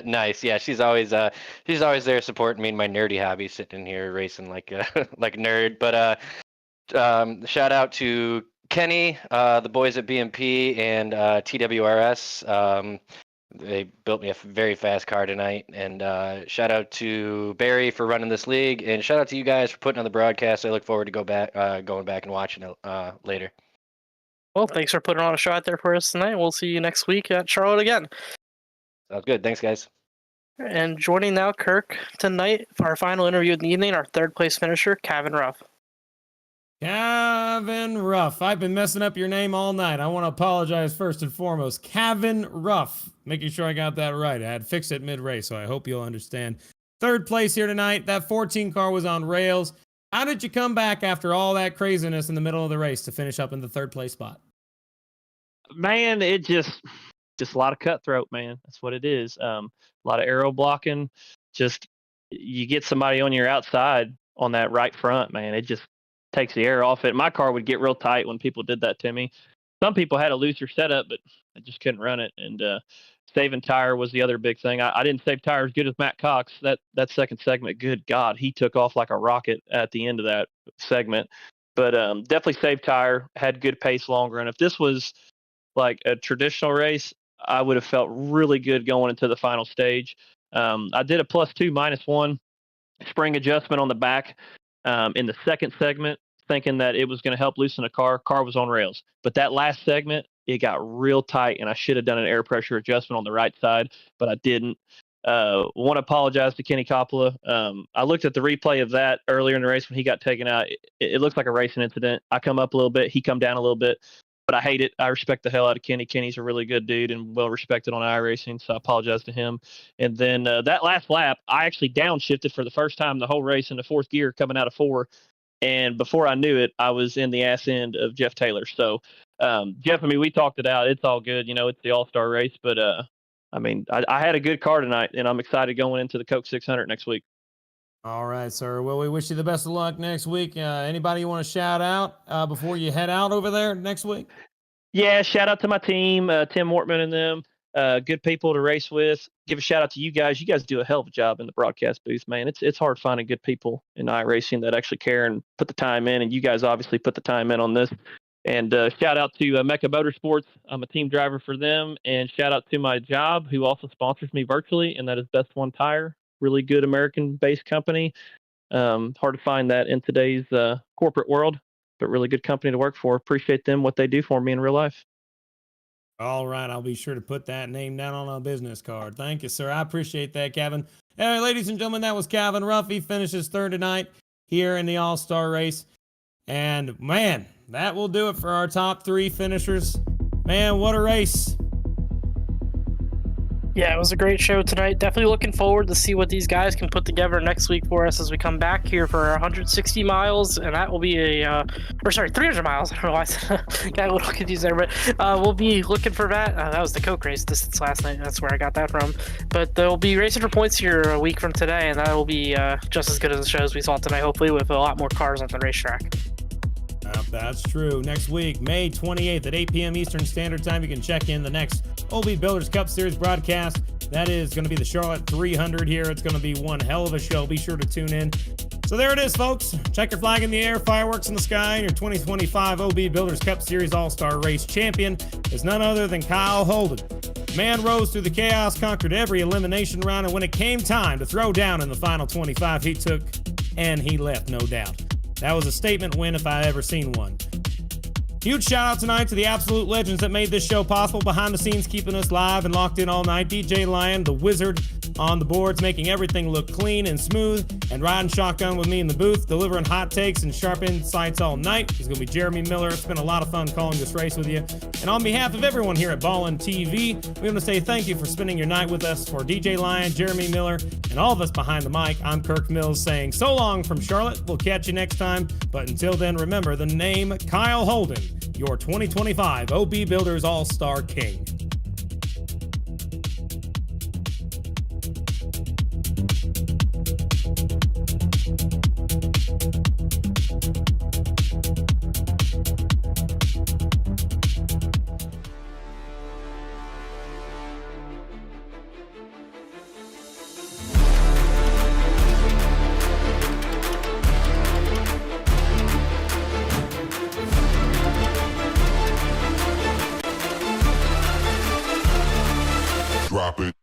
Nice. Yeah, she's always there supporting me in my nerdy hobby, sitting here racing like a nerd. But shout out to Kenny, the boys at BMP, and TWRS. They built me a very fast car tonight. And shout out to Barry for running this league, and shout out to you guys for putting on the broadcast. I look forward to going back and watching it later. Well, thanks for putting on a show out there for us tonight. We'll see you next week at Charlotte again. Sounds good. Thanks, guys. And joining now, Kirk, tonight for our final interview of the evening, our third place finisher, Kevin Ruff. Kevin Ruff. I've been messing up your name all night. I want to apologize first and foremost. Kevin Ruff. Making sure I got that right. I had fixed it mid-race, so I hope you'll understand. Third place here tonight. That 14 car was on rails. How did you come back after all that craziness in the middle of the race to finish up in the third place spot? Man, it just a lot of cutthroat, man. That's what it is. A lot of aero blocking. Just you get somebody on your outside on that right front, man. It just takes the air off it. My car would get real tight when people did that to me. Some people had a looser setup, but I just couldn't run it. And saving tire was the other big thing. I didn't save tire as good as Matt Cox. That second segment, good God, he took off like a rocket at the end of that segment. But definitely saved tire, had good pace longer. And if this was like a traditional race, I would have felt really good going into the final stage. I did a +2, -1 spring adjustment on the back in the second segment, thinking that it was going to help loosen the car. Car was on rails. But that last segment, it got real tight, and I should have done an air pressure adjustment on the right side, but I didn't. Want to apologize to Kenny Coppola. I looked at the replay of that earlier in the race when he got taken out. It looks like a racing incident. I come up a little bit, he come down a little bit, but I hate it. I respect the hell out of Kenny. Kenny's a really good dude and well respected on iRacing, so I apologize to him. And then that last lap, I actually downshifted for the first time the whole race in the fourth gear coming out of 4. And before I knew it, I was in the ass end of Jeff Taylor. So, Jeff, I mean, we talked it out. It's all good. You know, it's the all-star race. But, I mean, I had a good car tonight, and I'm excited going into the Coke 600 next week. All right, sir. Well, we wish you the best of luck next week. Anybody you want to shout out before you head out over there next week? Yeah, shout out to my team, Tim Wortman and them. Good people to race with. Give a shout out to you guys. You guys do a hell of a job in the broadcast booth, man. It's hard finding good people in iRacing that actually care and put the time in, and you guys obviously put the time in on this. And shout out to Mecca Motorsports. I'm a team driver for them. And shout out to my job, who also sponsors me virtually, and that is Best One Tire. Really good American-based company. Hard to find that in today's corporate world, but really good company to work for. Appreciate them, what they do for me in real life. All right, I'll be sure to put that name down on a business card. Thank you, sir. I appreciate that, Kevin. All right, ladies and gentlemen, that was Kevin Ruff. He finishes third tonight here in the All-Star race. And, man, that will do it for our top 3 finishers. Man, what a race. Yeah, it was a great show tonight. Definitely looking forward to see what these guys can put together next week for us as we come back here for our 160 miles, and that will be 300 miles. I don't know why I got a little confused there, but we'll be looking for that. That was the Coke race distance last night. That's where I got that from. But they'll be racing for points here a week from today, and that will be just as good as the shows we saw tonight, hopefully with a lot more cars on the racetrack. That's true. Next week, May 28th at 8 p.m. Eastern Standard Time, you can check in the next OB Builders Cup Series broadcast. That is going to be the Charlotte 300 here. It's going to be one hell of a show. Be sure to tune in. So there it is, folks. Check your flag in the air, fireworks in the sky, and your 2025 OB Builders Cup Series All-Star Race champion is none other than Kyle Holden. Man rose through the chaos, conquered every elimination round, and when it came time to throw down in the final 25, he took and he left, no doubt. That was a statement win if I ever seen one. Huge shout out tonight to the absolute legends that made this show possible. Behind the scenes, keeping us live and locked in all night. DJ Lion, the wizard on the boards, making everything look clean and smooth. And riding shotgun with me in the booth, delivering hot takes and sharp insights all night. It's going to be Jeremy Miller. It's been a lot of fun calling this race with you. And on behalf of everyone here at Ballin' TV, we want to say thank you for spending your night with us. For DJ Lion, Jeremy Miller, and all of us behind the mic, I'm Kirk Mills saying so long from Charlotte. We'll catch you next time. But until then, remember the name Kyle Holden, your 2025 OB Builders All-Star King. drop it.